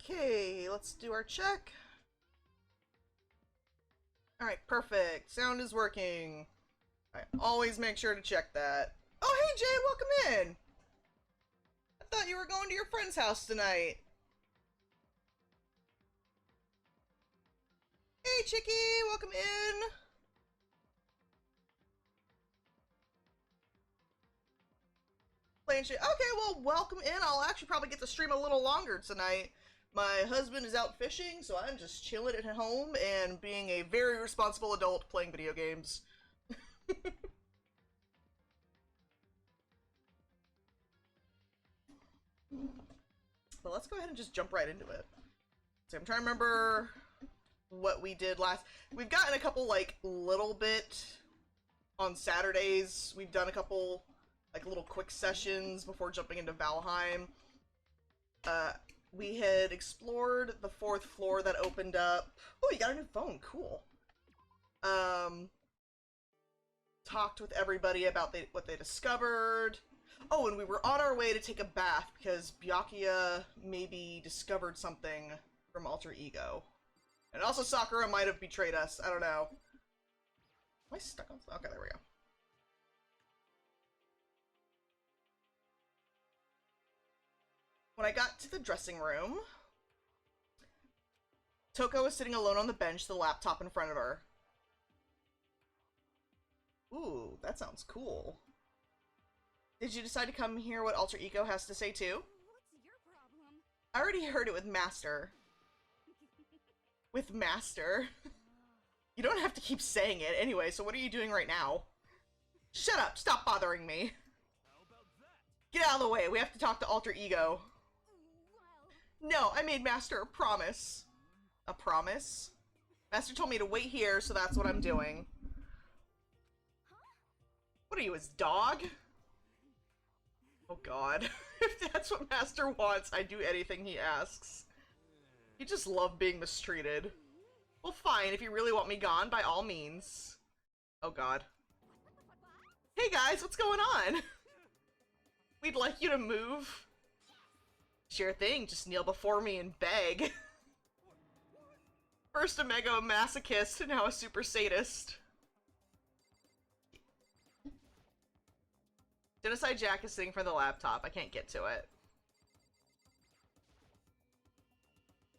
Okay, let's do our check. Alright, perfect. Sound is working. I always make sure to check that. Oh, hey Jay, welcome in! I thought you were going to your friend's house tonight. Hey Chicky, welcome in! Playing shit. Okay, well, welcome in. I'll actually probably get to stream a little longer tonight. My husband is out fishing, so I'm just chilling at home and being a very responsible adult playing video games. But let's go ahead and just jump right into it. So I'm trying to remember what we did last. We've gotten a couple, like, little bit on Saturdays. We've done a couple, like, little quick sessions before jumping into Valheim. We had explored the 4th floor that opened up. Oh, you got a new phone. Cool. Talked with everybody about what they discovered. Oh, and we were on our way to take a bath because Byakuya maybe discovered something from Alter Ego. And also Sakura might have betrayed us. I don't know. Am I stuck on... Okay, there we go. When I got to the dressing room, Toko was sitting alone on the bench, the laptop in front of her. Ooh, that sounds cool. Did you decide to come hear what Alter Ego has to say too? What's your problem? I already heard it with Master. With Master. You don't have to keep saying it anyway, so what are you doing right now? Shut up! Stop bothering me! How about that? Get out of the way, we have to talk to Alter Ego. No, I made Master a promise. A promise? Master told me to wait here, so that's what I'm doing. What are you, his dog? Oh god. If that's what Master wants, I'd do anything he asks. You just love being mistreated. Well, fine, if you really want me gone, by all means. Oh god. Hey guys, what's going on? We'd like you to move. Sure thing, just kneel before me and beg. First a mega masochist, now a super sadist. Genocide Jack is sitting for the laptop. I can't get to it.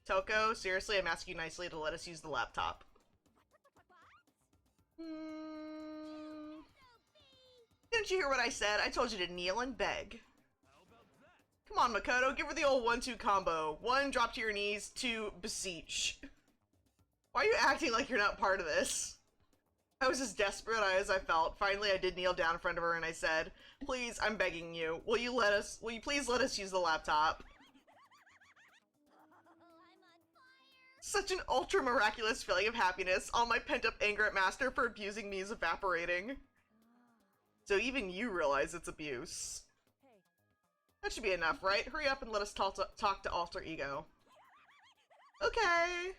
Toko, seriously, I'm asking you nicely to let us use the laptop. Didn't you hear what I said? I told you to kneel and beg. Come on, Makoto, give her the old 1-2 combo. 1, drop to your knees. 2, beseech. Why are you acting like you're not part of this? I was as desperate as I felt. Finally, I did kneel down in front of her and I said, please, I'm begging you. Will you please let us use the laptop? Such an ultra miraculous feeling of happiness. All my pent-up anger at Master for abusing me is evaporating. So even you realize it's abuse. That should be enough, right? Hurry up and let us talk to Alter Ego. Okay.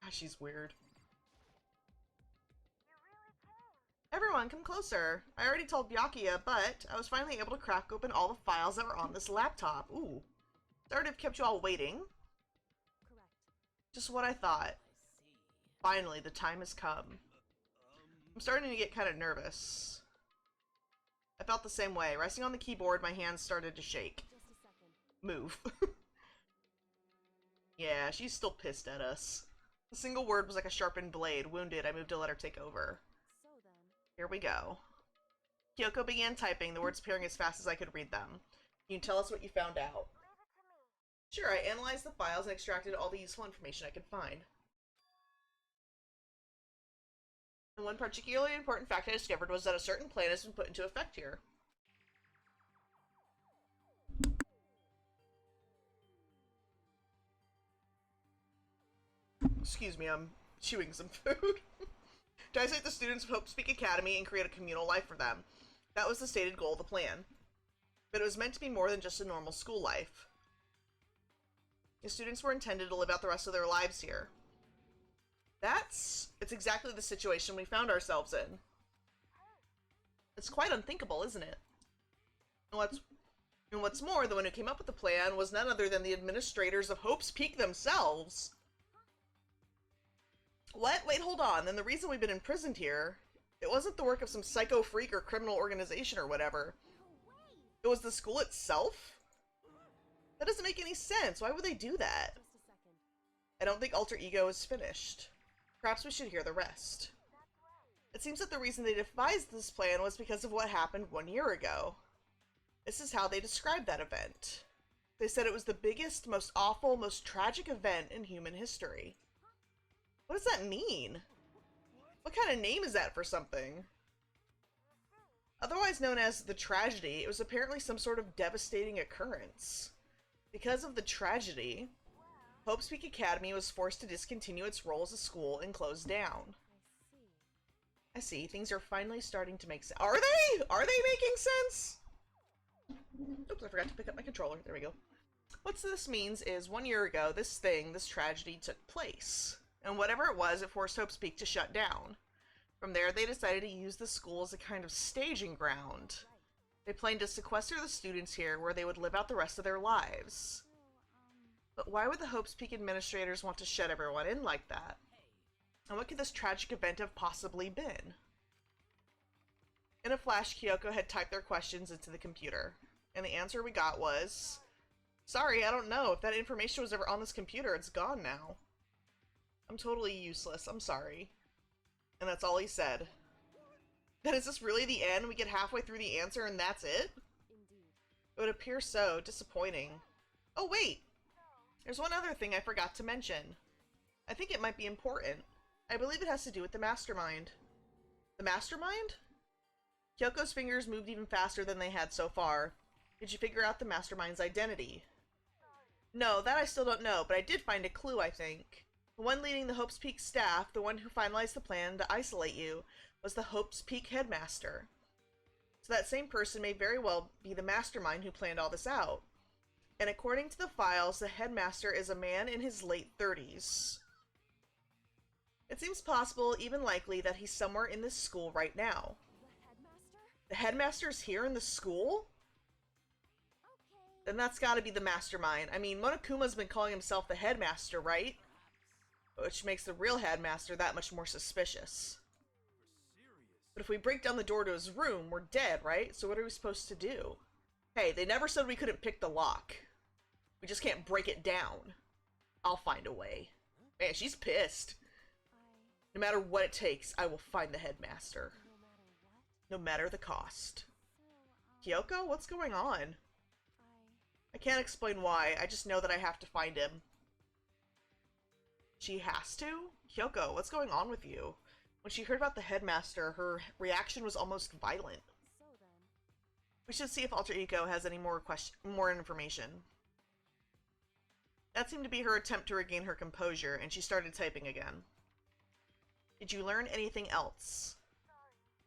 Gosh, she's weird. Everyone, come closer. I already told Byakuya, but I was finally able to crack open all the files that were on this laptop. Ooh. Sorry to have kept you all waiting. Correct. Just what I thought. Finally, the time has come. I'm starting to get kind of nervous. I felt the same way. Resting on the keyboard, my hands started to shake. Just a second. Move. Yeah, she's still pissed at us. The single word was like a sharpened blade. Wounded, I moved to let her take over. So then. Here we go. Kyoko began typing, the words appearing as fast as I could read them. Can you tell us what you found out? Sure, I analyzed the files and extracted all the useful information I could find. And one particularly important fact I discovered was that a certain plan has been put into effect here. Excuse me, I'm chewing some food. To isolate the students of Hope Speak Academy and create a communal life for them. That was the stated goal of the plan. But it was meant to be more than just a normal school life. The students were intended to live out the rest of their lives here. It's exactly the situation we found ourselves in. It's quite unthinkable, isn't it? And what's more, the one who came up with the plan was none other than the administrators of Hope's Peak themselves. What? Wait, hold on. Then the reason we've been imprisoned here, it wasn't the work of some psycho freak or criminal organization or whatever. It was the school itself? That doesn't make any sense. Why would they do that? Just a second. I don't think Alter Ego is finished. Perhaps we should hear the rest. It seems that the reason they devised this plan was because of what happened 1 year ago. This is how they described that event. They said it was the biggest, most awful, most tragic event in human history. What does that mean? What kind of name is that for something? Otherwise known as the tragedy, it was apparently some sort of devastating occurrence. Because of the tragedy, Hope's Peak Academy was forced to discontinue its role as a school and close down. I see. Things are finally starting to make sense. Are they? Are they making sense? Oops, I forgot to pick up my controller. There we go. What this means is 1 year ago, this tragedy took place. And whatever it was, it forced Hope's Peak to shut down. From there, they decided to use the school as a kind of staging ground. They planned to sequester the students here where they would live out the rest of their lives. But why would the Hope's Peak administrators want to shut everyone in like that? And what could this tragic event have possibly been? In a flash, Kyoko had typed their questions into the computer, and the answer we got was, "Sorry, I don't know. If that information was ever on this computer, it's gone now. I'm totally useless. I'm sorry." And that's all he said. Then is this really the end? We get halfway through the answer and that's it? Indeed. It would appear so. Disappointing. Oh, wait! There's one other thing I forgot to mention. I think it might be important. I believe it has to do with the mastermind. The mastermind? Kyoko's fingers moved even faster than they had so far. Did you figure out the mastermind's identity? No, that I still don't know, but I did find a clue, I think. The one leading the Hope's Peak staff, the one who finalized the plan to isolate you, was the Hope's Peak headmaster. So that same person may very well be the mastermind who planned all this out. And according to the files, the headmaster is a man in his late 30s. It seems possible, even likely, that he's somewhere in this school right now. The headmaster? The headmaster's here in the school? Okay. Then that's gotta be the mastermind. I mean, Monokuma's been calling himself the headmaster, right? Which makes the real headmaster that much more suspicious. But if we break down the door to his room, we're dead, right? So what are we supposed to do? Hey, they never said we couldn't pick the lock. We just can't break it down. I'll find a way. Man, she's pissed. No matter what it takes, I will find the headmaster. No matter what? No matter the cost. So, Kyoko, what's going on? I can't explain why, I just know that I have to find him. She has to? Kyoko, what's going on with you? When she heard about the headmaster, her reaction was almost violent. So then. We should see if Alter Ego has any more information. That seemed to be her attempt to regain her composure, and she started typing again. Did you learn anything else?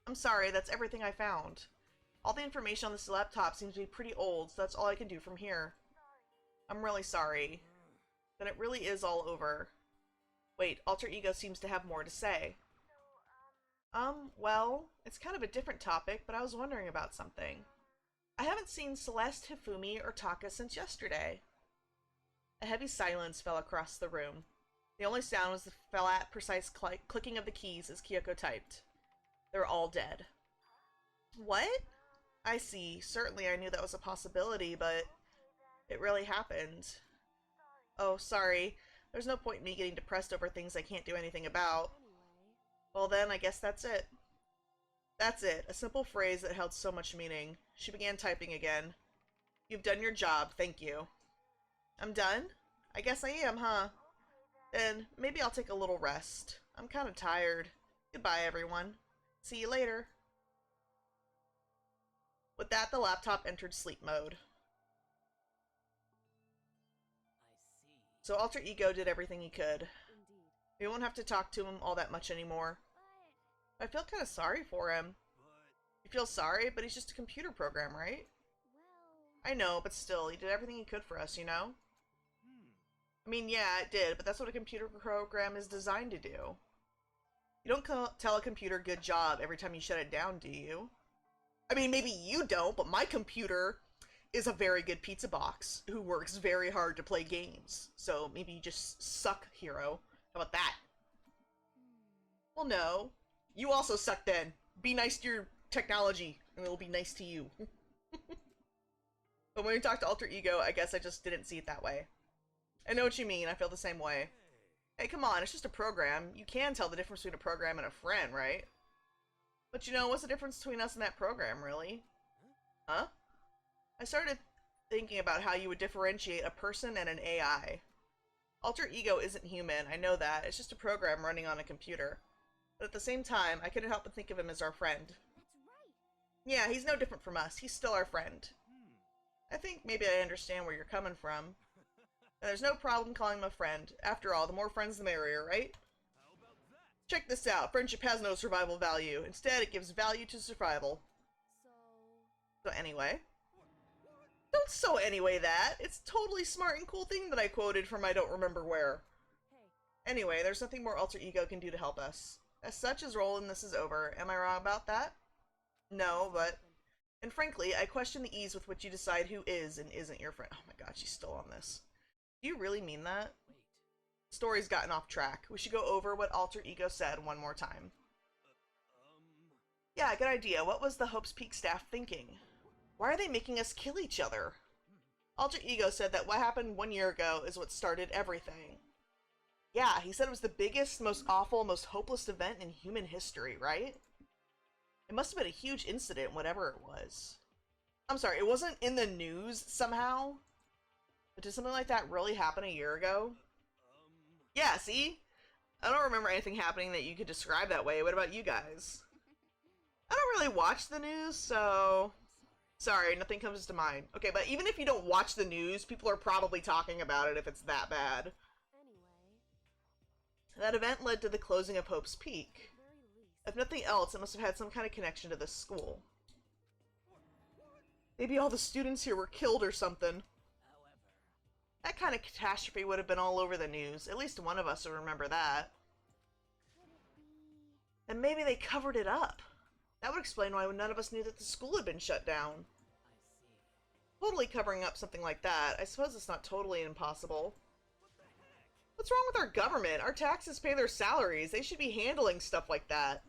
I'm sorry, that's everything I found. All the information on this laptop seems to be pretty old, so that's all I can do from here. I'm really sorry. Then it really is all over. Wait, Alter Ego seems to have more to say. Well, it's kind of a different topic, but I was wondering about something. I haven't seen Celeste, Hifumi, or Taka since yesterday. A heavy silence fell across the room. The only sound was the flat, precise clicking of the keys as Kyoko typed. They're all dead. What? I see. Certainly I knew that was a possibility, but it really happened. Oh, sorry. There's no point in me getting depressed over things I can't do anything about. Well then, I guess that's it. That's it. A simple phrase that held so much meaning. She began typing again. You've done your job, thank you. I'm done? I guess I am, huh? Then, maybe I'll take a little rest. I'm kind of tired. Goodbye, everyone. See you later. With that, the laptop entered sleep mode. I see. So Alter Ego did everything he could. Indeed. We won't have to talk to him all that much anymore. But, I feel kind of sorry for him. You feel sorry, but he's just a computer program, right? well, I know, but still, he did everything he could for us, you know? I mean, yeah, it did, but that's what a computer program is designed to do. You don't tell a computer good job every time you shut it down, do you? I mean, maybe you don't, but my computer is a very good pizza box who works very hard to play games. So maybe you just suck, hero. How about that? Well, no. You also suck then. Be nice to your technology, and it'll be nice to you. But when we talk to Alter Ego, I guess I just didn't see it that way. I know what you mean, I feel the same way. Hey, come on, it's just a program. You can tell the difference between a program and a friend, right? But you know, what's the difference between us and that program, really? Huh? I started thinking about how you would differentiate a person and an AI. Alter Ego isn't human, I know that. It's just a program running on a computer. But at the same time, I couldn't help but think of him as our friend. That's right. Yeah, he's no different from us. He's still our friend. I think maybe I understand where you're coming from. And there's no problem calling him a friend. After all, the more friends the merrier, right? Check this out. Friendship has no survival value. Instead, it gives value to survival. So anyway. Don't so anyway that. It's totally smart and cool thing that I quoted from I don't remember where. Hey. Anyway, there's nothing more Alter Ego can do to help us. As such, his role in this is over. Am I wrong about that? No, but... And frankly, I question the ease with which you decide who is and isn't your friend. Oh my god, she's still on this. Do you really mean that? Wait. The story's gotten off track. We should go over what Alter Ego said one more time. Yeah, good idea. What was the Hope's Peak staff thinking? Why are they making us kill each other? Alter Ego said that what happened 1 year ago is what started everything. Yeah, he said it was the biggest, most awful, most hopeless event in human history, right? It must have been a huge incident, whatever it was. I'm sorry, it wasn't in the news somehow? But did something like that really happen a year ago? Yeah, see? I don't remember anything happening that you could describe that way. What about you guys? I don't really watch the news, so... Sorry, nothing comes to mind. Okay, but even if you don't watch the news, people are probably talking about it if it's that bad. Anyway, That event led to the closing of Hope's Peak. very least. If nothing else, it must have had some kind of connection to this school. Maybe all the students here were killed or something. However, That kind of catastrophe would have been all over the news. At least one of us would remember that. Could it be? And maybe they covered it up. That would explain why none of us knew that the school had been shut down. I see. Totally covering up something like that. I suppose it's not totally impossible. What's wrong with our government? Our taxes pay their salaries. They should be handling stuff like that.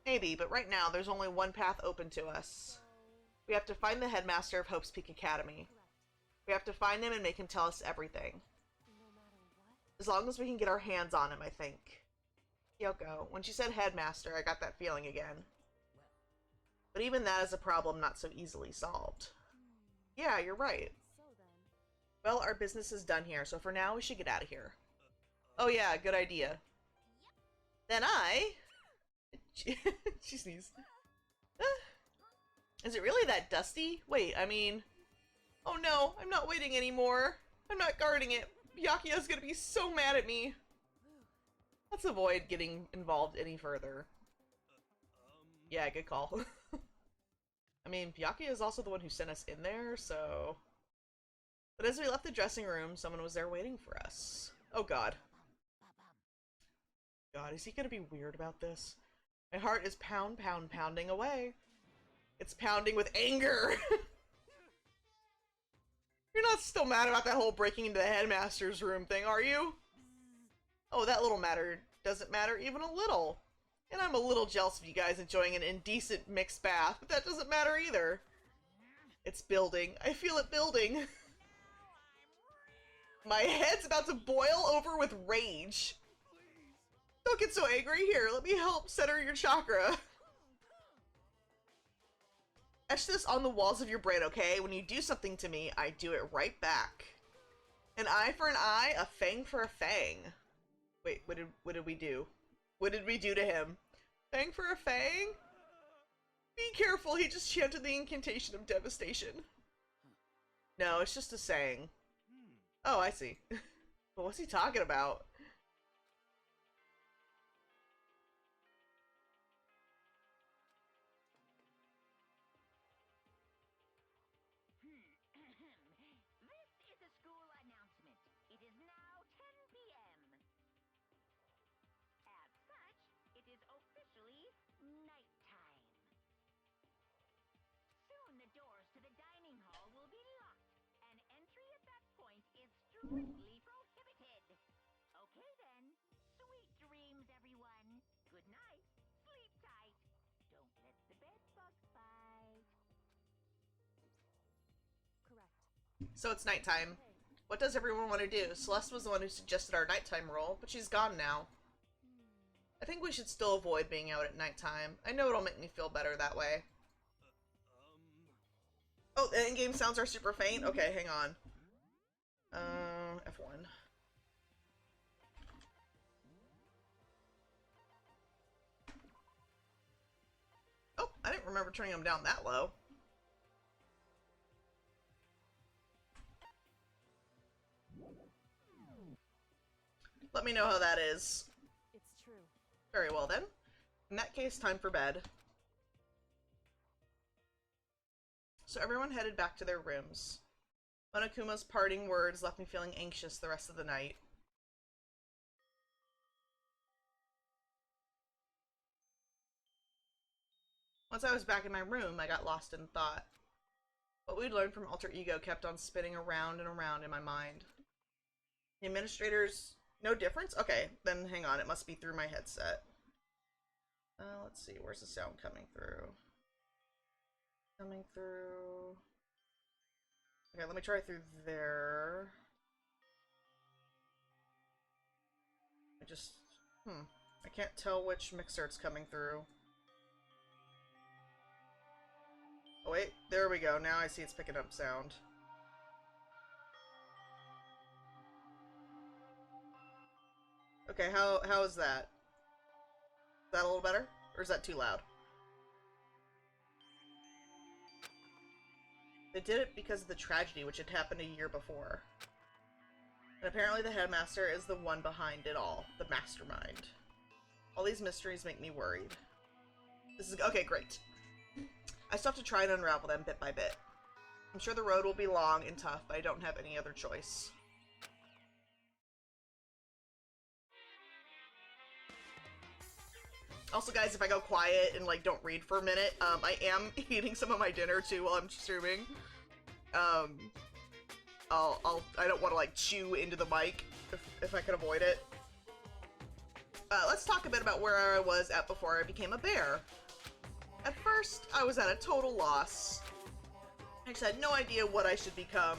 Anyway, Maybe, but right now there's only one path open to us. so... We have to find the headmaster of Hope's Peak Academy. Correct. We have to find him and make him tell us everything. No matter what? As long as we can get our hands on him, I think. Yoko, when she said headmaster, I got that feeling again. But even that is a problem not so easily solved. Yeah, you're right. So then... Well, our business is done here, so for now we should get out of here. Oh yeah, good idea. Then I... she sneezed. Is it really that dusty? Wait, I mean... Oh no, I'm not waiting anymore. I'm not guarding it. Byakuya's gonna be so mad at me. Let's avoid getting involved any further. Yeah, good call. I mean, Byakuya is also the one who sent us in there, so... But as we left the dressing room, someone was there waiting for us. Oh god. God, is he gonna be weird about this? My heart is pounding away. It's pounding with anger! You're not still mad about that whole breaking into the headmaster's room thing, are you? Oh, that little matter doesn't matter even a little. And I'm a little jealous of you guys enjoying an indecent mixed bath, but that doesn't matter either. It's building. I feel it building. My head's about to boil over with rage. Don't get so angry. Here, let me help center your chakra. Etch this on the walls of your brain, okay? When you do something to me, I do it right back. An eye for an eye, a fang for a fang. Wait, what did we do? What did we do to him? Fang for a fang? Be careful, he just chanted the incantation of devastation. No, it's just a saying. Oh, I see. But what's he talking about? This is a school announcement. It is Strictly prohibited. Okay then. Sweet dreams, everyone. Good night. Sleep tight. Don't let the bed bug bite. Correct. So it's nighttime. Hey. What does everyone want to do? Celeste was the one who suggested our nighttime rule, but she's gone now. I think we should still avoid being out at nighttime. I know it'll make me feel better that way. Oh, the in-game sounds are super faint? Okay, hang on. F1. Oh, I didn't remember turning them down that low. Let me know how that is. It's true. Very well then. In that case, time for bed. So everyone headed back to their rooms. Monokuma's parting words left me feeling anxious the rest of the night. Once I was back in my room, I got lost in thought. What we'd learned from Alter Ego kept on spinning around and around in my mind. The administrators... No difference? Okay, then hang on, it must be through my headset. Let's see, where's the sound coming through? Coming through... Okay, let me try through there. I can't tell which mixer it's coming through. Oh wait, there we go, now I see it's picking up sound. Okay, how is that? Is that a little better? Or is that too loud? They did it because of the tragedy which had happened a year before. And apparently the headmaster is the one behind it all, the mastermind. All these mysteries make me worried. This is okay, great. I still have to try and unravel them bit by bit. I'm sure the road will be long and tough, but I don't have any other choice. Also, guys, if I go quiet and, like, don't read for a minute, I am eating some of my dinner, too, while I'm streaming. I don't want to, like, chew into the mic, if I can avoid it. Let's talk a bit about where I was at before I became a bear. At first, I was at a total loss. I just had no idea what I should become.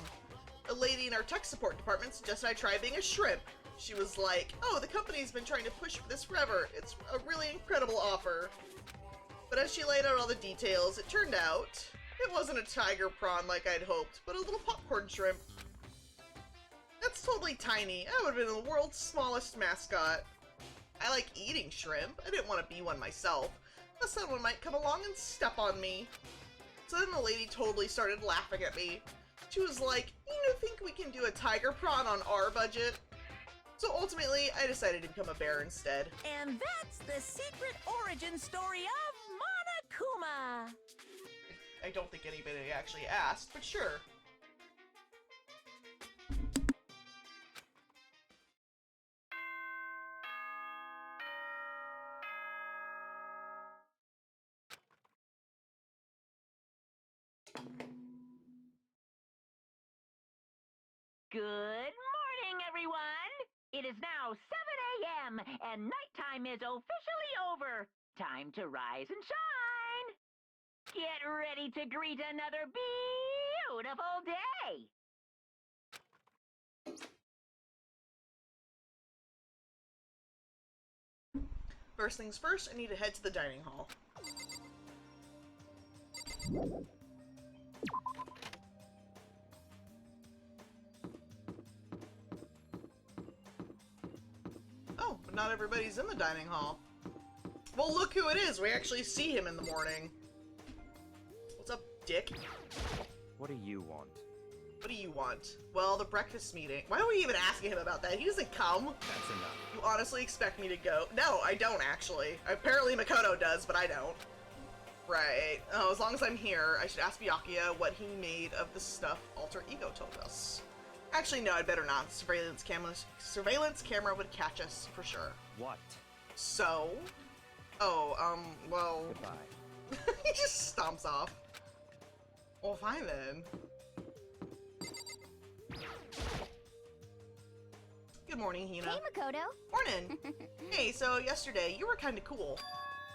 A lady in our tech support department suggested I try being a shrimp. She was like, oh, the company's been trying to push for this forever. It's a really incredible offer. But as she laid out all the details, it turned out it wasn't a tiger prawn like I'd hoped, but a little popcorn shrimp. That's totally tiny. I would have been the world's smallest mascot. I like eating shrimp. I didn't want to be one myself. But someone might come along and step on me. So then the lady totally started laughing at me. She was like, you think we can do a tiger prawn on our budget? So ultimately, I decided to become a bear instead. And that's the secret origin story of Monokuma. I don't think anybody actually asked, but sure. Good morning, everyone! It is now 7 a.m. and nighttime is officially over. Time to rise and shine! Get ready to greet another beautiful day! First things first, I need to head to the dining hall. Oh, but not everybody's in the dining hall. Well, look who it is! We actually see him in the morning. What's up, Dick? What do you want? What do you want? Well, the breakfast meeting. Why are we even asking him about that? He doesn't come. That's enough. You honestly expect me to go? No, I don't actually. Apparently Makoto does, but I don't. Right. Oh, as long as I'm here, I should ask Byakuya what he made of the stuff Alter Ego told us. Actually, no, I'd better not. Surveillance camera would catch us for sure. What? So? Oh, well... Goodbye. He just stomps off. Well, fine then. Good morning, Hina. Hey, Makoto. Morning! Hey, so yesterday, you were kinda cool.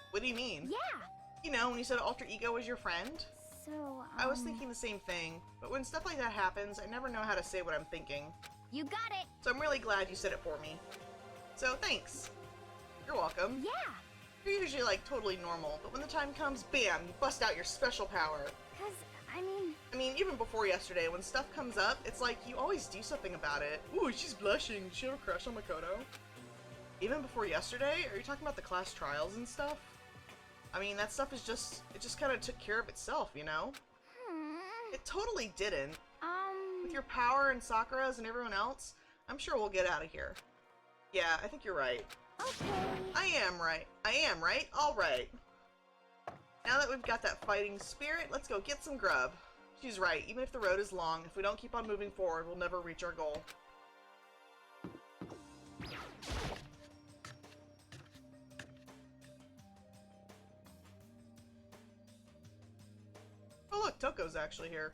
What do you mean? Yeah. You know, when you said Alter Ego was your friend? So, I was thinking the same thing, but when stuff like that happens, I never know how to say what I'm thinking. You got it. So I'm really glad you said it for me. So, thanks. You're welcome. Yeah. You're usually, like, totally normal, but when the time comes, bam, you bust out your special power. Cause, I mean, Even before yesterday, when stuff comes up, it's like you always do something about it. Ooh, she's blushing. She have a crush on Makoto? Even before yesterday? Are you talking about the class trials and stuff? I mean, that stuff is just, it just kind of took care of itself, you know? It totally didn't. With your power and Sakura's and everyone else, I'm sure we'll get out of here. Yeah, I think you're right. okay. I am right. All right. Now that we've got that fighting spirit, let's go get some grub. She's right. Even if the road is long, if we don't keep on moving forward, we'll never reach our goal. Oh look, Toko's actually here.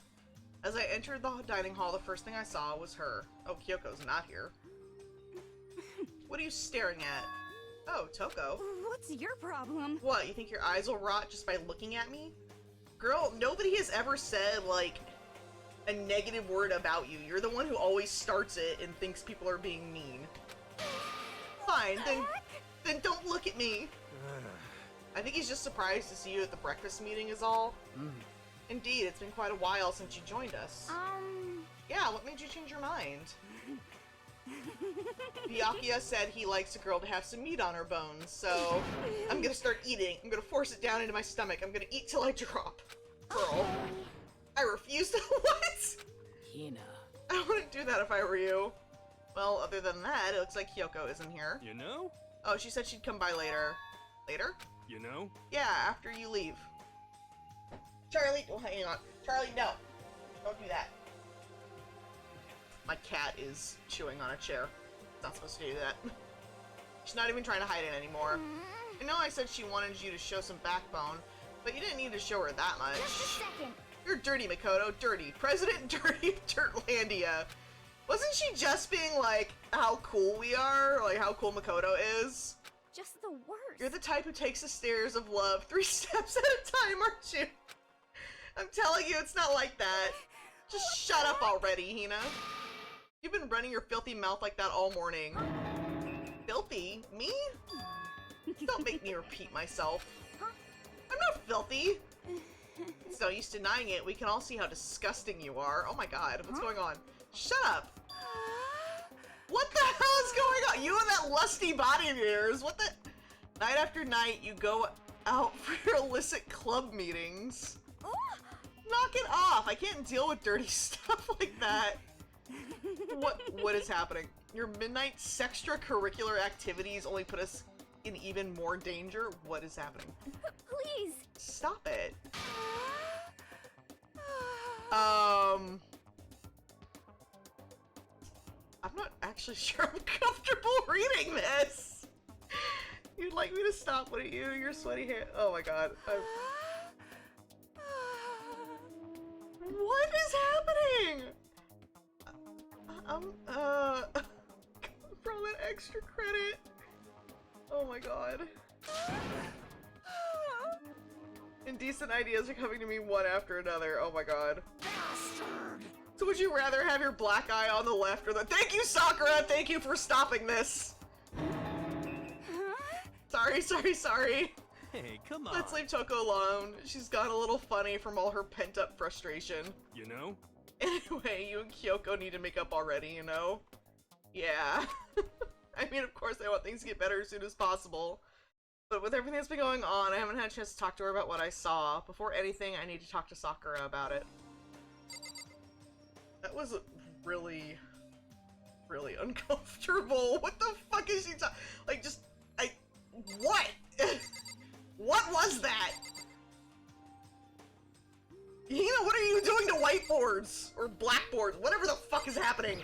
As I entered the dining hall, the first thing I saw was her. Oh, Kyoko's not here. What are you staring at? Oh, Toko. What's your problem? What, you think your eyes will rot just by looking at me? Girl, nobody has ever said, like, a negative word about you. You're the one who always starts it and thinks people are being mean. Fine, then don't look at me. I think he's just surprised to see you at the breakfast meeting is all. Indeed, it's been quite a while since you joined us. Yeah, what made you change your mind? Byakuya said he likes a girl to have some meat on her bones, so I'm gonna start eating. I'm gonna force it down into my stomach. I'm gonna eat till I drop. Girl, I refuse to- What? Hina. I wouldn't do that if I were you. Well, other than that, it looks like Kyoko isn't here. You know? Oh, she said she'd come by later. Later? You know? Yeah, after you leave. Charlie, oh, hang on. Charlie, no. Don't do that. My cat is chewing on a chair. Not supposed to do that. She's not even trying to hide it anymore. I know I said she wanted you to show some backbone, but you didn't need to show her that much. Just a second. You're dirty, Makoto. Dirty. President Dirty of Dirtlandia. Wasn't she just being like, how cool we are? Like, how cool Makoto is? Just the worst. You're the type who takes the stairs of love 3 steps at a time, aren't you? I'm telling you, it's not like that. Just shut up already, Hina. You've been running your filthy mouth like that all morning. Filthy? Me? Don't make me repeat myself. I'm not filthy. It's no use denying it. We can all see how disgusting you are. Oh my god, what's going on? Shut up. What the hell is going on? You and that lusty body of yours. What the? Night after night, you go out for your illicit club meetings. Knock it off. I can't deal with dirty stuff like that. What is happening? Your midnight extracurricular activities only put us in even more danger? What is happening? Please. Stop it. I'm not actually sure I'm comfortable reading this. You'd like me to stop, wouldn't you? Your sweaty hair. Oh my god. What is happening? For all that extra credit. Oh my god. Indecent ideas are coming to me one after another. Oh my god. So would you rather have your black eye on the left or the— Thank you, Sakura! Thank you for stopping this! Sorry. Hey, come on. Let's leave Toko alone. She's gone a little funny from all her pent-up frustration. You know? Anyway, you and Kyoko need to make up already, you know? Yeah. I mean, of course I want things to get better as soon as possible. But with everything that's been going on, I haven't had a chance to talk to her about what I saw. Before anything, I need to talk to Sakura about it. That was really, really uncomfortable. What the fuck is she talking? Like, just, what? What was that? Hina, what are you doing to whiteboards? Or blackboards? Whatever the fuck is happening.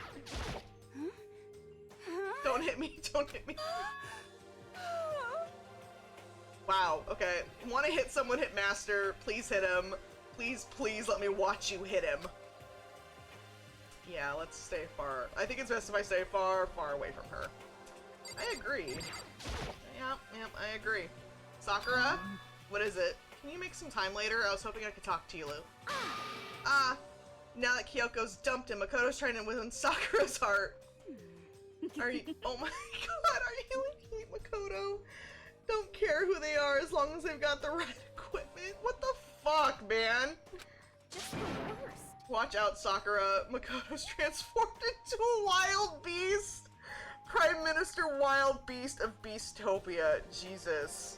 Don't hit me, don't hit me. Wow, okay. Want to hit someone, hit master. Please hit him. Please let me watch you hit him. Yeah, let's stay far. I think it's best if I stay far, far away from her. I agree. Yep, I agree. Sakura? What is it? Can you make some time later? I was hoping I could talk to you, Lou. Now that Kyoko's dumped him, Makoto's trying to win Sakura's heart. Are you- oh my god, are you looking at Makoto? Don't care who they are as long as they've got the right equipment. What the fuck, man? Just the worst. Watch out, Sakura. Makoto's transformed into a wild beast. Prime Minister Wild Beast of Beastopia. Jesus.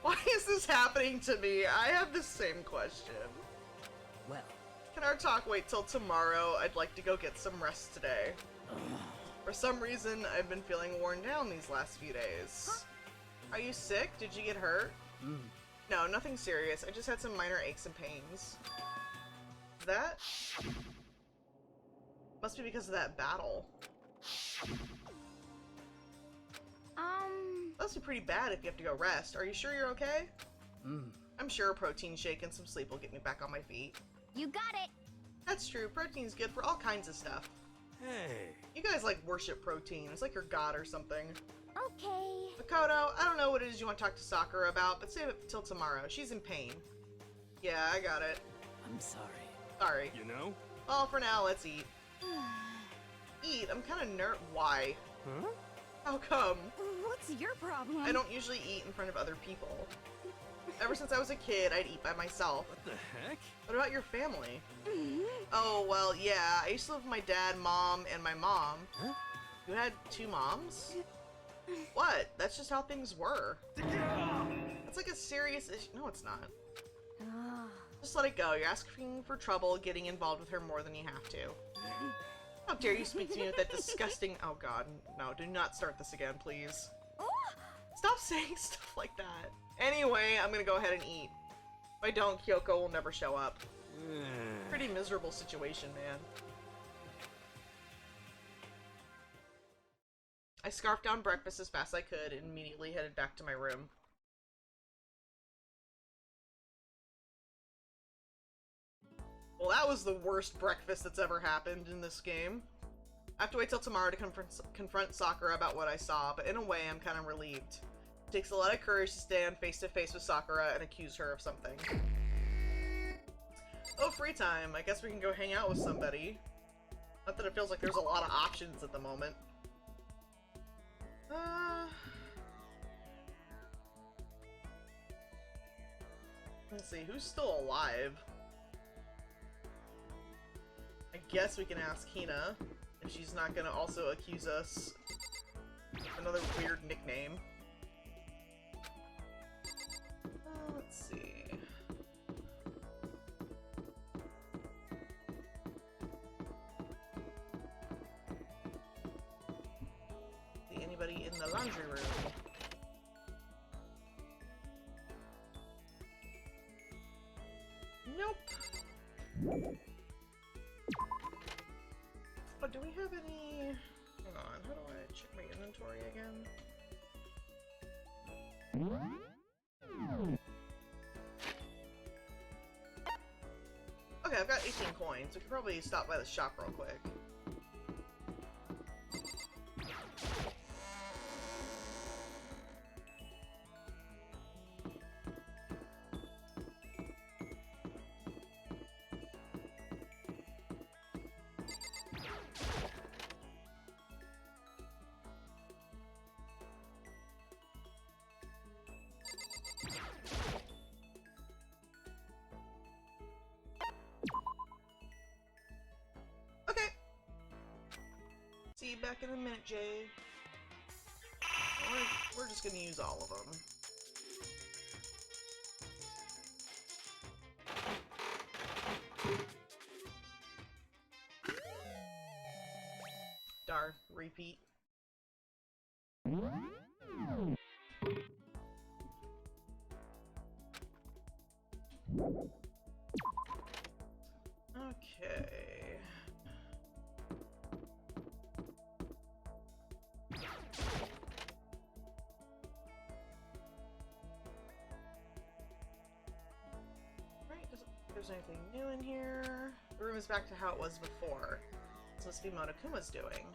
Why is this happening to me? I have the same question. Well, Can our talk wait till tomorrow? I'd like to go get some rest today. For some reason, I've been feeling worn down these last few days. Huh? Are you sick? Did you get hurt? No, nothing serious. I just had some minor aches and pains. That? Must be because of that battle. Must be pretty bad if you have to go rest. Are you sure you're okay? I'm sure a protein shake and some sleep will get me back on my feet. You got it. That's true. Protein's good for all kinds of stuff. Hey. You guys like worship protein. It's like your god or something. Okay. Makoto, I don't know what it is you want to talk to Sakura about, but save it till tomorrow. She's in pain. Yeah, I got it. I'm sorry. Sorry. You know? Well, for now, let's eat. Eat? I'm kind of why? Huh? How come? What's your problem? I don't usually eat in front of other people. Ever since I was a kid, I'd eat by myself. What the heck? What about your family? Oh, well, yeah. I used to live with my dad, mom, and my mom. Huh? You had two moms? What? That's just how things were. That's like a serious issue. No, it's not. Ah. Just let it go. You're asking for trouble, getting involved with her more than you have to. How dare you speak to me with that disgusting— oh god, no, do not start this again, please. Stop saying stuff like that. Anyway, I'm gonna go ahead and eat. If I don't, Kyoko will never show up. Pretty miserable situation, man. I scarfed down breakfast as fast as I could and immediately headed back to my room. Well, that was the worst breakfast that's ever happened in this game. I have to wait till tomorrow to confront Sakura about what I saw, but in a way, I'm kind of relieved. It takes a lot of courage to stand face to face with Sakura and accuse her of something. Oh, free time. I guess we can go hang out with somebody. Not that it feels like there's a lot of options at the moment. Let's see, who's still alive? I guess we can ask Hina if she's not gonna also accuse us of another weird nickname. Let's see. See anybody in the laundry room? Nope. Oh, do we have any— hang on, how do I check my inventory again? Okay, I've got 18 coins. We could probably stop by the shop real quick. See you back in a minute, Jay. We're just gonna use all of them. Darn, repeat. Okay. Right, there's anything new in here. The room is back to how it was before. This must be Monokuma's doing.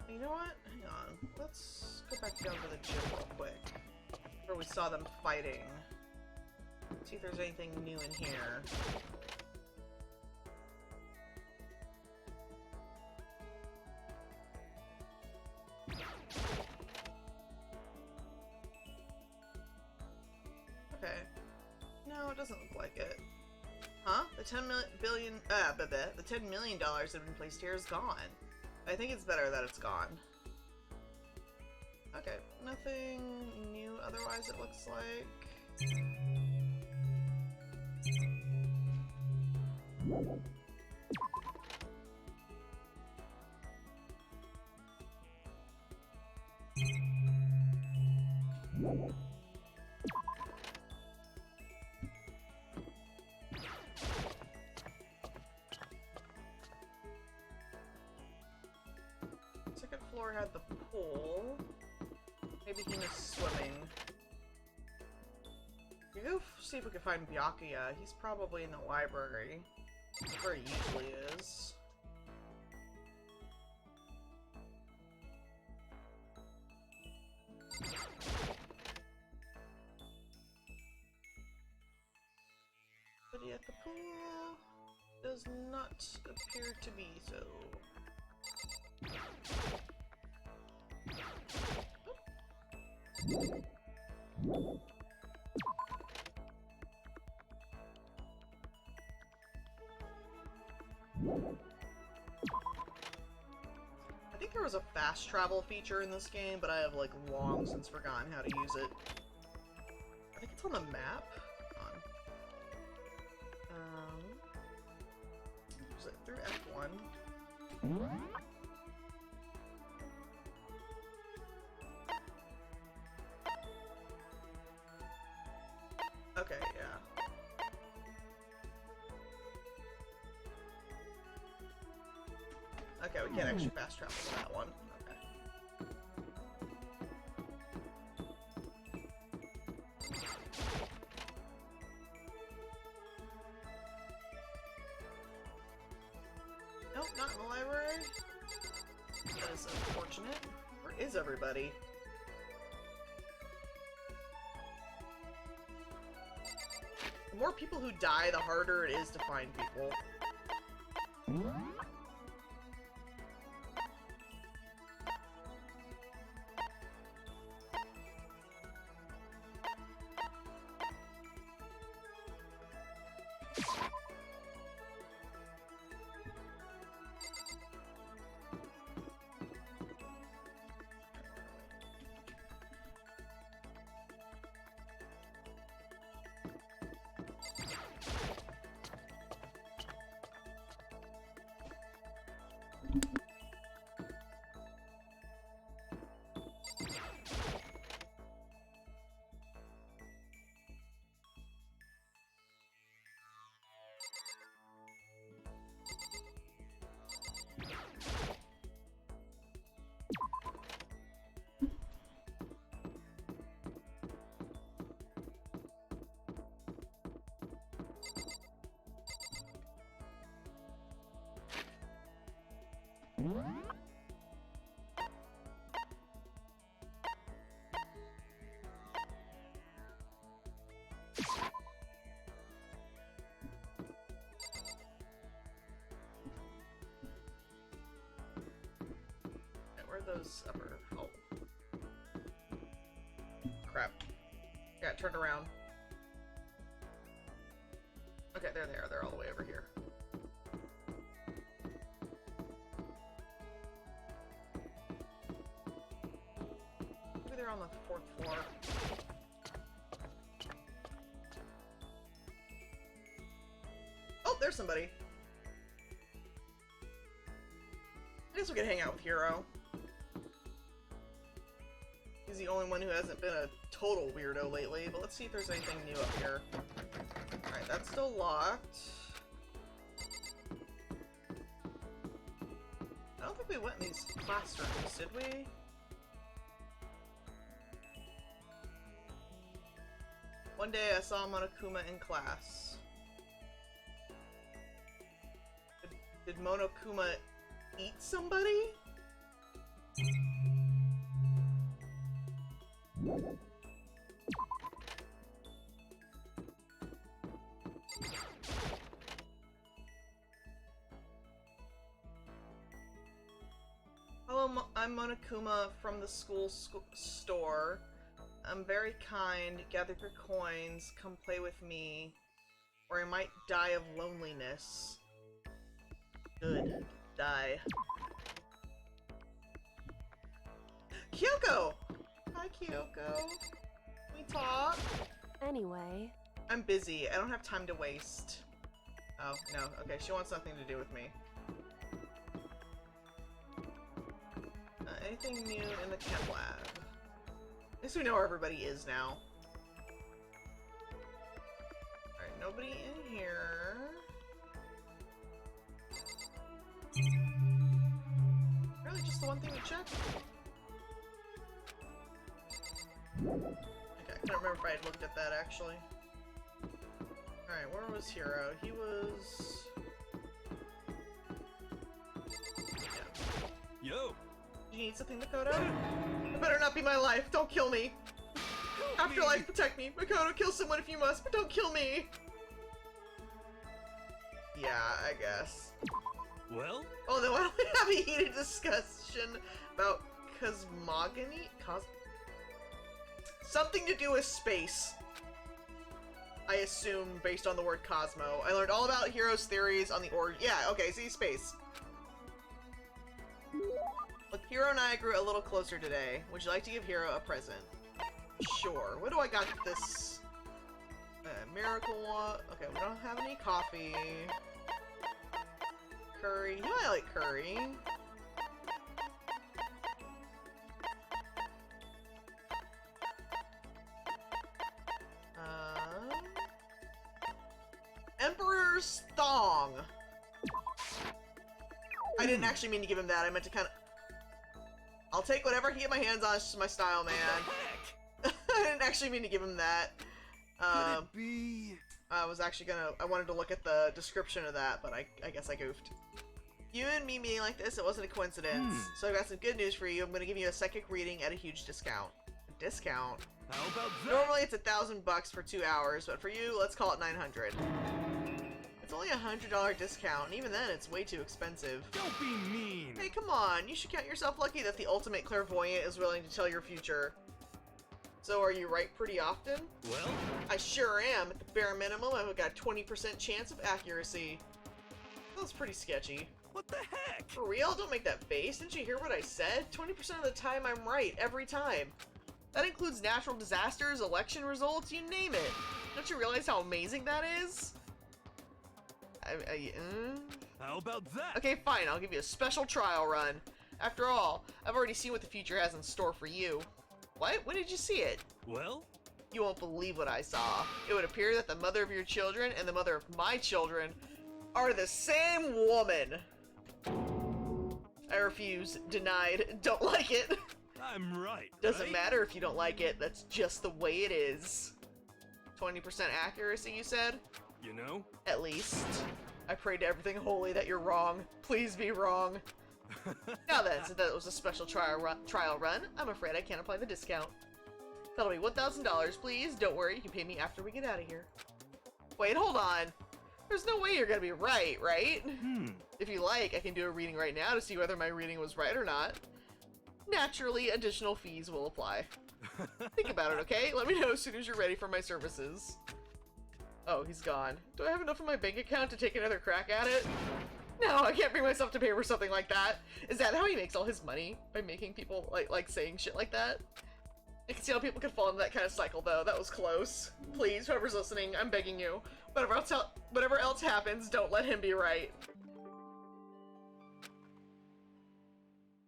You know what? Hang on. Let's go back down to the gym real quick. Where we saw them fighting. See if there's anything new in here. Okay. No, it doesn't look like it. Huh? The $10 million that have been placed here is gone. I think it's better that it's gone. Okay, nothing new otherwise it looks like. Second floor had the pool. Maybe he missed swimming. We go see if we can find Byakuya. He's probably in the library. Where he usually is. But at the pool does not appear to be so. I think there was a fast travel feature in this game, but I have like long since forgotten how to use it. I think it's on the map. Hold on. Was it through F1? Okay, yeah. Okay, we can't actually fast travel to that one. Okay. Nope, not in the library. That is unfortunate. Where is everybody? The more people who die, the harder it is to find people. Where are those upper? Oh. Crap. Got turned around. Okay, there they are. They're all the way over here. Maybe they're on the 4th floor. Oh, there's somebody. I guess we could hang out with Hiro. He's the only one who hasn't been a total weirdo lately, but let's see if there's anything new up here. Alright, that's still locked. I don't think we went in these classrooms, did we? One day I saw Monokuma in class. Did Monokuma eat somebody? Hello, I'm Monokuma from the school store. I'm very kind. Gather your coins. Come play with me, or I might die of loneliness. Good. Die. Kyoko! Hi, Kyoko. Can we talk? Anyway. I'm busy. I don't have time to waste. Oh, no. Okay, she wants something to do with me. Anything new in the chem lab? At least we know where everybody is now. Alright, nobody in here. Really, just the one thing to check? Okay, I don't remember if I had looked at that, actually. Alright, where was Hiro? He was... Yeah. Yo! Do you need something, Makoto? It better not be my life. Don't kill me. Afterlife, protect me. Makoto, kill someone if you must, but don't kill me. Yeah, I guess. Well? Oh, then why don't we have a heated discussion about cosmogony? Something to do with space. I assume, based on the word Cosmo. I learned all about Hiro's theories on the Yeah, okay, see, space. Look, Hiro and I grew a little closer today. Would you like to give Hiro a present? Sure. What do I got this? Miracle one. Okay, we don't have any coffee. Curry. You know I like curry. Emperor's Thong. I didn't actually mean to give him that. I meant to kind of... I'll take whatever I can get my hands on. It's just my style, man. Heck! I didn't actually mean to give him that. Could it be? I was actually gonna... I wanted to look at the description of that, but I guess I goofed. You and me meeting like this, it wasn't a coincidence. So I've got some good news for you. I'm gonna give you a psychic reading at a huge discount. A discount? How about that? Normally it's $1,000 for 2 hours, but for you, let's call it $900. It's only $100 discount, and even then, it's way too expensive. Don't be mean! Hey, come on, you should count yourself lucky that the ultimate clairvoyant is willing to tell your future. So, are you right pretty often? Well? I sure am. At the bare minimum, I've got a 20% chance of accuracy. That's pretty sketchy. What the heck? For real? Don't make that face. Didn't you hear what I said? 20% of the time, I'm right. Every time. That includes natural disasters, election results, you name it. Don't you realize how amazing that is? How about that? Okay, fine. I'll give you a special trial run. After all, I've already seen what the future has in store for you. What? When did you see it? Well? You won't believe what I saw. It would appear that the mother of your children and the mother of my children are the same woman. I refuse. Denied. Don't like it. I'm right. Doesn't right? matter if you don't like it. That's just the way it is. 20% accuracy, you said? You know? At least. I pray to everything holy that you're wrong. Please be wrong. Now then, since that was a special trial run, I'm afraid I can't apply the discount. That'll be $1,000, please. Don't worry, you can pay me after we get out of here. Wait, hold on. There's no way you're gonna be right, right? If you like, I can do a reading right now to see whether my reading was right or not. Naturally, additional fees will apply. Think about it, okay? Let me know as soon as you're ready for my services. Oh, he's gone. Do I have enough in my bank account to take another crack at it? No, I can't bring myself to pay for something like that. Is that how he makes all his money? By making people, like saying shit like that? I can see how people could fall into that kind of cycle, though. That was close. Please, whoever's listening, I'm begging you. Whatever else happens, don't let him be right.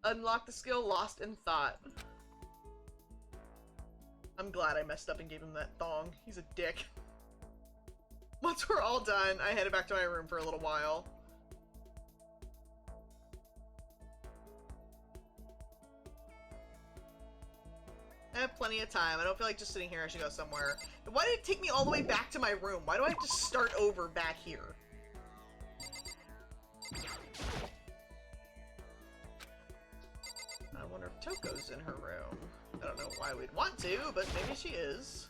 Unlock the skill lost in thought. I'm glad I messed up and gave him that thong. He's a dick. Once we're all done, I headed back to my room for a little while. I have plenty of time. I don't feel like just sitting here. I should go somewhere. Why did it take me all the way back to my room? Why do I have to start over back here? I wonder if Toko's in her room. I don't know why we'd want to, but maybe she is.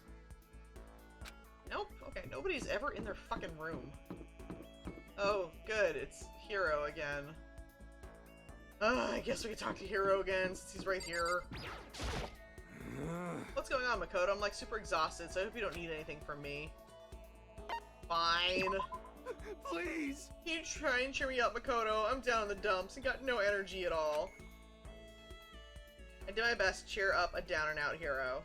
Nope. Okay, nobody's ever in their fucking room. Oh, good. It's Hiro again. I guess we can talk to Hiro again since he's right here. What's going on, Makoto? I'm like super exhausted, so I hope you don't need anything from me. Fine. Please. Can you try and cheer me up, Makoto? I'm down in the dumps and got no energy at all. I did my best to cheer up a down and out hero.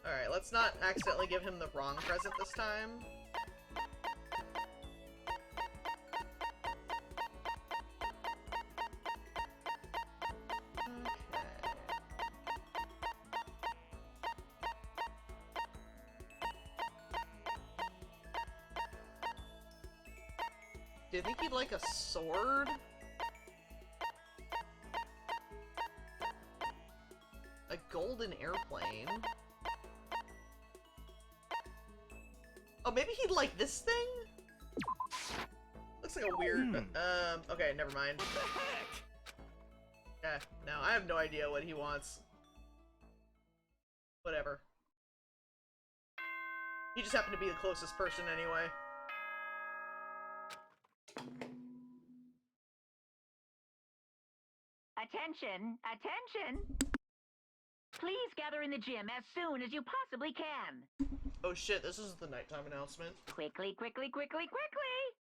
Alright, let's not accidentally give him the wrong present this time. Do you think he'd like a sword? A golden airplane? Oh, maybe he'd like this thing? Looks like a weird... okay, never mind. What the heck? Yeah, no, I have no idea what he wants. Whatever. He just happened to be the closest person anyway. Attention! Attention! Please gather in the gym as soon as you possibly can. Oh shit, this is the nighttime announcement. Quickly, quickly, quickly, quickly!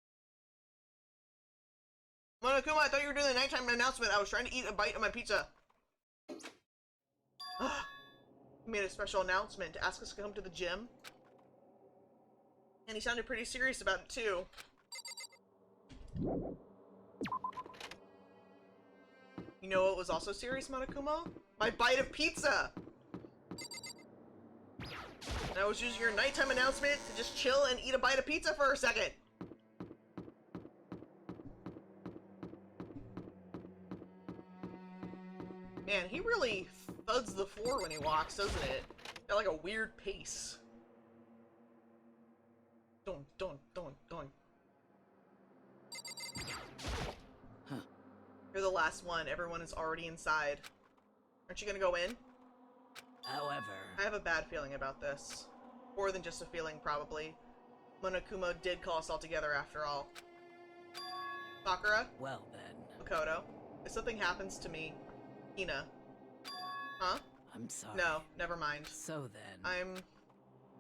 Monokuma, I thought you were doing the nighttime announcement. I was trying to eat a bite of my pizza. He made a special announcement to ask us to come to the gym. And he sounded pretty serious about it too. You know what was also serious, Monokuma? My bite of pizza! And I was using your nighttime announcement to just chill and eat a bite of pizza for a second. Man, he really thuds the floor when he walks, doesn't it? Got like a weird pace. Dun, dun, dun, dun. You're the last one. Everyone is already inside. Aren't you gonna go in? However... I have a bad feeling about this. More than just a feeling, probably. Monokuma did call us all together after all. Sakura? Well then... Makoto? If something happens to me, Hina. Huh? I'm sorry. No, never mind. So then...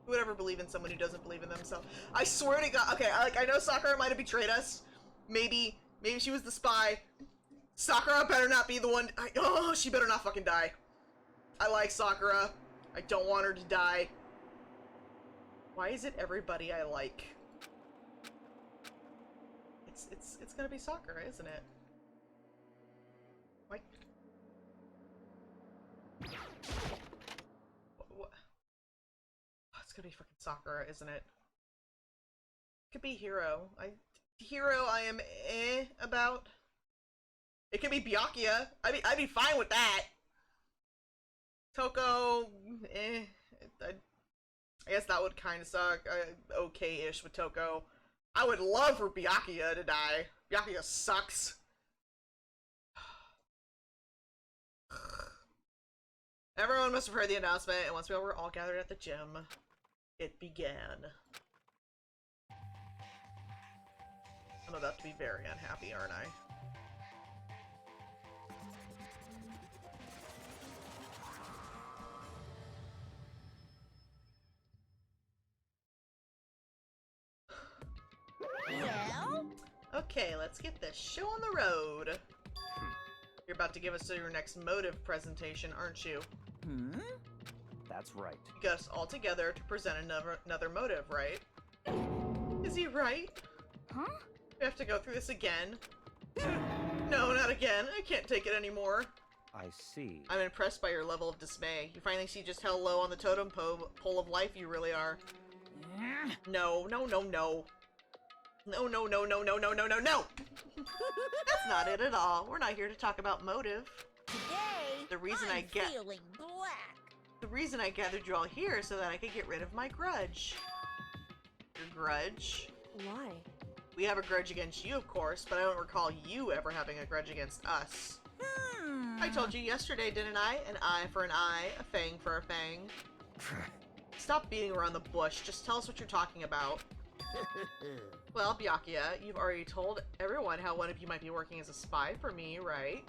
Who would ever believe in someone who doesn't believe in themselves? I swear to God. Okay, I know Sakura might have betrayed us. Maybe she was the spy. Sakura better not be the one. Oh, she better not fucking die. I like Sakura. I don't want her to die. Why is it everybody I like? It's gonna be Sakura, isn't it? Why? What? Oh, it's gonna be fucking Sakura, isn't it? Could be Hiro. Hiro I am about. It could be Byakuya. I'd be fine with that. Toko, I guess that would kind of suck. Okay-ish with Toko. I would love for Byakuya to die. Byakuya sucks. Everyone must have heard the announcement, and once we were all gathered at the gym, it began. I'm about to be very unhappy, aren't I? Well? Okay, let's get this show on the road. You're about to give us your next motive presentation, aren't you? That's right. You got us all together to present another motive, right? Is he right? Huh? We have to go through this again? No, not again. I can't take it anymore. I see. I'm impressed by your level of dismay. You finally see just how low on the totem pole of life you really are. No, no, no, no. No, no, no, no, no, no, no, no, no! That's not it at all. We're not here to talk about motive. today, The reason I'm I get- feeling black. The reason I gathered you all here is so that I could get rid of my grudge. Your grudge? Why? We have a grudge against you, of course, but I don't recall you ever having a grudge against us. I told you yesterday, didn't I? An eye for an eye, a fang for a fang. Stop beating around the bush, just tell us what you're talking about. Well, Byakuya, you've already told everyone how one of you might be working as a spy for me, right?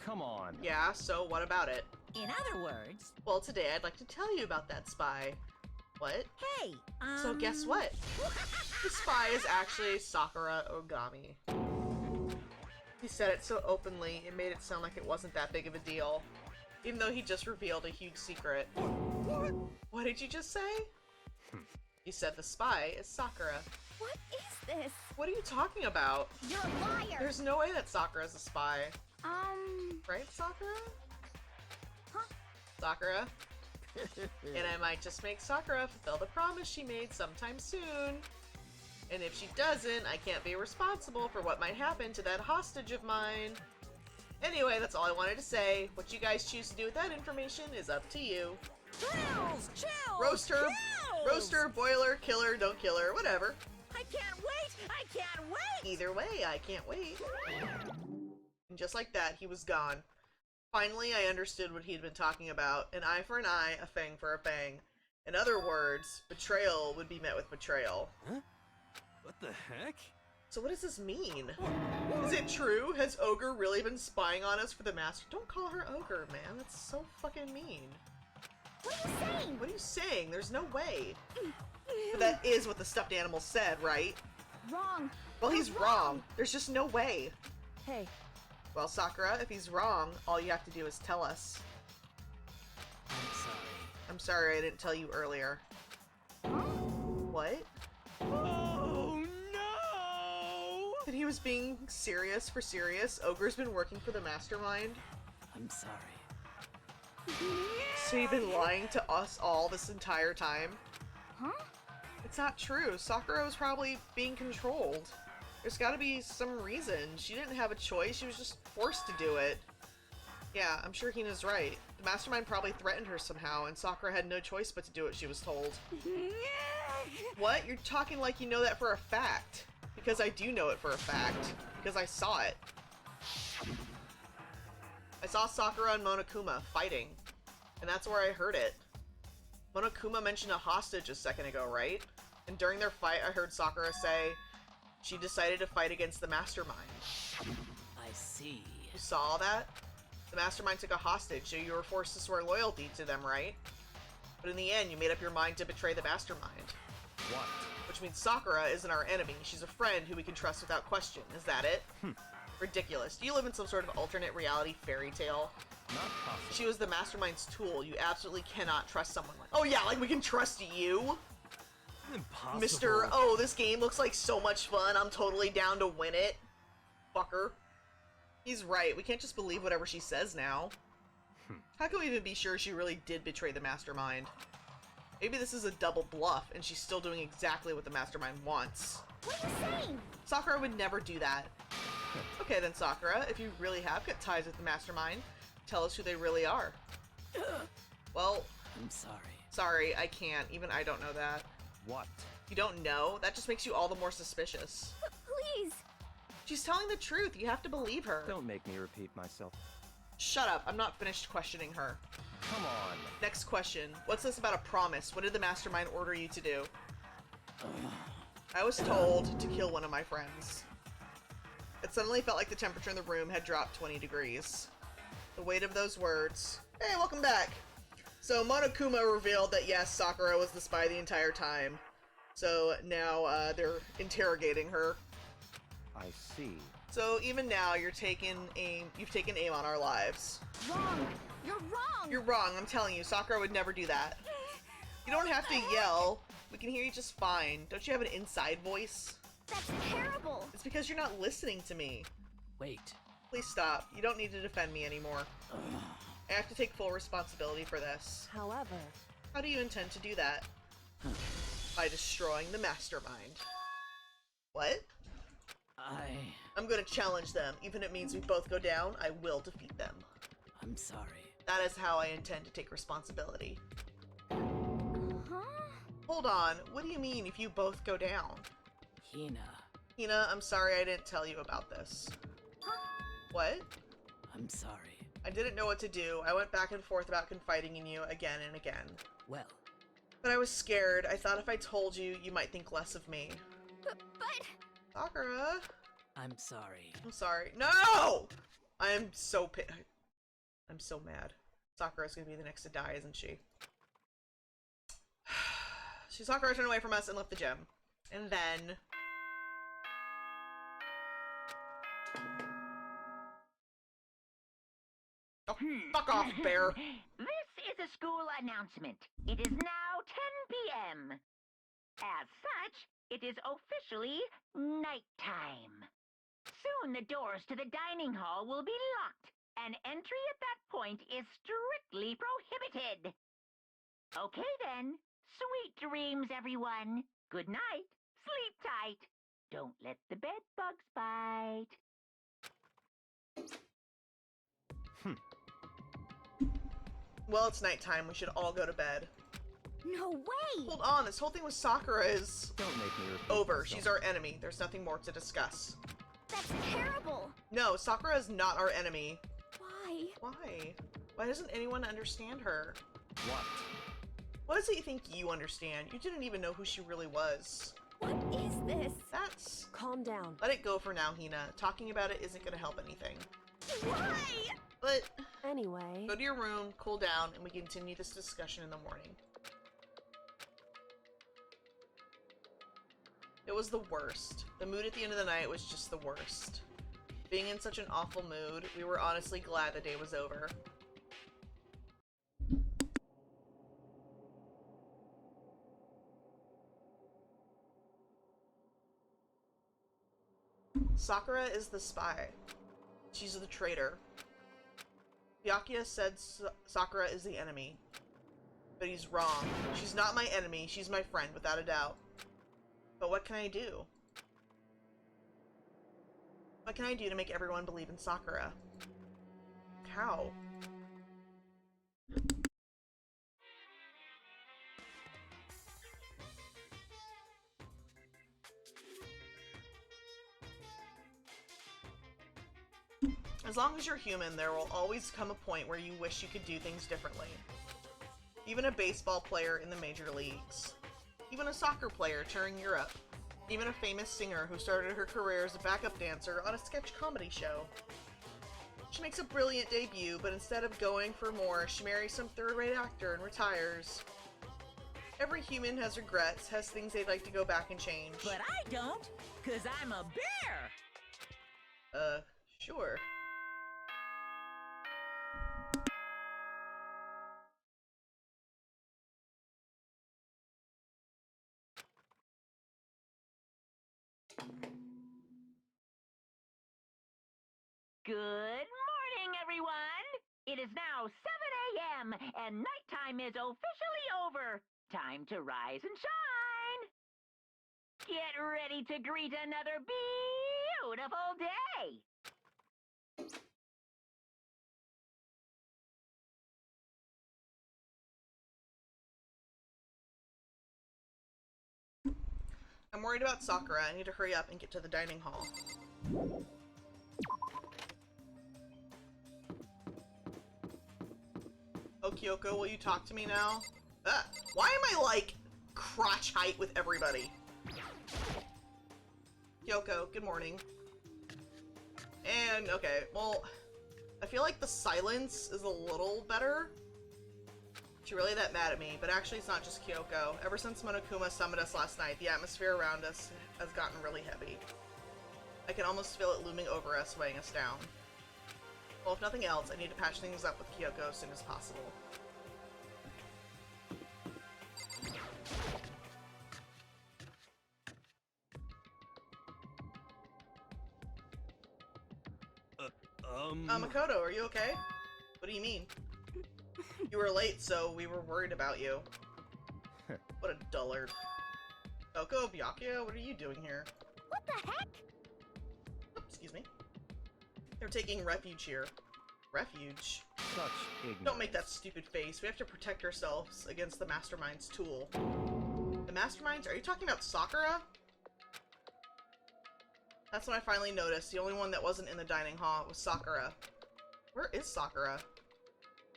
Come on. Yeah, so what about it? In other words, Well, today I'd like to tell you about that spy. What? hey, So guess what? The spy is actually Sakura Ogami. He said it so openly, it made it sound like it wasn't that big of a deal. Even though he just revealed a huge secret. What did you just say? He said the spy is Sakura. What is this? What are you talking about? You're a liar! There's no way that Sakura is a spy. Right, Sakura? Huh? Sakura? And I might just make Sakura fulfill the promise she made sometime soon. And if she doesn't, I can't be responsible for what might happen to that hostage of mine. Anyway, that's all I wanted to say. What you guys choose to do with that information is up to you. chills, chills, Roaster, chills. roaster, boiler, killer, don't kill her, whatever. I can't wait! I can't wait! Either way, I can't wait. And just like that, he was gone. Finally, I understood what he'd been talking about. An eye for an eye, a fang for a fang. In other words, betrayal would be met with betrayal. Huh? What the heck? So what does this mean? Is it true? Has Ogre really been spying on us for the master? Don't call her Ogre, man. That's so fucking mean. What are you saying? What are you saying? There's no way. But that is what the stuffed animal said, right? Wrong. Well, he's wrong. There's just no way. Hey, Well, Sakura, if he's wrong, all you have to do is tell us. I'm sorry. I'm sorry I didn't tell you earlier. What? Oh no! That he was being serious for serious? Ogre's been working for the mastermind? I'm sorry. So you've been lying to us all this entire time? huh? It's not true. Sakura was probably being controlled. There's gotta be some reason. She didn't have a choice. She was just forced to do it. Yeah, I'm sure Hina's right. The mastermind probably threatened her somehow, and Sakura had no choice but to do what she was told. What? You're talking like you know that for a fact. Because I do know it for a fact. Because I saw it. I saw Sakura and Monokuma fighting. And that's where I heard it. Monokuma mentioned a hostage a second ago, right? And during their fight, I heard Sakura say she decided to fight against the mastermind. I see. You saw that? The mastermind took a hostage, so you were forced to swear loyalty to them, right? But in the end, you made up your mind to betray the mastermind. What? Which means Sakura isn't our enemy. She's a friend who we can trust without question. Is that it? Ridiculous. Do you live in some sort of alternate reality fairy tale? Not possible. She was the mastermind's tool. You absolutely cannot trust someone like— Oh yeah, like we can trust you? Impossible. Mr. Oh, this game looks like so much fun. I'm totally down to win it. Fucker. He's right. We can't just believe whatever she says now. How can we even be sure she really did betray the mastermind? Maybe this is a double bluff and she's still doing exactly what the mastermind wants. What are you saying? Sakura would never do that. Okay then, Sakura, if you really have got ties with the mastermind, tell us who they really are. Well, I'm sorry. sorry, I can't. Even I don't know that. What? You don't know? That just makes you all the more suspicious. Please. She's telling the truth. You have to believe her. Don't make me repeat myself. Shut up. I'm not finished questioning her. Come on. Next question. What's this about a promise? What did the mastermind order you to do? I was told to kill one of my friends. It suddenly felt like the temperature in the room had dropped 20 degrees. The weight of those words. Hey, welcome back! So Monokuma revealed that yes, Sakura was the spy the entire time. So now they're interrogating her. I see. So even now you've taken aim on our lives. Wrong. You're wrong. You're wrong, I'm telling you, Sakura would never do that. You don't have to yell. We can hear you just fine. Don't you have an inside voice? That's terrible. It's because you're not listening to me. Wait. Please stop. You don't need to defend me anymore. I have to take full responsibility for this. However, How do you intend to do that? By destroying the mastermind. What? I'm gonna challenge them. Even if it means we both go down, I will defeat them. I'm sorry. That is how I intend to take responsibility. Huh? Hold on, what do you mean if you both go down? Hina, Hina, I'm sorry I didn't tell you about this. What? I'm sorry. I didn't know what to do. I went back and forth about confiding in you again and again. Well, But I was scared. I thought if I told you, you might think less of me. But Sakura? I'm sorry. I'm sorry. No! I am so I'm so mad. Sakura's gonna be the next to die, isn't she? Sakura turned away from us and left the gym. And then... Oh, fuck off, bear! This is a school announcement. It is now 10 p.m. As such, it is officially nighttime. Soon the doors to the dining hall will be locked, and entry at that point is strictly prohibited. Okay then. Sweet dreams, everyone. Good night. Sleep tight. Don't let the bed bugs bite. Well, it's nighttime. We should all go to bed. no way! Hold on, this whole thing with Sakura is Don't make me repeat over. myself. She's our enemy. There's nothing more to discuss. That's terrible! No, Sakura is not our enemy. Why? Why? Why doesn't anyone understand her? What? What is it you think you understand? You didn't even know who she really was. What is this? That's... Calm down. Let it go for now, Hina. Talking about it isn't gonna help anything. Why? But Anyway, go to your room, cool down, and we continue this discussion in the morning. It was the worst. The mood at the end of the night was just the worst. Being in such an awful mood, we were honestly glad the day was over. Sakura is the spy. She's the traitor. Byakuya said Sakura is the enemy. But he's wrong. She's not my enemy, she's my friend, without a doubt. But what can I do? What can I do to make everyone believe in Sakura? How? As long as you're human, there will always come a point where you wish you could do things differently. Even a baseball player in the major leagues. Even a soccer player touring Europe. Even a famous singer who started her career as a backup dancer on a sketch comedy show. She makes a brilliant debut, but instead of going for more, she marries some third-rate actor and retires. Every human has regrets, has things they'd like to go back and change. But I don't, 'cause I'm a bear. Sure. Good morning, everyone! It is now 7 a.m., and nighttime is officially over. Time to rise and shine! Get ready to greet another beautiful day! I'm worried about Sakura. I need to hurry up and get to the dining hall. Oh, Kyoko, will you talk to me now? Why am I, like, crotch height with everybody? Kyoko, good morning. And, okay, well, I feel like the silence is a little better. She's really that mad at me, but actually it's not just Kyoko. Ever since Monokuma summoned us last night, the atmosphere around us has gotten really heavy. I can almost feel it looming over us, weighing us down. Well, if nothing else, I need to patch things up with Kyoko as soon as possible. Makoto, are you okay? What do you mean? You were late, so we were worried about you. What a dullard. Oko, Byakuya, what are you doing here? What the heck? Oh, excuse me. They're taking refuge here. Refuge. Such ignorance. Don't make that stupid face. We have to protect ourselves against the Mastermind's tool. The Masterminds? Are you talking about Sakura? That's when I finally noticed. The only one that wasn't in the dining hall was Sakura. Where is Sakura?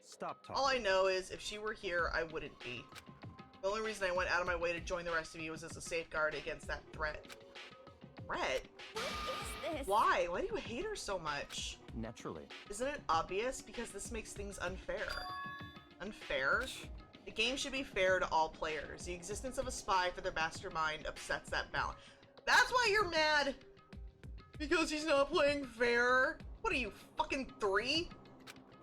Stop talking. All I know is if she were here, I wouldn't be. The only reason I went out of my way to join the rest of you was as a safeguard against that threat. Threat? What is this? Why? Why do you hate her so much? Naturally. Isn't it obvious? Because this makes things unfair. Unfair? The game should be fair to all players. The existence of a spy for the mastermind upsets that balance. That's why you're mad! Because he's not playing fair? What are you, fucking 3?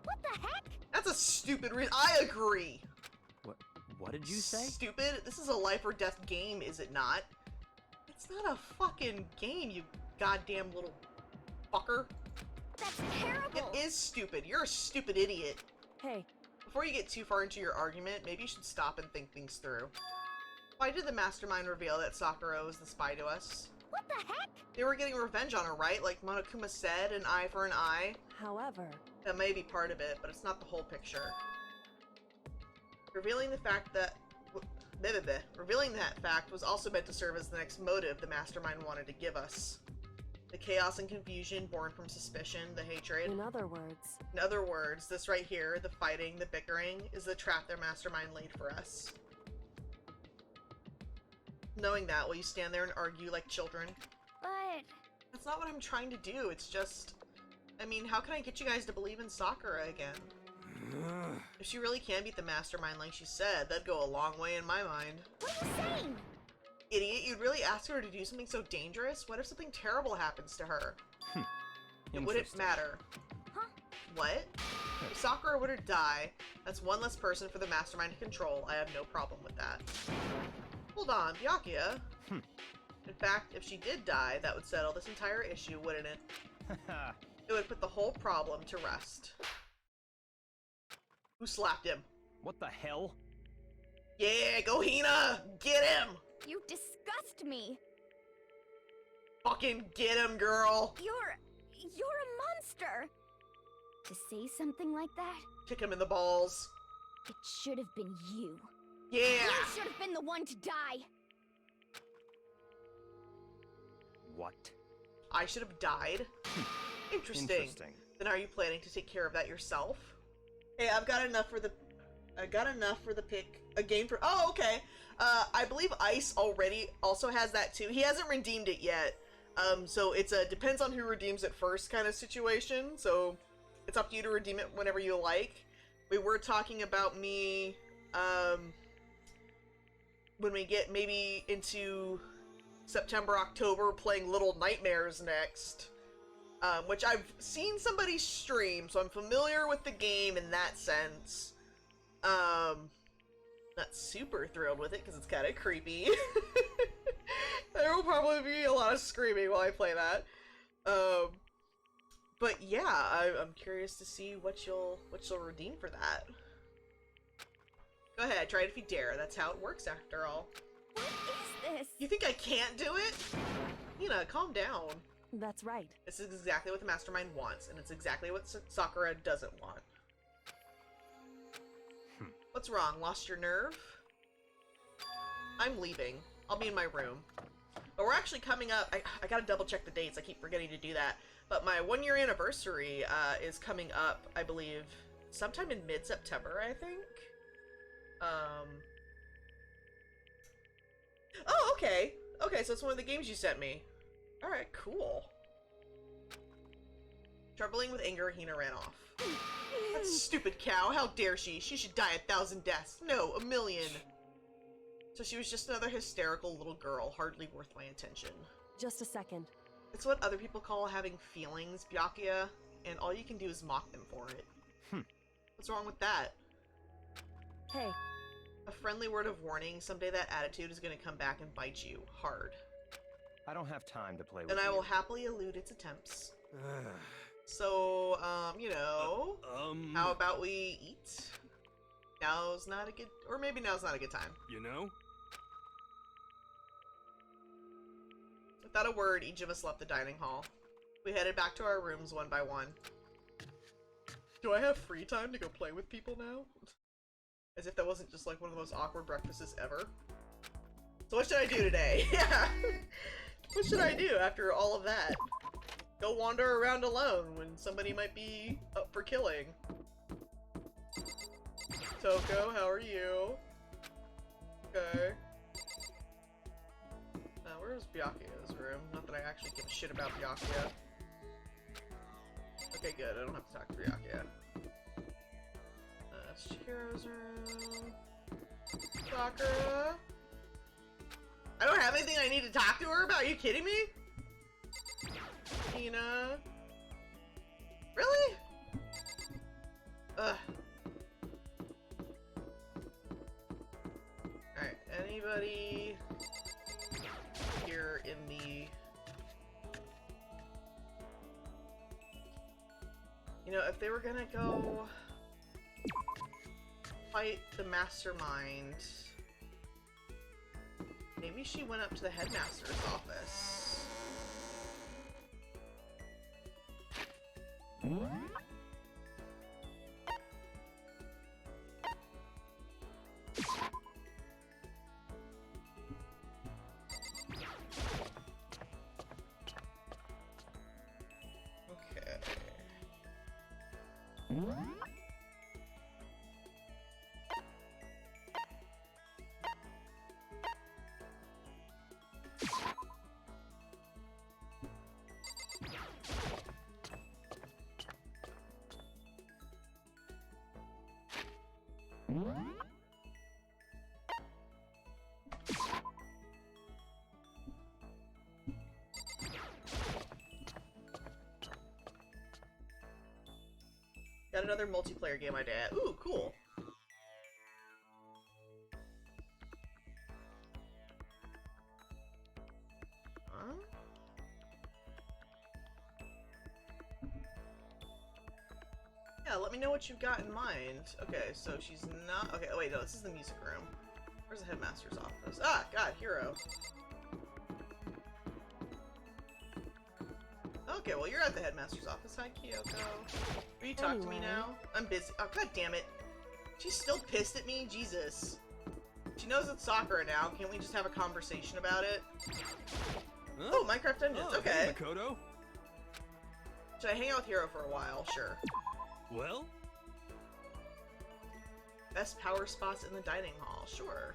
What the heck? That's a stupid reason. I agree! What did you say? Stupid? This is a life or death game, is it not? It's not a fucking game, you goddamn little fucker. That's terrible. It is stupid. You're a stupid idiot. Hey, Before you get too far into your argument, maybe you should stop and think things through. Why did the mastermind reveal that Sakura was the spy to us? What the heck? They were getting revenge on her, right? Like Monokuma said, an eye for an eye. however, That may be part of it, but it's not the whole picture. Revealing the fact that... Revealing that fact was also meant to serve as the next motive the mastermind wanted to give us. The chaos and confusion born from suspicion, the hatred. in other words, In other words, this right here, the fighting, the bickering, is the trap their mastermind laid for us. Knowing that, will you stand there and argue like children? But That's not what I'm trying to do, it's just... I mean, how can I get you guys to believe in Sakura again? If she really can beat the mastermind like she said, that'd go a long way in my mind. what are you saying? Idiot, you'd really ask her to do something so dangerous? What if something terrible happens to her? It wouldn't Interesting. matter. Huh? What? If Sakura were to die, that's one less person for the mastermind to control. I have no problem with that. Hold on, Byakuya. In fact, if she did die, that would settle this entire issue, wouldn't it? It would put the whole problem to rest. Who slapped him? What the hell? Yeah, go Hina! Get him! You disgust me. Fucking get him, girl! You're a monster. To say something like that, Kick him in the balls. it should have been you. Yeah! You should have been the one to die. What? I should have died? Interesting. Then are you planning to take care of that yourself? Hey, I've got enough for the... I got enough for the pick. A game for... Oh, okay. I believe Ice already also has that too. He hasn't redeemed it yet. So it's a depends on who redeems it first kind of situation. So it's up to you to redeem it whenever you like. We were talking about me, when we get maybe into September, October, playing Little Nightmares next. Which I've seen somebody stream, so I'm familiar with the game in that sense. Not super thrilled with it because it's kind of creepy. There will probably be a lot of screaming while I play that. But yeah, I'm curious to see what you'll redeem for that. Go ahead, try it if you dare. That's how it works after all. What is this? You think I can't do it? Nina, calm down. that's right. This is exactly what the mastermind wants, and it's exactly what Sakura doesn't want. What's wrong? Lost your nerve? I'm leaving. I'll be in my room. But we're actually coming up. I gotta double check the dates. I keep forgetting to do that. But my 1-year anniversary is coming up, I believe, sometime in mid-September, I think. Oh, okay. Okay, so it's one of the games you sent me. Alright, cool. Troubling with anger, Hina ran off. That stupid cow, how dare she? She should die 1,000 deaths. No, 1,000,000. So she was just another hysterical little girl, hardly worth my attention. Just a second. It's what other people call having feelings, Byakuya, and all you can do is mock them for it. What's wrong with that? Hey, A friendly word of warning, someday that attitude is going to come back and bite you hard. I don't have time to play with And I you. will happily elude its attempts. So, you know, how about we eat? Now's not a good, or maybe now's not a good time. You know? Without a word, each of us left the dining hall. We headed back to our rooms one by one. Do I have free time to go play with people now? As if that wasn't just like one of the most awkward breakfasts ever. So what should I do today? Yeah! What should I do after all of that? Go wander around alone when somebody might be up for killing. Toko, how are you? Okay. Where's Byakuya's room? Not that I actually give a shit about Byakuya. Okay, good. I don't have to talk to Byakuya. That's Chihiro's room. Sakura. I don't have anything I need to talk to her about? Are you kidding me? Tina. Really? Ugh. Alright, anybody here in the... You know, if they were gonna go fight the mastermind, maybe she went up to the headmaster's office. Got another multiplayer game idea. Ooh, cool. Huh? Yeah, let me know what you've got in mind. Okay, so she's not... Okay, oh wait, no, this is the music room. Where's the headmaster's office? Ah, God, Hero. Okay, well, you're at the headmaster's office. Hi, Kyoko. Will you talk to me now? I'm busy. Oh, God damn it. She's still pissed at me? Jesus. She knows it's Sakura now. Can't we just have a conversation about it? Huh? Oh, Minecraft Dungeons. Okay. Hey, Makoto. Should I hang out with Hero for a while? Sure. Well? Best power spots in the dining hall. Sure.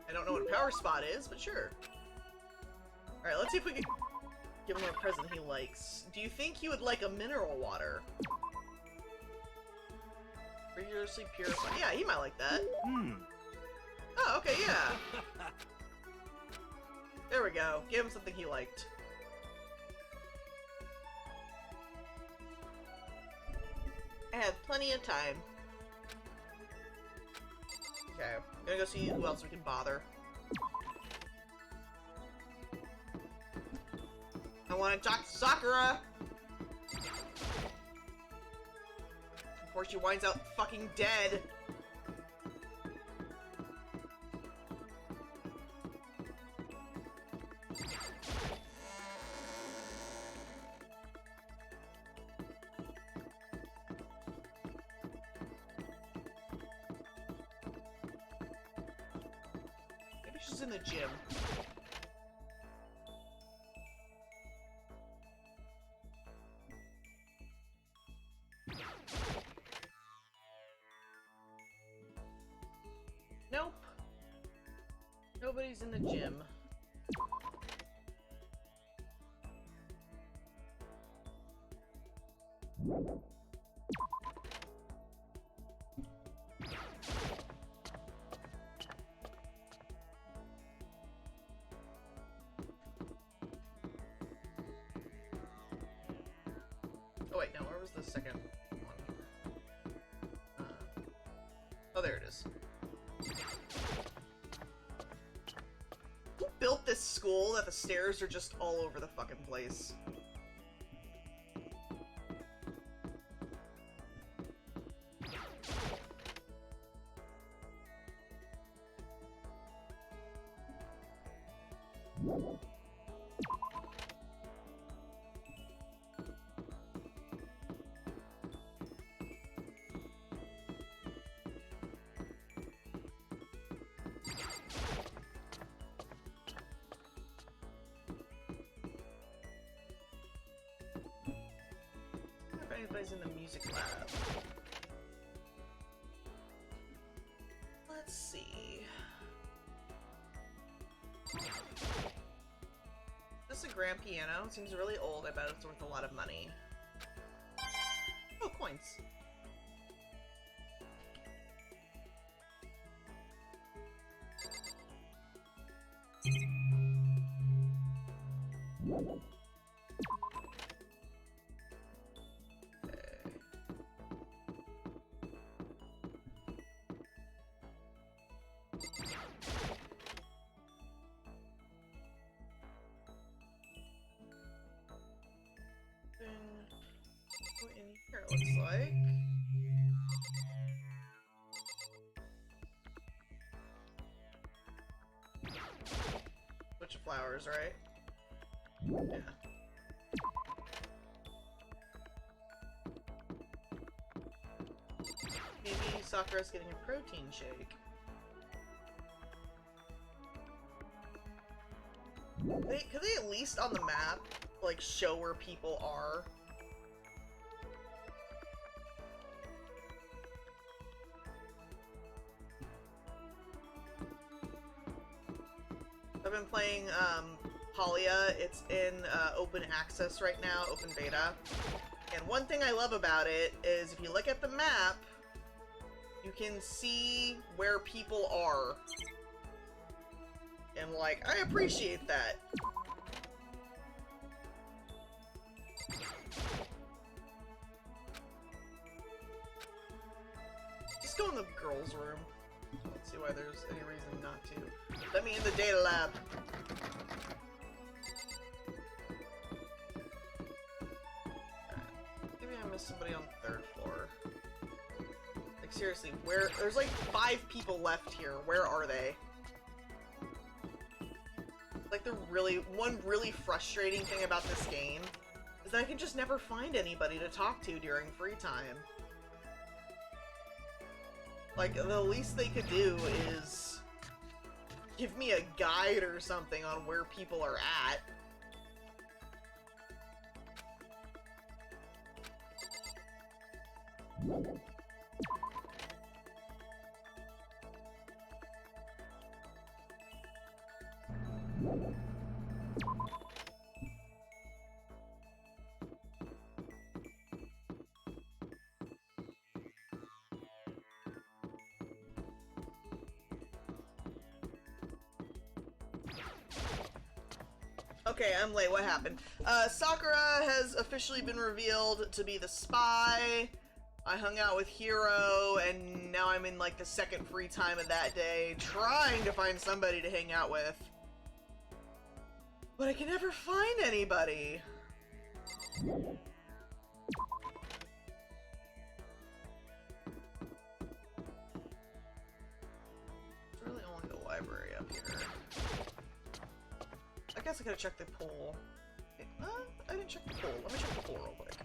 I don't know what a power spot is, but sure. Alright, let's see if we can give him a present he likes. Do you think he would like a mineral water? Rigorously purified. Yeah, he might like that. Oh, okay, yeah. There we go. Give him something he liked. I have plenty of time. Okay, I'm gonna go see who else we can bother. I want to talk to Sakura! Before she winds out fucking dead. Maybe she's in the gym. Nope. Nobody's in the gym. Oh wait, no, where was the second one? Oh, there it is. Who built this school that the stairs are just all over the fucking place? anybody's in the music lab. Let's see. This is a grand piano. It seems really old. I bet it's worth a lot of money. Oh, coins. In here, it looks like. Bunch of flowers, right? Yeah. Maybe Sakura's getting a protein shake. Could they at least on the map, like, show where people are? I've been playing, Palia. It's in, open access right now, open beta. And one thing I love about it is if you look at the map, you can see where people are. And, like, I appreciate that. Just go in the girls' room. Let's see why there's any reason not to. Let me in the data lab. Maybe I missed somebody on the 3rd floor. Like, seriously, where? There's like 5 people left here. Where are they? Like, one really frustrating thing about this game is that I can just never find anybody to talk to during free time. Like, the least they could do is give me a guide or something on where people are at. Okay, I'm late. What happened? Sakura has officially been revealed to be the spy. I hung out with Hiro, and now I'm in, like, the second free time of that day, trying to find somebody to hang out with. But I can never find anybody. It's really only the library up here. I guess I gotta check the pool. I didn't check the pool. Let me check the pool real quick.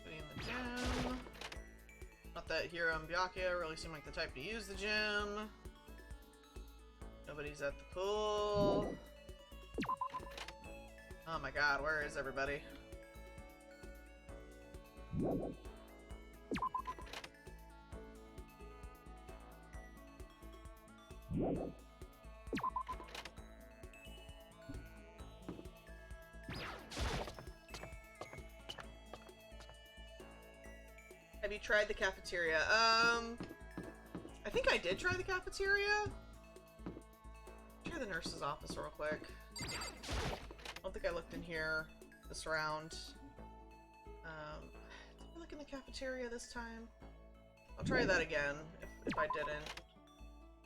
Putting in the gym. Not that Hiro and Byakuya really seem like the type to use the gym. Nobody's at the pool. Oh my god, where is everybody? Have you tried the cafeteria? I think I did try the cafeteria. Try the nurse's office real quick. I don't think I looked in here this round. Did I look in the cafeteria this time? I'll try that again if I didn't.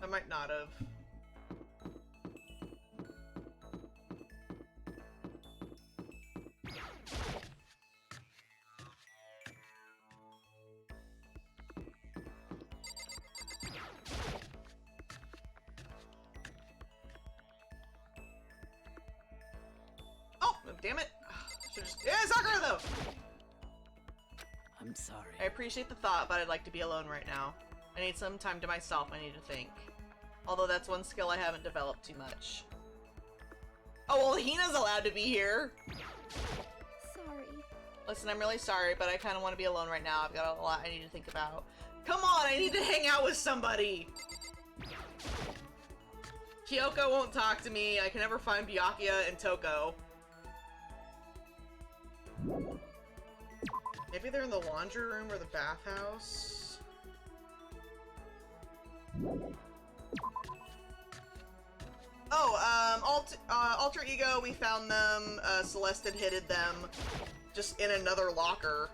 I might not have. Oh, damn it. So just, yeah, Sakura though! I'm sorry. I appreciate the thought, but I'd like to be alone right now. I need some time to myself, I need to think. Although that's one skill I haven't developed too much. Oh, well, Hina's allowed to be here! Sorry. Listen, I'm really sorry, but I kind of want to be alone right now. I've got a lot I need to think about. Come on, I need to hang out with somebody! Kyoko won't talk to me. I can never find Byakuya and Toko. Maybe they're in the laundry room or the bathhouse. Oh, Alter Ego, we found them. Celeste had hidden them just in another locker.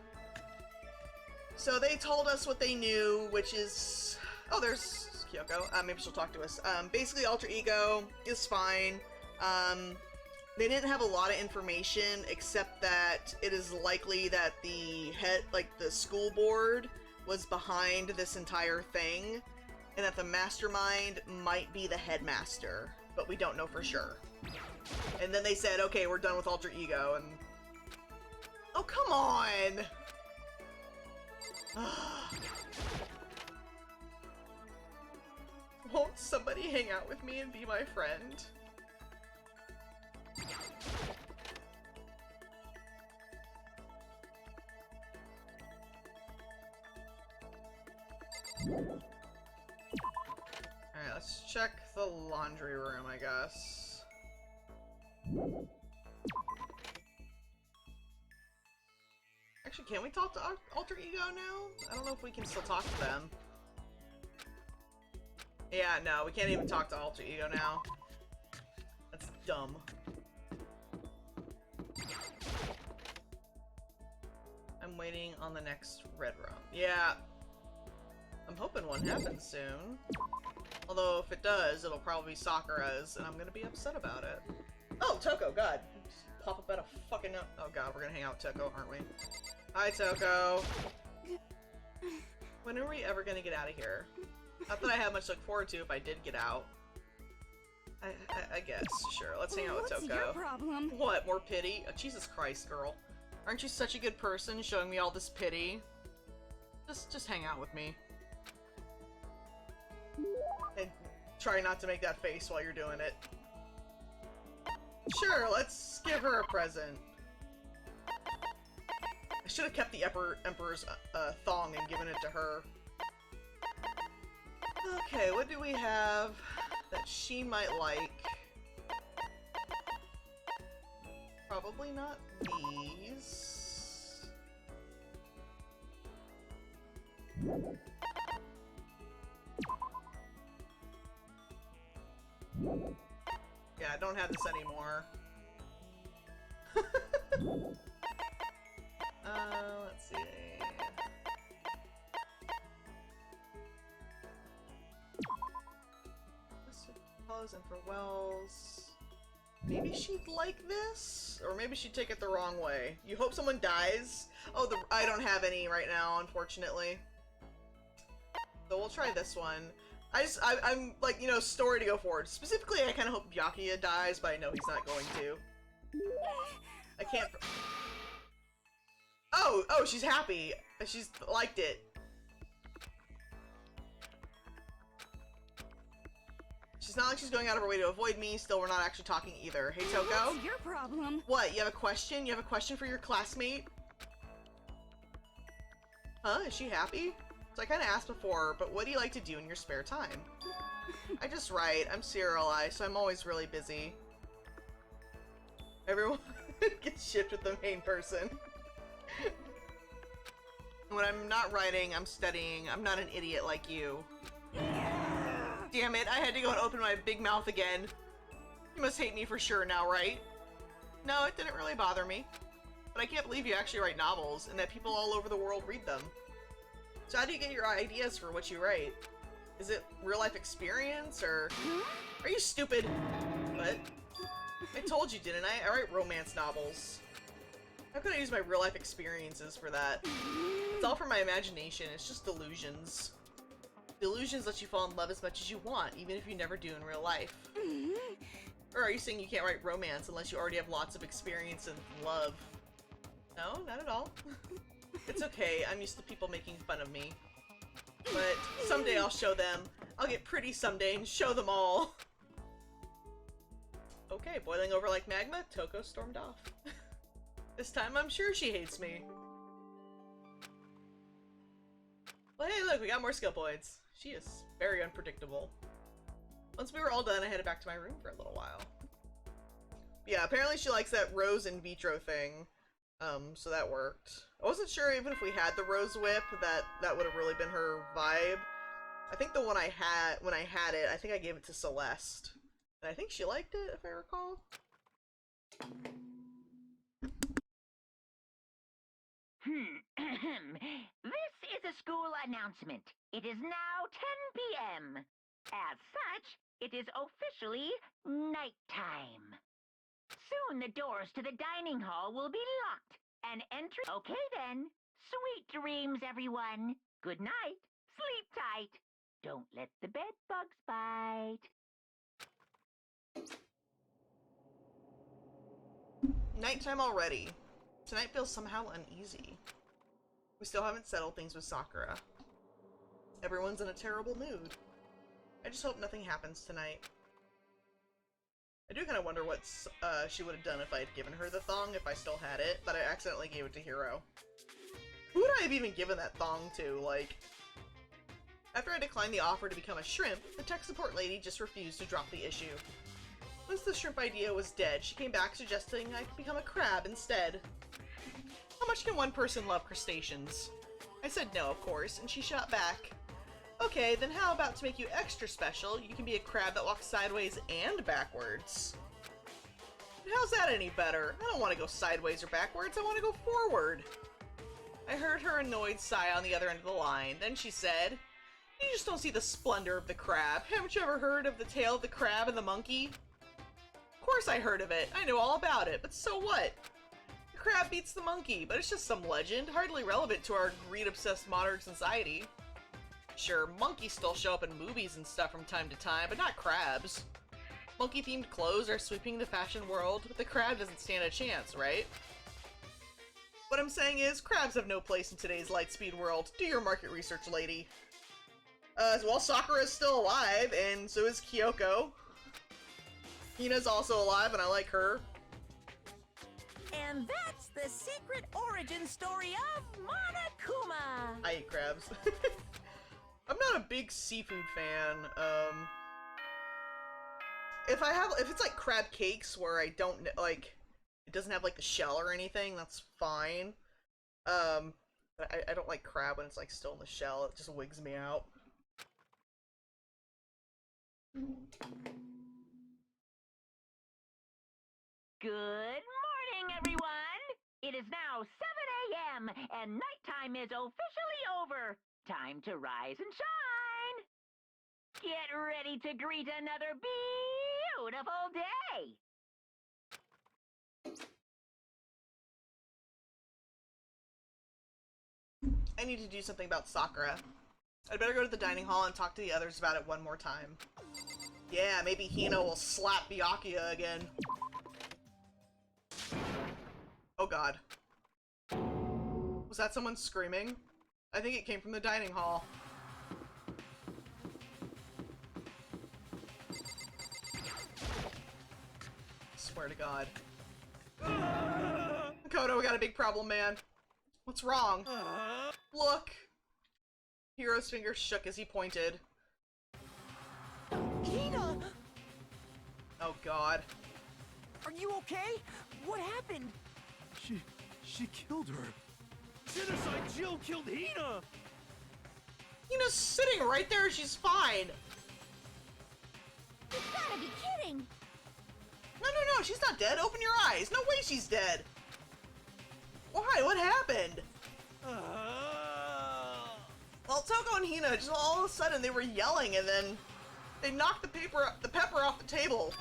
So they told us what they knew, which is... Oh, there's Kyoko. Maybe she'll talk to us. Basically, Alter Ego is fine. They didn't have a lot of information, except that it is likely that the head, like the school board, was behind this entire thing, and that the mastermind might be the headmaster, but we don't know for sure. And then they said, okay, we're done with Alter Ego, and... Oh, come on! Won't somebody hang out with me and be my friend? Alright, let's check the laundry room, I guess. Actually, can we talk to Alter Ego now? I don't know if we can still talk to them. Yeah, no, we can't even talk to Alter Ego now. That's dumb. I'm waiting on the next red room. Yeah. I'm hoping one happens soon. Although, if it does, it'll probably be Sakura's, and I'm gonna be upset about it. Oh, Toko, God. Just pop up at a fucking... Oh god, we're gonna hang out with Toko, aren't we? Hi, Toko. When are we ever gonna get out of here? Not that I have much to look forward to if I did get out. I guess, sure. Let's hang out with Toko. What's your problem? What, more pity? Oh, Jesus Christ, girl. Aren't you such a good person, showing me all this pity? Just hang out with me. And try not to make that face while you're doing it. Sure, let's give her a present. I should have kept the Emperor's thong and given it to her. Okay, what do we have that she might like? Probably not these. Yeah, I don't have this anymore. Let's see. And for Wells. Maybe she'd like this? Or maybe she'd take it the wrong way. You hope someone dies? Oh, I don't have any right now, unfortunately. So we'll try this one. I'm like, you know, story to go forward. Specifically, I kind of hope Byakuya dies, but I know he's not going to. I can't... Oh, she's happy. She's liked it. She's not like she's going out of her way to avoid me. Still, we're not actually talking either. Hey, Toko? What's your problem? What? You have a question? You have a question for your classmate? Huh? Is she happy? So I kind of asked before, but what do you like to do in your spare time? I just write. I'm serialized, so I'm always really busy. Everyone gets shipped with the main person. When I'm not writing, I'm studying. I'm not an idiot like you. Damn it, I had to go and open my big mouth again. You must hate me for sure now, right? No, it didn't really bother me. But I can't believe you actually write novels, and that people all over the world read them. So how do you get your ideas for what you write? Is it real-life experience, or... Are you stupid? What? I told you, didn't I? I write romance novels. How could I use my real-life experiences for that? It's all from my imagination, it's just delusions. Delusions let you fall in love as much as you want, even if you never do in real life. Or are you saying you can't write romance unless you already have lots of experience in love? No, not at all. It's okay, I'm used to people making fun of me. But someday I'll show them. I'll get pretty someday and show them all. Okay, boiling over like magma, Toko stormed off. This time I'm sure she hates me. Well, hey, look, we got more skill points. She is very unpredictable. Once we were all done, I headed back to my room for a little while. Yeah, apparently she likes that rose in vitro thing. So that worked. I wasn't sure even if we had the rose whip that would have really been her vibe. I think the one I had, when I had it, I think I gave it to Celeste. And I think she liked it, if I recall. This is a school announcement. It is now 10 p.m. As such, it is officially nighttime. Soon the doors to the dining hall will be locked and entry. Okay then. Sweet dreams, everyone. Good night. Sleep tight. Don't let the bed bugs bite. Nighttime already. Tonight feels somehow uneasy. We still haven't settled things with Sakura. Everyone's in a terrible mood. I just hope nothing happens tonight. I do kind of wonder what she would have done if I had given her the thong, if I still had it, but I accidentally gave it to Hiro. Who would I have even given that thong to? Like, after I declined the offer to become a shrimp, the tech support lady just refused to drop the issue. Once the shrimp idea was dead, she came back suggesting I could become a crab instead. How much can one person love crustaceans? I said no, of course, and she shot back. Okay, then how about to make you extra special, you can be a crab that walks sideways and backwards. But how's that any better? I don't want to go sideways or backwards, I want to go forward. I heard her annoyed sigh on the other end of the line. Then she said, you just don't see the splendor of the crab. Haven't you ever heard of the tale of the crab and the monkey? Of course I heard of it. I know all about it, but so what? The crab beats the monkey, but it's just some legend, hardly relevant to our greed-obsessed modern society. Sure, monkeys still show up in movies and stuff from time to time, but not crabs. Monkey-themed clothes are sweeping the fashion world, but the crab doesn't stand a chance, right? What I'm saying is, crabs have no place in today's lightspeed world. Do your market research, lady. Well, Sakura is still alive, and so is Kyoko. Hina's also alive, and I like her. And that's the secret origin story of Monokuma! I eat crabs. I'm not a big seafood fan. If it's like crab cakes where I don't, like, it doesn't have like the shell or anything, that's fine. But I don't like crab when it's like still in the shell, it just wigs me out. Good morning, everyone! It is now 7 a.m. and nighttime is officially over. Time to rise and shine! Get ready to greet another beautiful day! I need to do something about Sakura. I'd better go to the dining hall and talk to the others about it one more time. Yeah, maybe Hina will slap Byakuya again. Oh god. Was that someone screaming? I think it came from the dining hall. Swear to god. Makoto, we got a big problem, man. What's wrong? Look! Hiro's finger shook as he pointed. Hina! Oh god. Are you okay? What happened? She killed her. Genocide Jill killed Hina! Hina's sitting right there, she's fine! You gotta be kidding! No, she's not dead. Open your eyes. No way she's dead. Why? What happened? Well, Toko and Hina, just all of a sudden they were yelling and then they knocked the pepper off the table.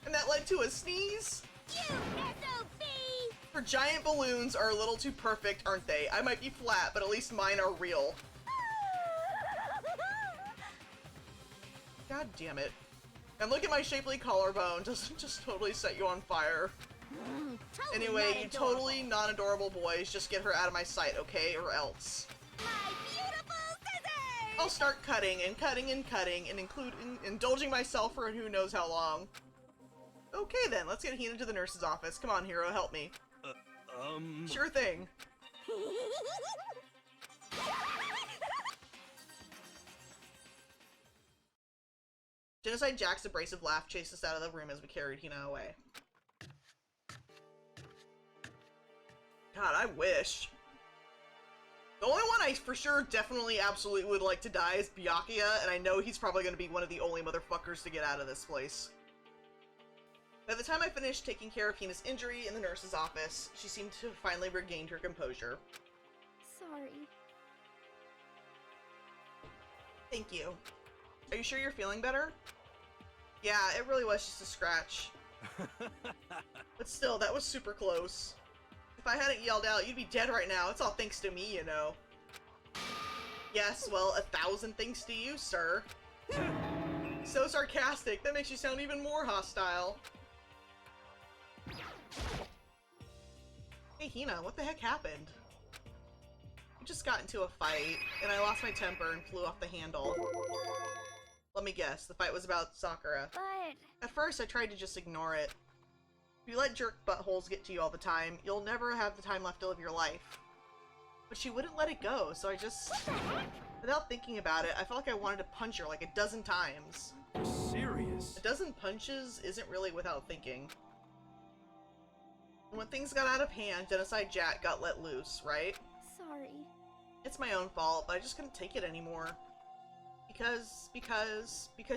And that led to a sneeze? You SOB! Her giant balloons are a little too perfect, aren't they? I might be flat, but at least mine are real. God damn it. And look at my shapely collarbone. Doesn't just totally set you on fire. Anyway, you totally non-adorable boys, just get her out of my sight, okay? Or else. My beautiful scissors! I'll start cutting and cutting and cutting and indulging myself for who knows how long. Okay then, let's get Hina to the nurse's office. Come on, Hero, help me. Sure thing. Genocide Jack's abrasive laugh chased us out of the room as we carried Hina away. God, I wish. The only one I for sure definitely absolutely would like to die is Byakuya, and I know he's probably going to be one of the only motherfuckers to get out of this place. By the time I finished taking care of Hina's injury in the nurse's office, she seemed to have finally regained her composure. Sorry. Thank you. Are you sure you're feeling better? Yeah, it really was just a scratch. But still, that was super close. If I hadn't yelled out, you'd be dead right now. It's all thanks to me, you know. Yes, well, 1,000 thanks to you, sir. So sarcastic. That makes you sound even more hostile. Hey, Hina, what the heck happened? We just got into a fight, and I lost my temper and flew off the handle. Let me guess, the fight was about Sakura. But... At first, I tried to just ignore it. If you let jerk buttholes get to you all the time, you'll never have the time left to live your life. But she wouldn't let it go, so I just... Without thinking about it, I felt like I wanted to punch her like a dozen times. You're serious? A dozen punches isn't really without thinking. And when things got out of hand, Genocide Jack got let loose, right? Sorry. It's my own fault, but I just couldn't take it anymore. Because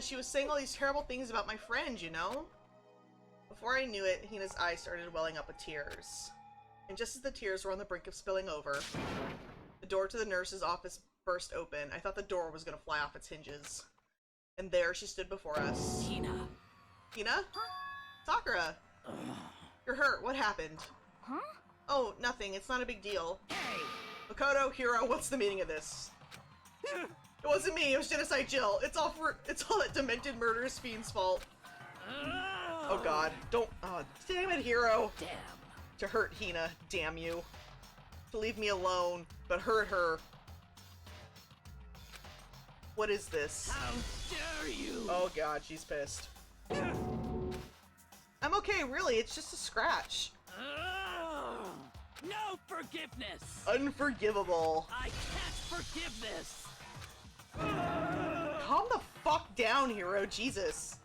she was saying all these terrible things about my friend, you know? Before I knew it, Hina's eyes started welling up with tears. And just as the tears were on the brink of spilling over, the door to the nurse's office burst open. I thought the door was gonna fly off its hinges. And there she stood before us. Hina. Hina? Sakura! You're hurt. What happened? Huh? Oh, nothing. It's not a big deal. Hey! Makoto, Hiro, what's the meaning of this? It wasn't me, it was Genocide Jill. It's all that demented murderous fiend's fault. Oh god. Don't- oh, damn it, Hiro. Damn. To hurt Hina, damn you. To leave me alone, but hurt her. What is this? How dare you! Oh god, she's pissed. I'm okay, really, it's just a scratch. No forgiveness! Unforgivable. I can't forgive this! Calm the fuck down, Hiro, Jesus.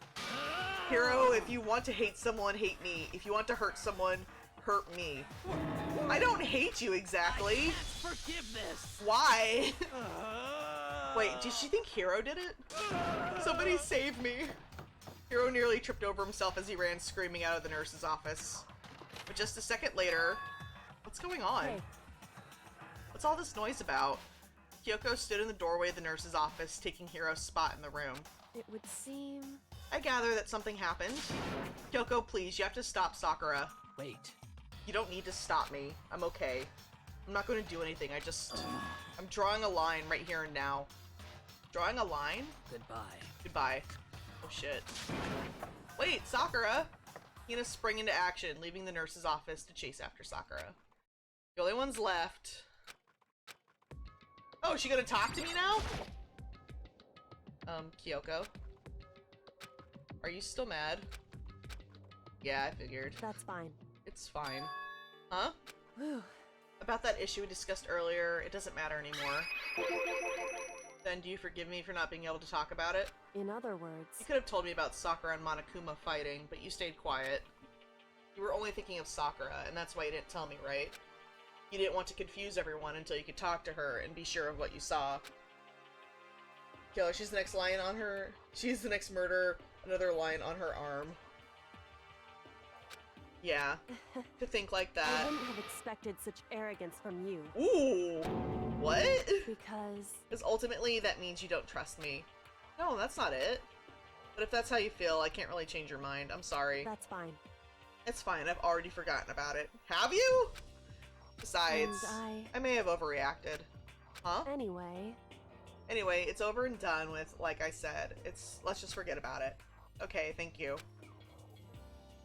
Hiro, if you want to hate someone, hate me. If you want to hurt someone, hurt me. I don't hate you exactly. I can't forgive this! Why? Wait, did she think Hiro did it? Somebody save me. Hiro nearly tripped over himself as he ran screaming out of the nurse's office. But just a second later... What's going on? Hey. What's all this noise about? Kyoko stood in the doorway of the nurse's office, taking Hiro's spot in the room. It would seem... I gather that something happened. Kyoko, please, you have to stop Sakura. Wait. You don't need to stop me. I'm okay. I'm not going to do anything. I'm drawing a line right here and now. Drawing a line? Goodbye. Goodbye. Oh shit. Wait, Sakura! Hina sprang into action, leaving the nurse's office to chase after Sakura. The only ones left... Oh, she gonna talk to me now? Kyoko? Are you still mad? Yeah, I figured. That's fine. It's fine. Huh? Whew. About that issue we discussed earlier, it doesn't matter anymore. Then do you forgive me for not being able to talk about it? In other words... You could have told me about Sakura and Monokuma fighting, but you stayed quiet. You were only thinking of Sakura, and that's why you didn't tell me, right? You didn't want to confuse everyone until you could talk to her and be sure of what you saw. Killer, she's the next lion on her... She's the next murder, another lion on her arm. Yeah. To think like I that. wouldn't have expected such arrogance from you. Ooh! What? Because... Because ultimately that means you don't trust me. No, that's not it. But if that's how you feel, I can't really change your mind. I'm sorry. That's fine. It's fine, I've already forgotten about it. Have you? Besides, And I may have overreacted. Huh? Anyway... Anyway, it's over and done with, like I said. Let's just forget about it. Okay, thank you.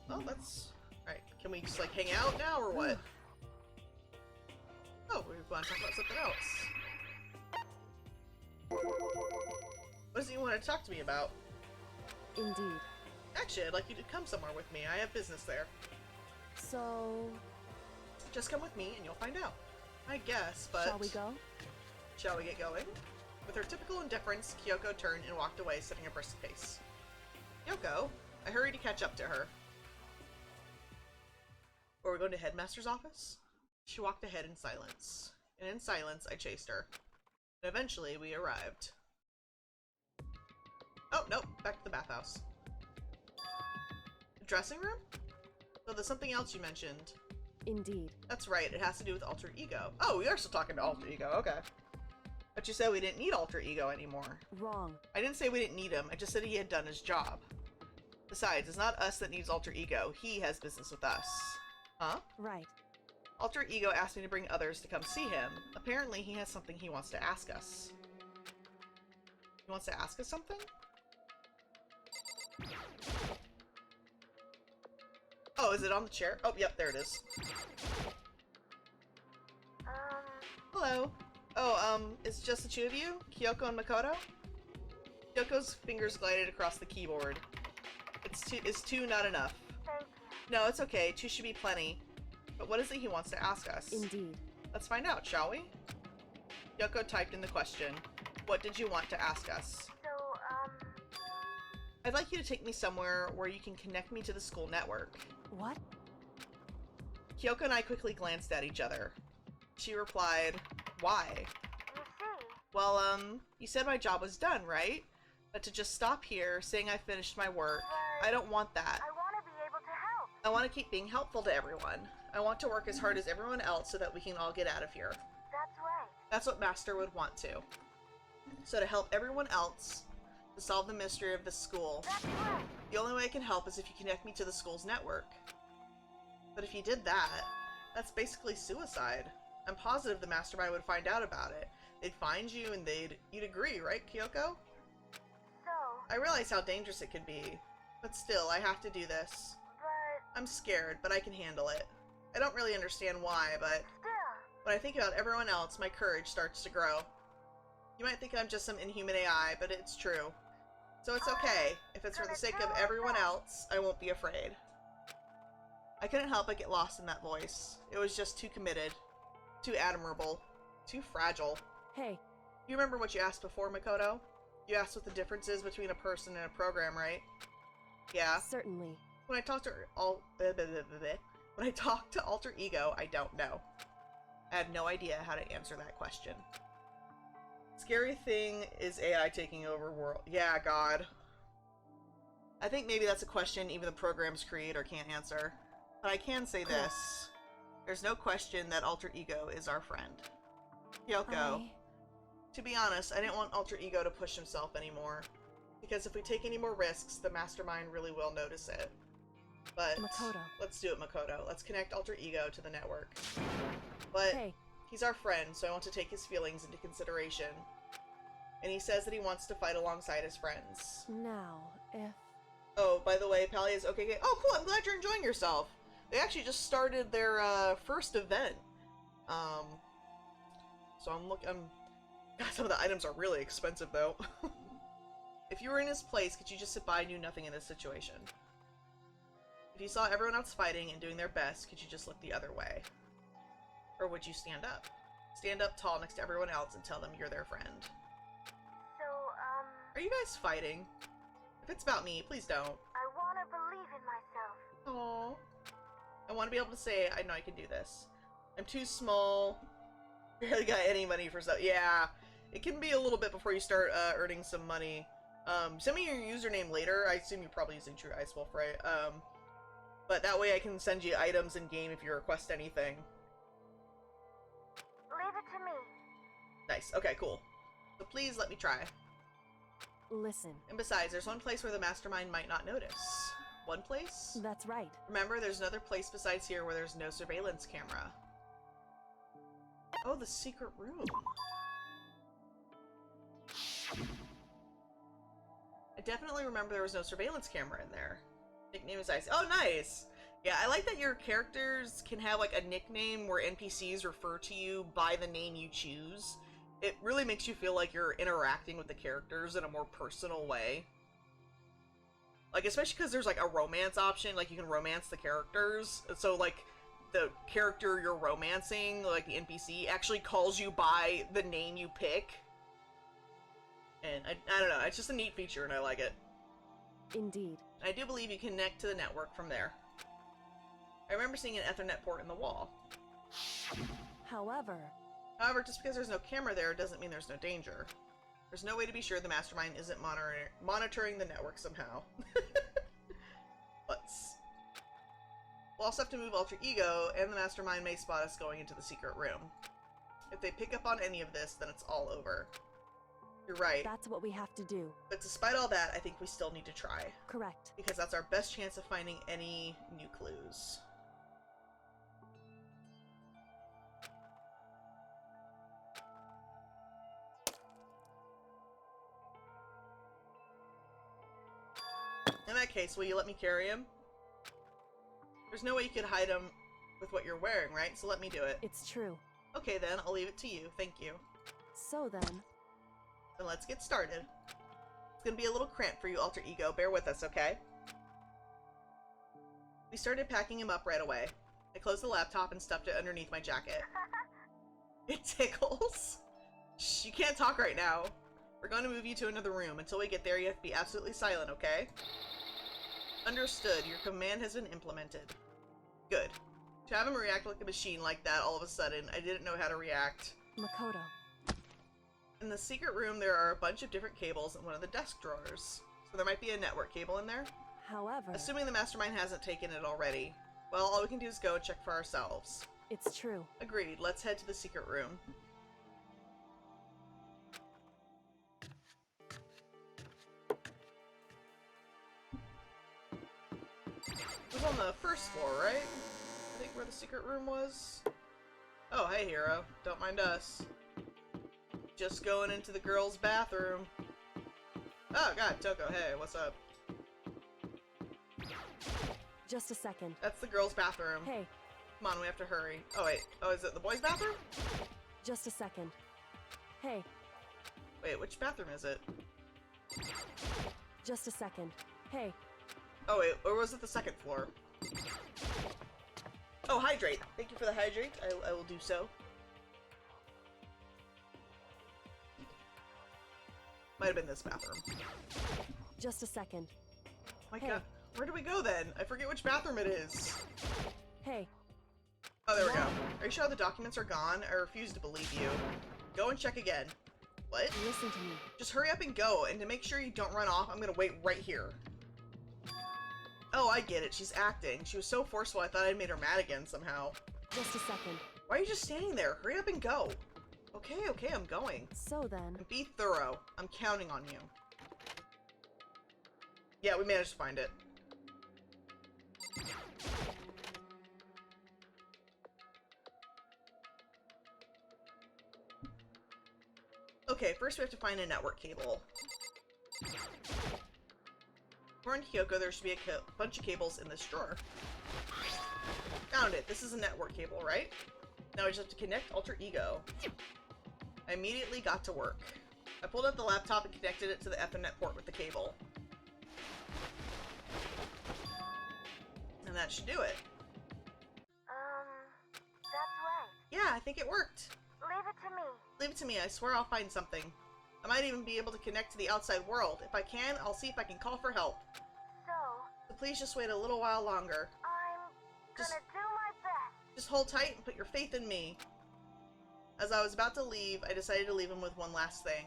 Oh, that's... Alright, can we just like hang out now or what? Oh, we want to talk about something else. What does he want to talk to me about? Indeed. Actually, I'd like you to come somewhere with me. I have business there. So, Just come with me and you'll find out. I guess, but... shall we go? Shall we get going? With her typical indifference, Kyoko turned and walked away, setting a brisk pace. Kyoko, I hurried to catch up to her. Were we going to Headmaster's office? She walked ahead in silence, and in silence I chased her. And eventually we arrived. Oh, nope, back to the bathhouse. The dressing room? So there's something else you mentioned. Indeed. That's right, it has to do with alter ego. Oh, we are still talking to alter ego, okay. But you said we didn't need alter ego anymore. Wrong. I didn't say we didn't need him, I just said he had done his job. Besides, it's not us that needs alter ego, he has business with us. Huh? Right. Alter ego asked me to bring others to come see him. Apparently he has something he wants to ask us. He wants to ask us something? Oh, is it on the chair? Oh, yep, there it is. Hello. Oh, it's just the two of you? Kyoko and Makoto? Kyoko's fingers glided across the keyboard. Is two not enough? No, it's okay. Two should be plenty. But what is it he wants to ask us? Indeed. Let's find out, shall we? Kyoko typed in the question. What did you want to ask us? I'd like you to take me somewhere where you can connect me to the school network. What? Kyoko and I quickly glanced at each other. She replied, why? Well, you said my job was done, right? But to just stop here, saying I finished my work, I don't want that. I want to be able to help. I want to keep being helpful to everyone. I want to work as hard as everyone else so that we can all get out of here. That's right. That's what Master would want to. So to help everyone else, to solve the mystery of the school, That's right. the only way I can help is if you connect me to the school's network. But if you did that, that's basically suicide. I'm positive the Mastermind would find out about it. They'd find you and you'd agree, right, Kyoko? So, I realize how dangerous it could be, but still, I have to do this. but I'm scared, but I can handle it. I don't really understand why, but still, when I think about everyone else, my courage starts to grow. You might think I'm just some inhuman AI, but it's true. So it's okay. If it's for the sake of everyone else, I won't be afraid. I couldn't help but get lost in that voice. It was just too committed, too admirable, too fragile. Hey, You remember what you asked before, Makoto? You asked what the difference is between a person and a program, right? Yeah. certainly. When I talk to when I talk to Alter Ego, I don't know. I have no idea how to answer that question. Scary thing is AI taking over world. Yeah, God. I think maybe that's a question even the program's creator can't answer. But I can say this. There's no question that Alter Ego is our friend. Kyoko. To be honest, I didn't want Alter Ego to push himself anymore. Because if we take any more risks, the Mastermind really will notice it. But Makoto. let's do it, Makoto. Let's connect Alter Ego to the network. But Hey, he's our friend, so I want to take his feelings into consideration. And he says that he wants to fight alongside his friends. now, if... Oh, by the way, Pally is okay. Oh, cool! I'm glad you're enjoying yourself. They actually just started their first event. So God, some of the items are really expensive though. If you were in his place, could you just sit by and do nothing in this situation? If you saw everyone else fighting and doing their best, could you just look the other way? Or would you stand up? Stand up tall next to everyone else and tell them you're their friend. so, Are you guys fighting? If it's about me, please don't. I want to believe in myself. Aww. I want to be able to say, I know I can do this. I'm too small. Barely got any money for stuff. Yeah, it can be a little bit before you start earning some money. Send me your username later. I assume you're probably using True Ice Wolf, right? But that way I can send you items in game if you request anything. Leave it to me. Nice. Okay, cool. So please let me try. Listen, And besides, there's one place where the Mastermind might not notice. One place? that's right. Remember, there's another place besides here where there's no surveillance camera. Oh, the secret room. I definitely remember there was no surveillance camera in there. Nickname is Ice. Oh, nice! Yeah, I like that your characters can have like a nickname where NPCs refer to you by the name you choose. It really makes you feel like you're interacting with the characters in a more personal way. Like, especially because there's like a romance option, like you can romance the characters. So like the character you're romancing, like the NPC, actually calls you by the name you pick. And I don't know, it's just a neat feature and I like it. Indeed. I do believe you connect to the network from there. I remember seeing an Ethernet port in the wall. However, Just because there's no camera there doesn't mean there's no danger. There's no way to be sure the mastermind isn't monitoring the network somehow. We'll also have to move Alter Ego, and the mastermind may spot us going into the secret room. If they pick up on any of this, then it's all over. You're right. that's what we have to do. But despite all that, I think we still need to try. Correct. Because that's our best chance of finding any new clues. In that case, will you let me carry him? There's no way you could hide him with what you're wearing, right? So let me do it. It's true. Okay then, I'll leave it to you. Thank you. So then, Then let's get started. It's gonna be a little cramped for you, Alter Ego. Bear with us, okay? We started packing him up right away. I closed the laptop and stuffed it underneath my jacket. It tickles. Shh, you can't talk right now. We're going to move you to another room. Until we get there, you have to be absolutely silent, okay? Understood. Your command has been implemented. Good. To have him react like a machine like that all of a sudden, I didn't know how to react. Makoto. In the secret room, there are a bunch of different cables in one of the desk drawers. So there might be a network cable in there. However, Assuming the mastermind hasn't taken it already. Well, all we can do is go and check for ourselves. it's true. Agreed. Let's head to the secret room. It was on the first floor, right? I think where the secret room was. Oh, hey, hero. Don't mind us. Just going into the girls' bathroom. Oh, God, Toko, hey, what's up? Just a second. That's the girls' bathroom. Hey, Come on, we have to hurry. Oh, wait. Oh, is it the boys' bathroom? just a second. Hey, Wait, which bathroom is it? just a second. Hey, Oh, wait, or was it the second floor? Oh, hydrate. Thank you for the hydrate. I will do so. Might have been this bathroom. just a second. My Hey. God. Where do we go then? I forget which bathroom it is. Hey, Oh, there we go. Are you sure the documents are gone? I refuse to believe you. Go and check again. What? listen to me. Just hurry up and go, and to make sure you don't run off, I'm gonna wait right here. Oh, I get it. She's acting. She was so forceful I thought I'd made her mad again somehow. Just a second. Why are you just standing there? Hurry up and go. Okay, I'm going. So then, And be thorough. I'm counting on you. Yeah, we managed to find it. Okay, first we have to find a network cable. According to Kyoko, there should be a bunch of cables in this drawer. Found it. This is a network cable, right? Now we just have to connect Alter Ego. I immediately got to work. I pulled out the laptop and connected it to the Ethernet port with the cable. And that should do it. That's right. Yeah, I think it worked. Leave it to me. Leave it to me. I swear I'll find something. I might even be able to connect to the outside world. If I can, I'll see if I can call for help. So please just wait a little while longer. I'm Just- gonna do my best. Just hold tight and put your faith in me. As I was about to leave, I decided to leave him with one last thing.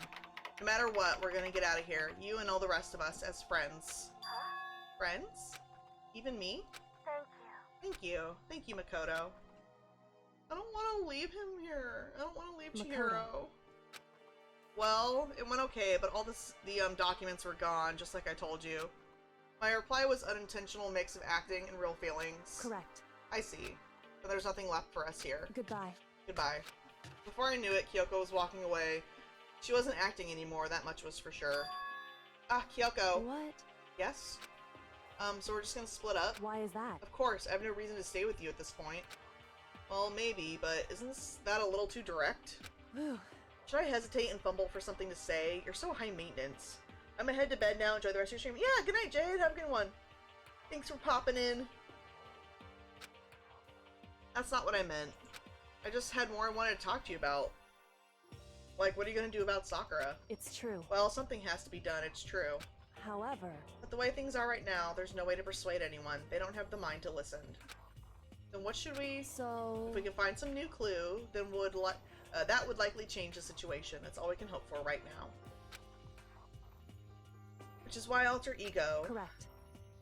No matter what, we're gonna get out of here. You and all the rest of us as friends. Huh? Friends? Even me? Thank you. Thank you. Thank you, Makoto. I don't want to leave him here. I don't want to leave Makoto. Chihiro. Well, it went okay, but all the documents were gone, just like I told you. My reply was unintentional mix of acting and real feelings. correct. I see. But there's nothing left for us here. Goodbye. Goodbye. Before I knew it, Kyoko was walking away. She wasn't acting anymore, that much was for sure. Ah, Kyoko. What? Yes? So we're just gonna split up? Why is that? Of course, I have no reason to stay with you at this point. Well, maybe, but isn't that a little too direct? Whew. Should I hesitate and fumble for something to say? You're so high maintenance. I'm gonna head to bed now, enjoy the rest of your stream. Yeah, good night, Jade, have a good one. Thanks for popping in. That's not what I meant. I just had more I wanted to talk to you about. Like, what are you gonna do about Sakura? It's true. Well, something has to be done, it's true. However... But the way things are right now, there's no way to persuade anyone. They don't have the mind to listen. Then what should we... So... If we can find some new clue, then that would likely change the situation. That's all we can hope for right now. Which is why alter ego. Correct.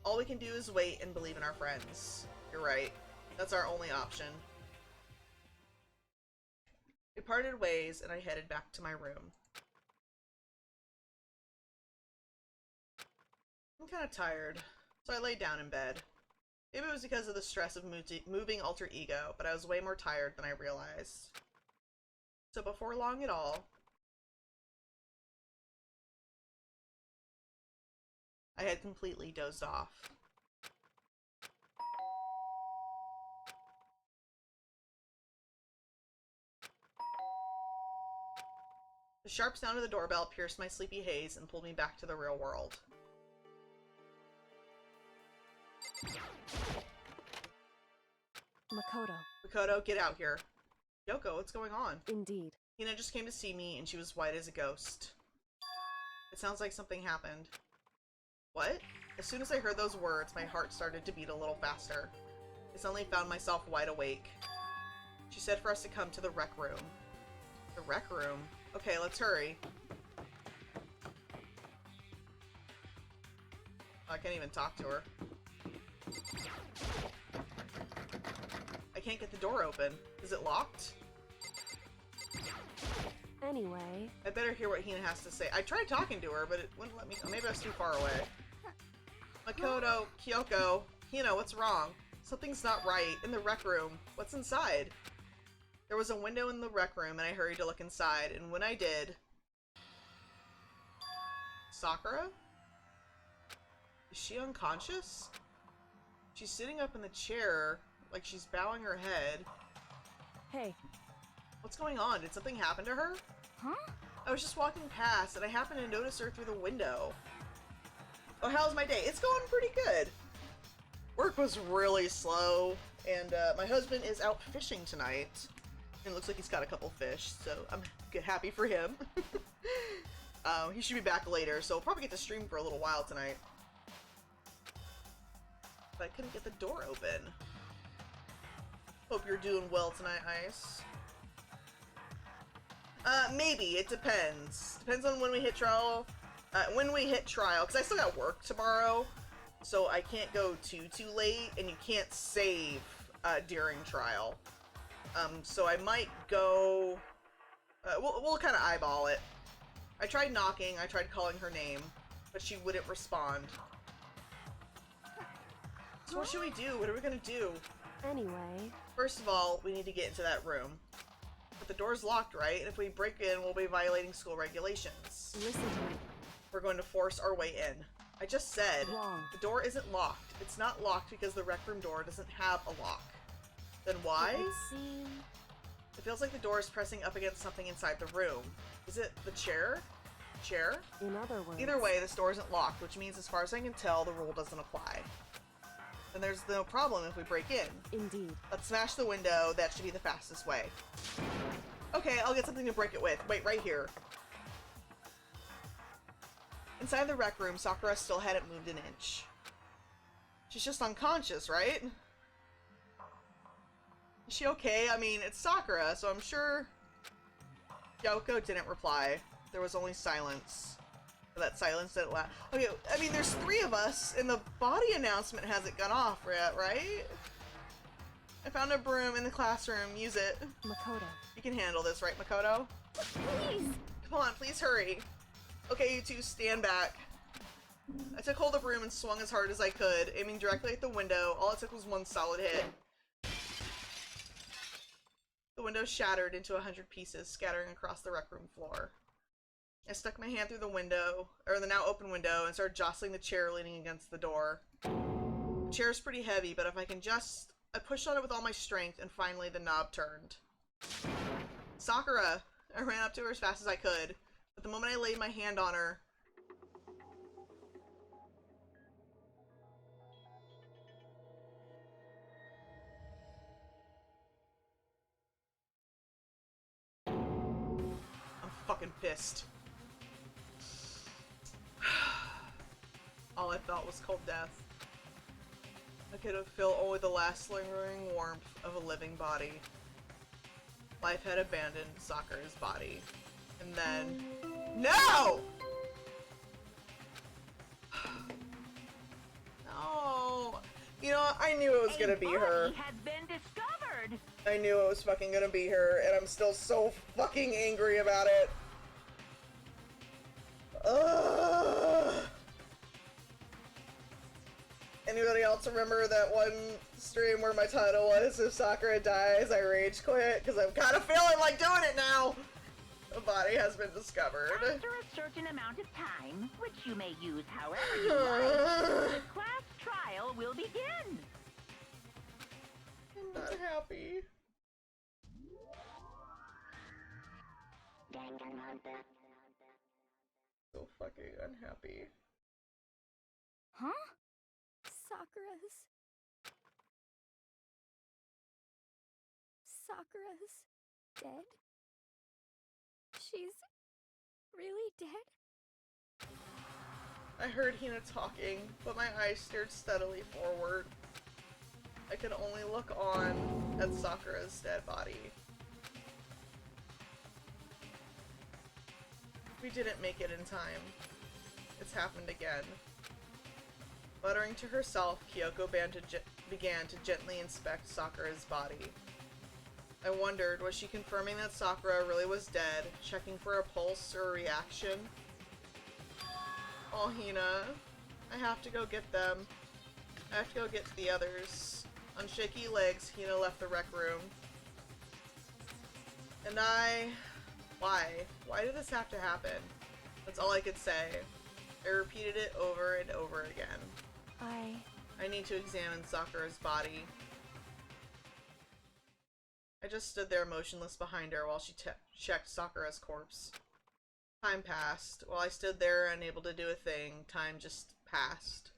All we can do is wait and believe in our friends. You're right. That's our only option. We parted ways, and I headed back to my room. I'm kind of tired, so I laid down in bed. Maybe it was because of the stress of moving alter ego, but I was way more tired than I realized. So before long at all, I had completely dozed off. The sharp sound of the doorbell pierced my sleepy haze and pulled me back to the real world. Makoto, get out here. Yoko, what's going on? Indeed. Hina just came to see me, and she was white as a ghost. It sounds like something happened. What? As soon as I heard those words, my heart started to beat a little faster. I suddenly found myself wide awake. She said for us to come to the rec room. The rec room? Okay, let's hurry. I can't even talk to her. I can't get the door open. Is it locked? Anyway... I better hear what Hina has to say. I tried talking to her, but it wouldn't let me. Oh, maybe I was too far away. Makoto, Kyoko, Hina, what's wrong? Something's not right. In the rec room. What's inside? There was a window in the rec room, and I hurried to look inside, and when I did... Sakura? Is she unconscious? She's sitting up in the chair, like she's bowing her head. Hey. What's going on? Did something happen to her? Huh? I was just walking past, and I happened to notice her through the window. Oh, how's my day? It's going pretty good. Work was really slow, and my husband is out fishing tonight. And it looks like he's got a couple fish, so I'm happy for him. He should be back later, so we'll probably get to stream for a little while tonight. But I couldn't get the door open. Hope you're doing well tonight, Ice. Maybe. It depends. Depends on when we hit trial. Because I still got work tomorrow, so I can't go too late, and you can't save during trial. So I might go... we'll kind of eyeball it. I tried knocking, I tried calling her name, but she wouldn't respond. So what should we do? What are we gonna do? Anyway... First of all, we need to get into that room. But the door's locked, right? And if we break in, we'll be violating school regulations. Listen to me. We're going to force our way in. I just said, Wrong. The door isn't locked. It's not locked because the rec room door doesn't have a lock. Then why? It feels like the door is pressing up against something inside the room. Is it the chair? Chair? In other words... Either way, this door isn't locked, which means as far as I can tell, the rule doesn't apply. Then there's no problem if we break in. Indeed. Let's smash the window. That should be the fastest way. Okay, I'll get something to break it with. Wait, right here. Inside the rec room, Sakura still hadn't moved an inch. She's just unconscious, right? Is she okay? I mean, it's Sakura, so I'm sure... Yoko didn't reply. There was only silence. That silence didn't last. Okay, I mean, there's 3 of us, and the body announcement hasn't gone off yet, right? I found a broom in the classroom. Use it. Makoto. You can handle this, right, Makoto? Please! Come on, please hurry. Okay, you two, stand back. I took hold of the broom and swung as hard as I could, aiming directly at the window. All it took was one solid hit. The window shattered into 100 pieces, scattering across the rec room floor. I stuck my hand through the window, or the now open window, and started jostling the chair leaning against the door. Chair's pretty heavy, but if I can just... I pushed on it with all my strength, and finally the knob turned. Sakura! I ran up to her as fast as I could, but the moment I laid my hand on her... I'm fucking pissed. All I felt was cold death. I could have felt only the last lingering warmth of a living body. Life had abandoned Sakura's body. And then... No! No! You know, I knew it was gonna be her. Has been discovered. I knew it was fucking gonna be her, and I'm still so fucking angry about it. Ugh. Anybody else remember that one stream where my title was "If Sakura dies, I rage quit"? Because I'm kind of feeling like doing it now. The body has been discovered. After a certain amount of time, which you may use however you like, the class trial will begin. I'm not happy. So fucking unhappy. Huh? Sakura's dead? She's really dead? I heard Hina talking, but my eyes stared steadily forward. I could only look on at Sakura's dead body. We didn't make it in time. It's happened again. Muttering to herself, Kyoko began to gently inspect Sakura's body. I wondered, was she confirming that Sakura really was dead, checking for a pulse or a reaction? Oh, Hina. I have to go get them. I have to go get the others. On shaky legs, Hina left the rec room. And why? Why did this have to happen? That's all I could say. I repeated it over and over again. I need to examine Sakura's body. I just stood there motionless behind her while she checked Sakura's corpse. Time passed. While I stood there unable to do a thing, time just passed.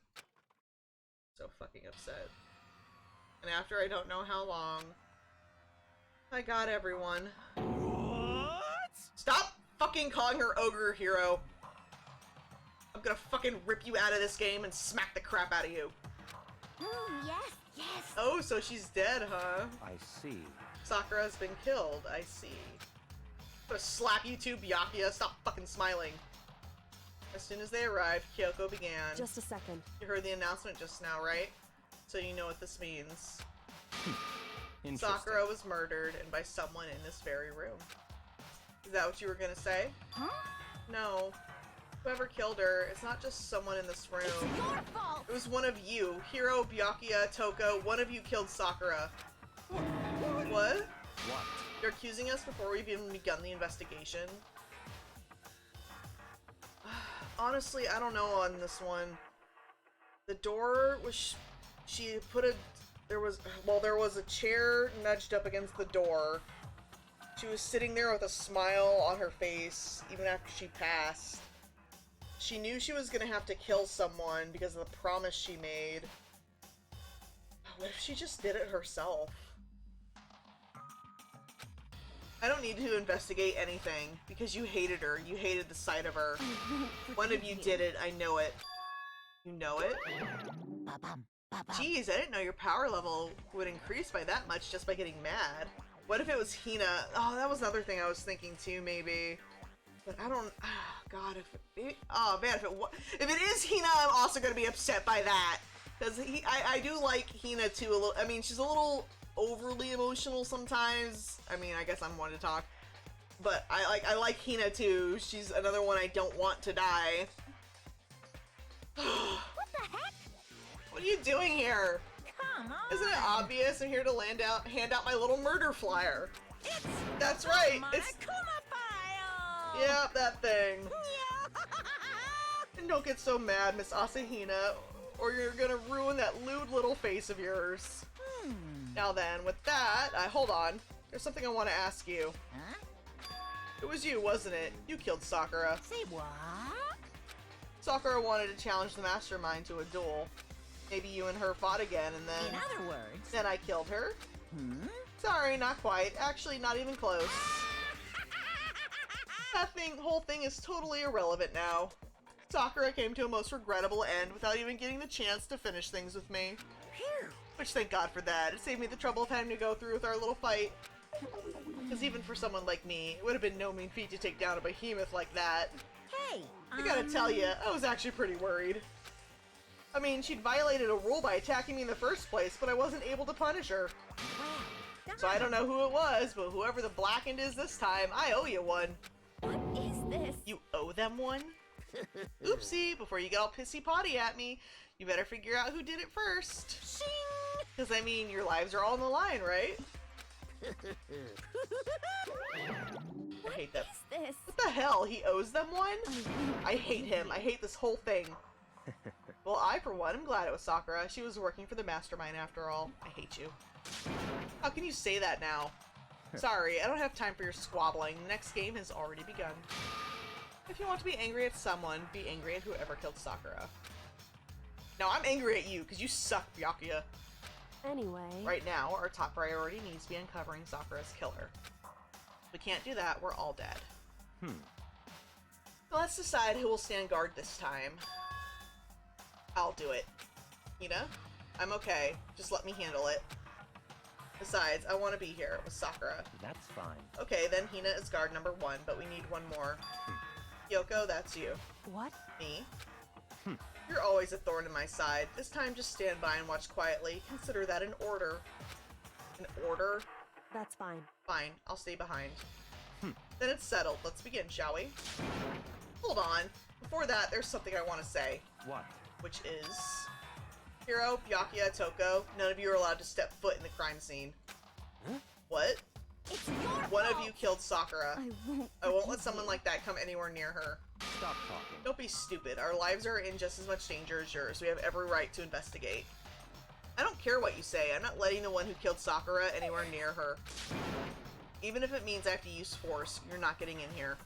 So fucking upset. And after I don't know how long, I got everyone. What? Stop fucking calling her Ogre Hero. I'm gonna fucking rip you out of this game and smack the crap out of you. Yes, yes. Oh, so she's dead, huh? I see. Sakura has been killed, I see. I'm gonna slap you too, Byakuya. Stop fucking smiling. As soon as they arrived, Kyoko began. Just a second. You heard the announcement just now, right? So you know what this means. Interesting. Sakura was murdered, and by someone in this very room. Is that what you were gonna say? Huh? No. Whoever killed her, it's not just someone in this room. It's your fault! It was one of you. Hiro, Byakuya, Toko, one of you killed Sakura. What? What? You're accusing us before we've even begun the investigation? Honestly, I don't know on this one. The door was... she put a... there was a chair nudged up against the door. She was sitting there with a smile on her face, even after she passed. She knew she was gonna have to kill someone because of the promise she made. What if she just did it herself? I don't need to investigate anything, because you hated her. You hated the sight of her. One of you did it, I know it. You know it? Jeez, I didn't know your power level would increase by that much just by getting mad. What if it was Hina? Oh, that was another thing I was thinking too, maybe. But I don't... God, oh man, if it is Hina, I'm also gonna be upset by that. Because I do like Hina too a little. I mean, she's a little overly emotional sometimes. I mean, I guess I'm one to talk. But I like Hina too. She's another one I don't want to die. What the heck? What are you doing here? Come on. Isn't it obvious I'm here to hand out my little murder flyer? That's right. It's File. yeah, that thing. And don't get so mad, Miss Asahina. or you're gonna ruin that lewd little face of yours. Now then, with that, hold on. There's something I want to ask you. Huh? It was you, wasn't it? You killed Sakura. Say what? Sakura wanted to challenge the mastermind to a duel. Maybe you and her fought again, and In then... other words... Then I killed her. Hmm? Sorry, not quite. Actually, not even close. Whole thing is totally irrelevant now. Sakura came to a most regrettable end without even getting the chance to finish things with me. Phew. Which, thank God for that. It saved me the trouble of having to go through with our little fight. Because even for someone like me, it would have been no mean feat to take down a behemoth like that. Hey, I gotta tell you, I was actually pretty worried. I mean, she'd violated a rule by attacking me in the first place, but I wasn't able to punish her. Well, So I don't know who it was, but whoever the Blackened is this time, I owe you one. What is this? You owe them one? Oopsie, before you get all pissy-potty at me, you better figure out who did it first. Shing! Because, I mean, your lives are all on the line, right? I hate that. What is this? What the hell? He owes them one? I hate him. I hate this whole thing. Well, I, for one, am glad it was Sakura. She was working for the mastermind after all. I hate you. How can you say that now? Sorry, I don't have time for your squabbling. The next game has already begun. If you want to be angry at someone, be angry at whoever killed Sakura. Now, I'm angry at you, because you suck, Byakuya. Anyway. Right now, our top priority needs to be uncovering Sakura's killer. If we can't do that, we're all dead. So let's decide who will stand guard this time. I'll do it. Hina? I'm okay. Just let me handle it. Besides, I want to be here with Sakura. That's fine. Okay, then Hina is guard number 1, but we need one more. Yoko, that's you. What? Me? You're always a thorn in my side. This time, just stand by and watch quietly. Consider that an order. An order? That's fine. Fine, I'll stay behind. Then it's settled. Let's begin, shall we? Hold on. Before that, there's something I want to say. What? Which is... Hiro, Byakuya, Toko, none of you are allowed to step foot in the crime scene. Huh? What? It's your One fault. of you killed Sakura. I won't let someone like that come anywhere near her. Stop talking. Don't be stupid. Our lives are in just as much danger as yours. We have every right to investigate. I don't care what you say. I'm not letting the one who killed Sakura anywhere near her. Even if it means I have to use force, you're not getting in here.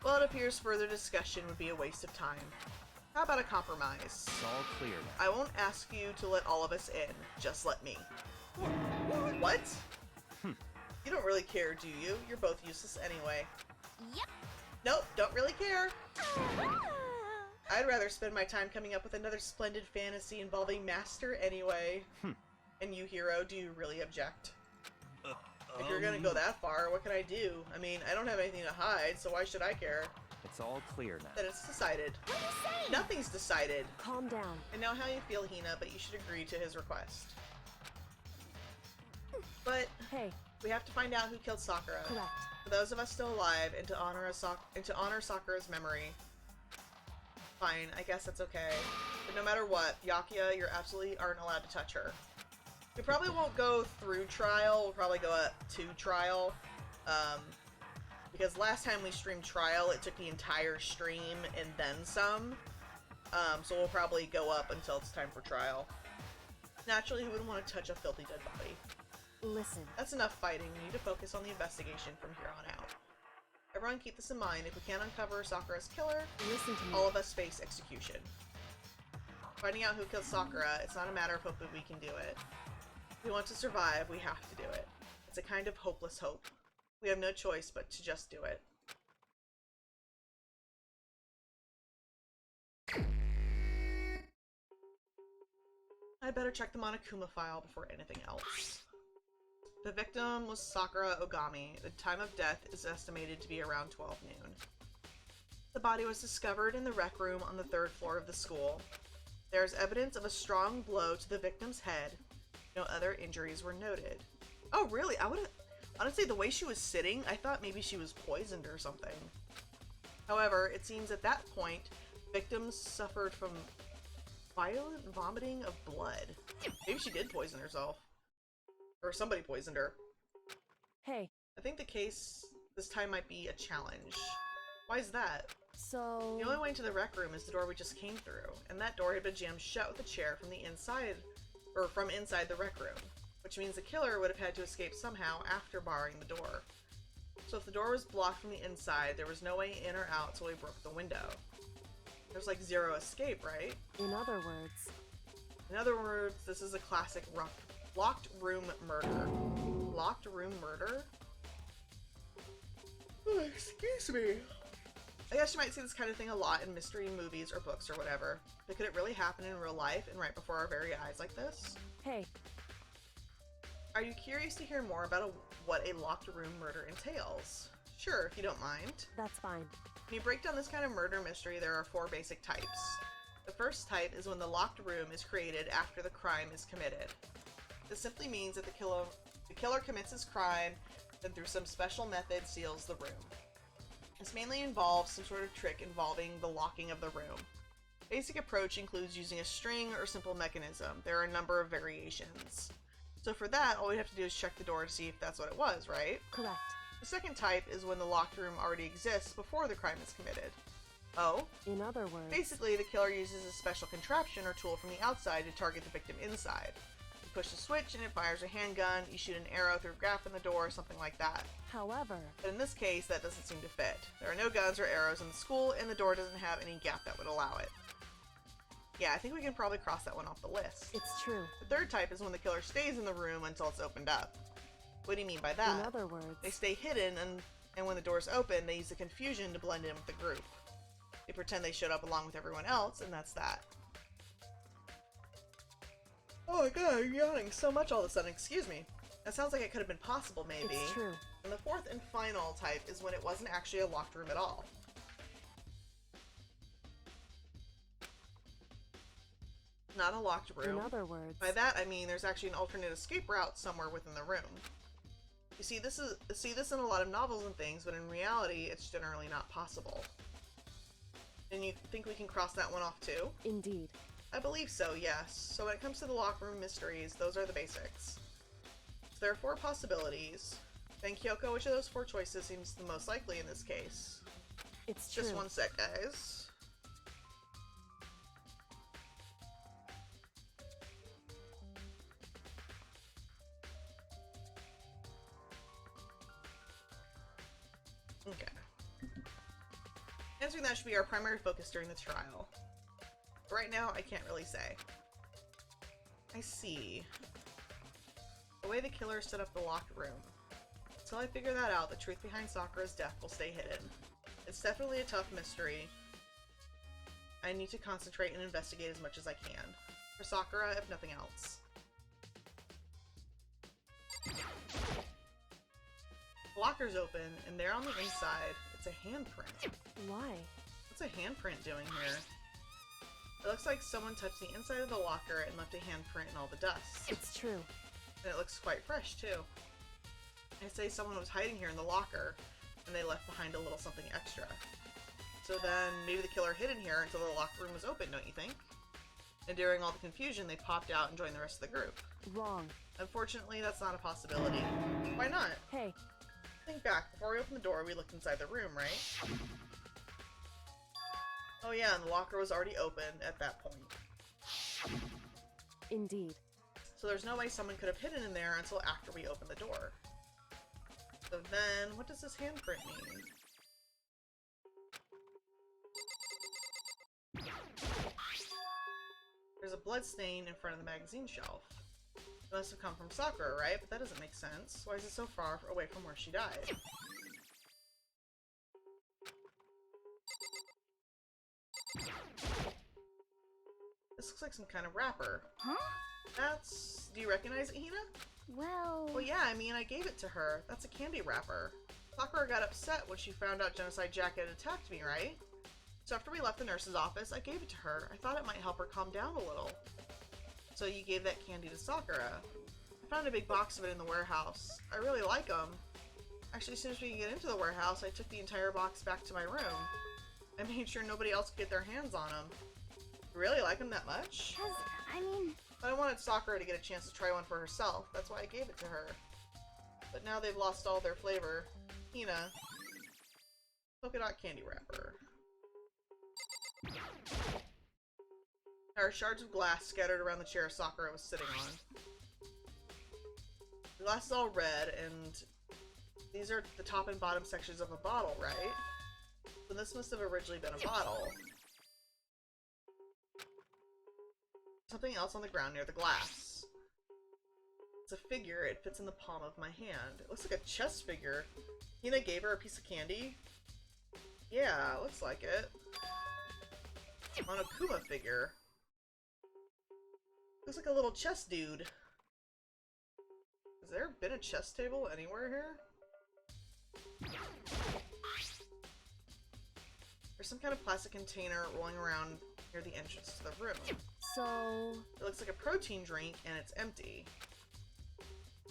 Well, it appears further discussion would be a waste of time. How about a compromise? It's all clear now. I won't ask you to let all of us in. Just let me. What? You don't really care, do you? You're both useless anyway. Yep. Nope, don't really care. I'd rather spend my time coming up with another splendid fantasy involving Master anyway. And you, Hiro, do you really object? If you're gonna go that far, what can I do? I mean, I don't have anything to hide, so why should I care? It's all clear now. Then it's decided. What are you saying? Nothing's decided. Calm down. I know how you feel, Hina, but you should agree to his request. But Hey, we have to find out who killed Sakura. correct. For those of us still alive, and to honor Sakura's memory. Fine, I guess that's okay. But no matter what, Byakuya, you absolutely aren't allowed to touch her. We probably won't go through trial. We'll probably go up to trial. Because last time we streamed trial, it took the entire stream and then some. So we'll probably go up until it's time for trial. Naturally, who wouldn't want to touch a filthy dead body? Listen. That's enough fighting. We need to focus on the investigation from here on out. Everyone keep this in mind. If we can't uncover Sakura's killer, Listen to me. all of us face execution. Finding out who killed Sakura, it's not a matter of hoping we can do it. If we want to survive, we have to do it. It's a kind of hopeless hope. We have no choice but to just do it. I'd better check the Monokuma file before anything else. The victim was Sakura Ogami. The time of death is estimated to be around 12 noon. The body was discovered in the rec room on the 3rd floor of the school. There is evidence of a strong blow to the victim's head. No other injuries were noted. Oh, really? Honestly, the way she was sitting, I thought maybe she was poisoned or something. However, it seems at that point, victims suffered from violent vomiting of blood. Maybe she did poison herself. Or somebody poisoned her. Hey, I think the case this time might be a challenge. Why is that? So... The only way into the rec room is the door we just came through, and that door had been jammed shut with a chair from the inside, or from inside the rec room, which means the killer would have had to escape somehow after barring the door. So if the door was blocked from the inside, there was no way in or out till we broke the window. There's like zero escape, right? In other words... In other words, this is a classic locked room murder. Locked room murder? Oh, excuse me. I guess you might see this kind of thing a lot in mystery movies or books or whatever, but could it really happen in real life and right before our very eyes like this? Hey. Are you curious to hear more about what a locked room murder entails? Sure, if you don't mind. That's fine. When you break down this kind of murder mystery, there are 4 basic types. The first type is when the locked room is created after the crime is committed. This simply means that the killer commits his crime, then through some special method seals the room. This mainly involves some sort of trick involving the locking of the room. Basic approach includes using a string or simple mechanism. There are a number of variations. So for that, all we have to do is check the door to see if that's what it was, right? Correct. The second type is when the locked room already exists before the crime is committed. Oh? In other words... Basically, the killer uses a special contraption or tool from the outside to target the victim inside. You push the switch and it fires a handgun, you shoot an arrow through a gap in the door, something like that. However... But in this case, that doesn't seem to fit. There are no guns or arrows in the school, and the door doesn't have any gap that would allow it. Yeah, I think we can probably cross that one off the list. It's true. The third type is when the killer stays in the room until it's opened up. What do you mean by that? In other words... They stay hidden, and when the doors open, they use the confusion to blend in with the group. They pretend they showed up along with everyone else, and that's that. Oh my god, I'm yawning so much all of a sudden. Excuse me. That sounds like it could have been possible, maybe. It's true. And the fourth and final type is when it wasn't actually a locked room at all. Not a locked room. In other words... By that I mean there's actually an alternate escape route somewhere within the room. You see this in a lot of novels and things, but in reality it's generally not possible. And you think we can cross that one off too? Indeed. I believe so, yes. So when it comes to the locker room mysteries, those are the basics. So there are 4 possibilities. Then Kyoko, which of those 4 choices seems the most likely in this case? It's true. Just one sec, guys. Okay. Answering that should be our primary focus during the trial. But right now, I can't really say. I see. The way the killer set up the locked room. Until I figure that out, the truth behind Sakura's death will stay hidden. It's definitely a tough mystery. I need to concentrate and investigate as much as I can. For Sakura, if nothing else. The locker's open, and there on the inside, it's a handprint. Why? What's a handprint doing here? It looks like someone touched the inside of the locker and left a handprint in all the dust. It's true. And it looks quite fresh, too. I say someone was hiding here in the locker, and they left behind a little something extra. So then, maybe the killer hid in here until the locker room was open, don't you think? And during all the confusion, they popped out and joined the rest of the group. Wrong. Unfortunately, that's not a possibility. Why not? Hey. Think back. Before we opened the door, we looked inside the room, right? Oh yeah, and the locker was already open at that point. Indeed. So there's no way someone could have hidden in there until after we opened the door. So then, what does this handprint mean? There's a blood stain in front of the magazine shelf. It must have come from Sakura, right? But that doesn't make sense. Why is it so far away from where she died? This looks like some kind of wrapper. Huh? That's... Do you recognize it, Hina? Well... Well, yeah, I mean, I gave it to her. That's a candy wrapper. Sakura got upset when she found out Genocide Jack had attacked me, right? So after we left the nurse's office, I gave it to her. I thought it might help her calm down a little. So you gave that candy to Sakura. I found a big box of it in the warehouse. I really like them. Actually, as soon as we could get into the warehouse, I took the entire box back to my room. I made sure nobody else could get their hands on them. You really like them that much? 'Cause, I mean... But I wanted Sakura to get a chance to try one for herself. That's why I gave it to her. But now they've lost all their flavor. Hina. Polka dot candy wrapper. There are shards of glass scattered around the chair Sakura was sitting on. The glass is all red, and these are the top and bottom sections of a bottle, right? So this must have originally been a bottle. Something else on the ground near the glass. It's a figure. It fits in the palm of my hand. It looks like a chess figure. Hina gave her a piece of candy? Yeah, looks like it. Monokuma figure. Looks like a little chess dude. Has there been a chess table anywhere here? There's some kind of plastic container rolling around near the entrance to the room. So... It looks like a protein drink, and it's empty.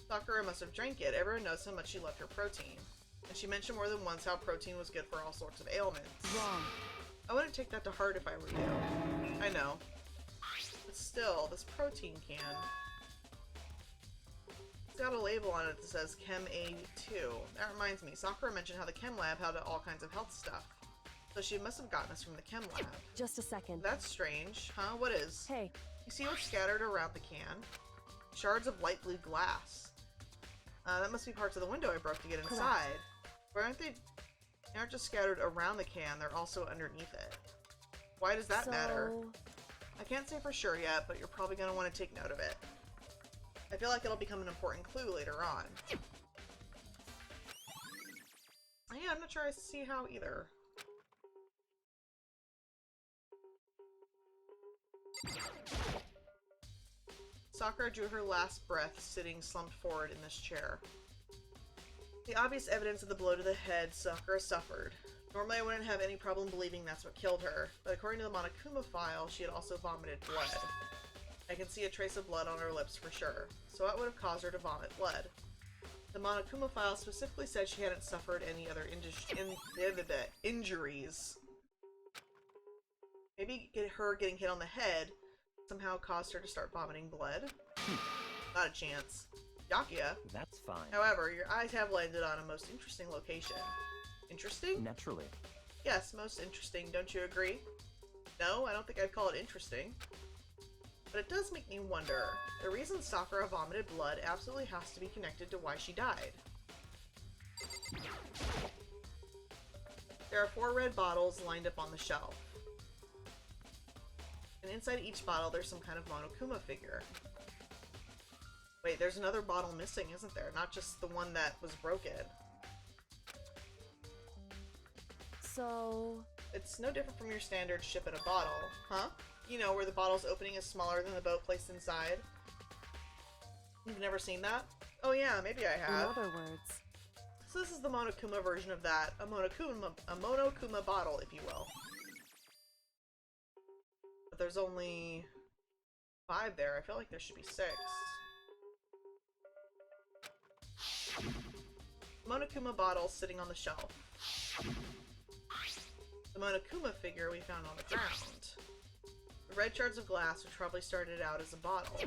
Sakura must have drank it. Everyone knows how much she loved her protein. And she mentioned more than once how protein was good for all sorts of ailments. wrong. I wouldn't take that to heart if I were you. I know. But still, this protein can... It's got a label on it that says Chem A2. That reminds me, Sakura mentioned how the Chem Lab had all kinds of health stuff. So she must have gotten this from the Chem Lab. Just a second. That's strange. Huh? What is? Hey, You see what's scattered around the can? Shards of light blue glass. That must be parts of the window I broke to get inside. But aren't they aren't just scattered around the can, they're also underneath it. Why does that matter? I can't say for sure yet, but you're probably going to want to take note of it. I feel like it'll become an important clue later on. Yeah, I'm not sure I see how either. Sakura drew her last breath, sitting slumped forward in this chair. The obvious evidence of the blow to the head Sakura suffered. Normally I wouldn't have any problem believing that's what killed her, but according to the Monokuma file, she had also vomited blood. I can see a trace of blood on her lips for sure, so what would have caused her to vomit blood? The Monokuma file specifically said she hadn't suffered any other injuries. Maybe her getting hit on the head somehow caused her to start vomiting blood? Not a chance. Yakuya. That's fine. However, your eyes have landed on a most interesting location. Interesting? Naturally. Yes, most interesting, don't you agree? No, I don't think I'd call it interesting. But it does make me wonder. The reason Sakura vomited blood absolutely has to be connected to why she died. There are 4 red bottles lined up on the shelf. And inside each bottle there's some kind of Monokuma figure. Wait, there's another bottle missing, isn't there? Not just the one that was broken. so... It's no different from your standard ship in a bottle, huh? You know, where the bottle's opening is smaller than the boat placed inside. You've never seen that? Oh yeah, maybe I In have. other words, So this is the Monokuma version of that. A Monokuma bottle, if you will. But there's only 5 there. I feel like there should be 6. Monokuma bottle sitting on the shelf. The Monokuma figure we found on the ground. The red shards of glass which probably started out as a bottle.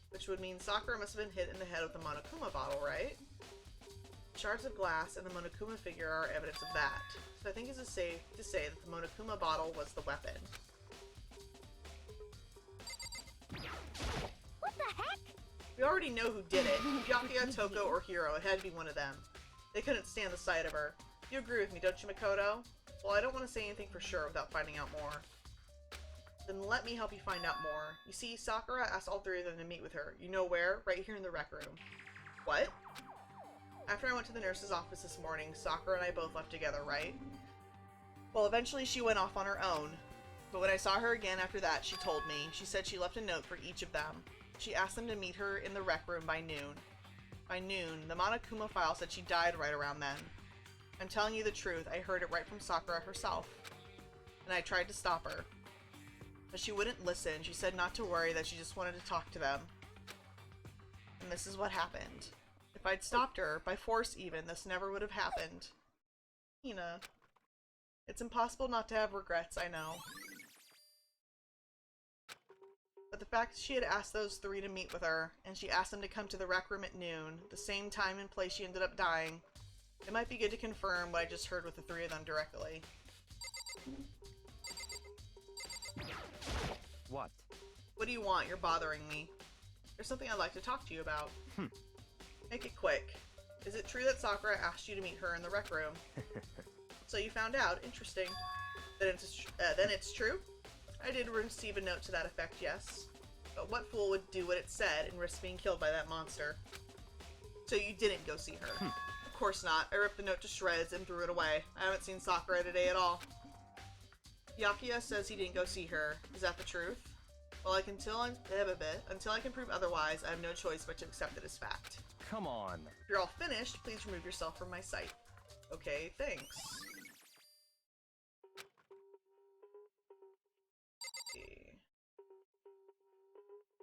Which would mean Sakura must have been hit in the head with the Monokuma bottle, right? Shards of glass and the Monokuma figure are evidence of that. So I think it's safe to say that the Monokuma bottle was the weapon. What the heck? We already know who did it. Byakuya, Toko, or Hiro. It had to be one of them. They couldn't stand the sight of her. You agree with me, don't you, Makoto? Well, I don't want to say anything for sure without finding out more. Then let me help you find out more. You see, Sakura asked all 3 of them to meet with her. You know where? Right here in the rec room. What? After I went to the nurse's office this morning, Sakura and I both left together, right? Well, eventually she went off on her own. But when I saw her again after that, she told me. She said she left a note for each of them. She asked them to meet her in the rec room by noon. By noon, the Monokuma file said she died right around then. I'm telling you the truth, I heard it right from Sakura herself. And I tried to stop her. But she wouldn't listen. She said not to worry, that she just wanted to talk to them. And this is what happened. If I'd stopped her, by force even, this never would have happened. Hina. It's impossible not to have regrets, I know. But the fact that she had asked those 3 to meet with her, and she asked them to come to the rec room at noon, the same time and place she ended up dying, it might be good to confirm what I just heard with the 3 of them directly. What? What do you want? You're bothering me. There's something I'd like to talk to you about. Make it quick. Is it true that Sakura asked you to meet her in the rec room? So you found out. Interesting. Then it's true? I did receive a note to that effect, yes. But what fool would do what it said and risk being killed by that monster? So you didn't go see her? Of course not. I ripped the note to shreds and threw it away. I haven't seen Sakura today at all. Byakuya says he didn't go see her. Is that the truth? Well, until I can prove otherwise, I have no choice but to accept it as fact. Come on. If you're all finished, please remove yourself from my sight. Okay, thanks. Okay.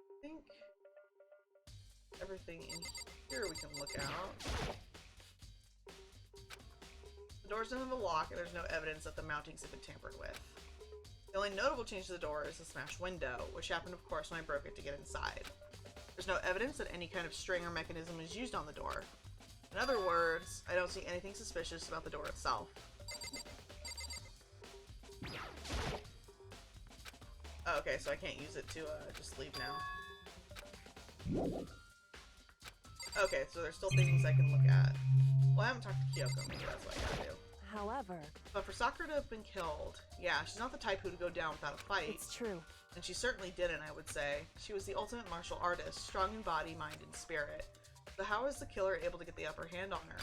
I think everything in here we can look out. The doors don't have a lock, and there's no evidence that the mountings have been tampered with. The only notable change to the door is the smashed window, which happened, of course, when I broke it to get inside. There's no evidence that any kind of string or mechanism was used on the door. In other words, I don't see anything suspicious about the door itself. Oh, okay, so I can't use it to just leave now. Okay, so there's still things I can look at. Well, I haven't talked to Kyoko, maybe that's what I gotta do. However, But for Sakura to have been killed, yeah, she's not the type who would go down without a fight. it's true. And she certainly didn't, I would say. She was the ultimate martial artist, strong in body, mind, and spirit. So how was the killer able to get the upper hand on her?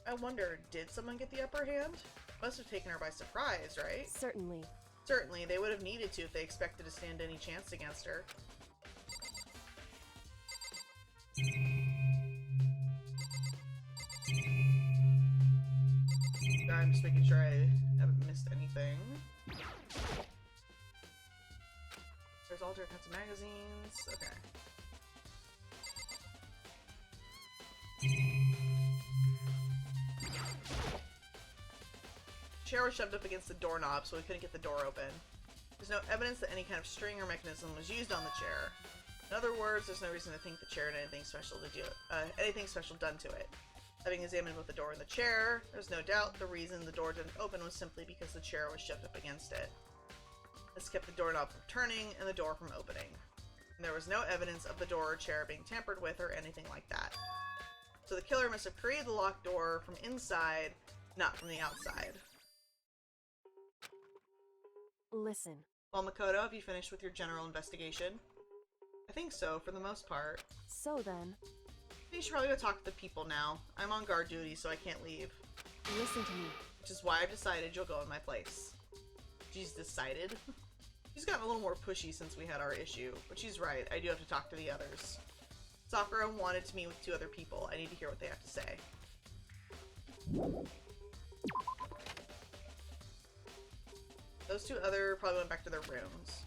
I wonder, did someone get the upper hand? Must have taken her by surprise, right? Certainly. Certainly, they would have needed to if they expected to stand any chance against her. I'm just making sure I haven't missed anything. There's all different kinds of magazines. Okay. The chair was shoved up against the doorknob, so we couldn't get the door open. There's no evidence that any kind of string or mechanism was used on the chair. In other words, there's no reason to think the chair had anything special done to it. Having examined both the door and the chair, there's no doubt the reason the door didn't open was simply because the chair was shoved up against it. This kept the doorknob from turning and the door from opening. And there was no evidence of the door or chair being tampered with or anything like that. So the killer must have created the locked door from inside, not from the outside. Listen. Well, Makoto, have you finished with your general investigation? I think so, for the most part. So then, You should probably go talk to the people now. I'm on guard duty, so I can't leave. listen to me. Which is why I've decided you'll go in my place. She's decided? She's gotten a little more pushy since we had our issue, but she's right, I do have to talk to the others. Sakura wanted to meet with 2 other people. I need to hear what they have to say. Those 2 other probably went back to their rooms.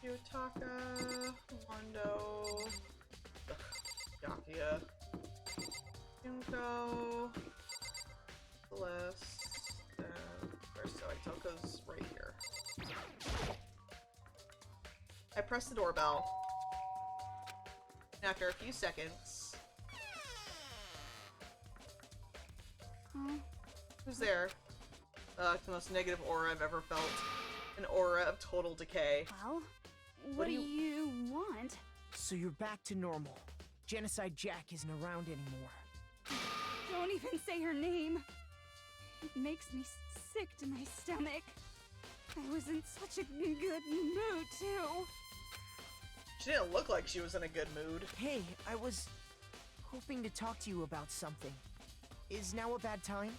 Yutaka, Mondo, Byakuya, Junko, Celeste, where's Toko's right here. I press the doorbell, and after a few seconds... Who's there? The most negative aura I've ever felt. An aura of total decay. Well, what do you want? So you're back to normal. Genocide Jack isn't around anymore. Don't even say her name. It makes me sick to my stomach. I was in such a good mood, too. She didn't look like she was in a good mood. Hey, I was hoping to talk to you about something. Is now a bad time?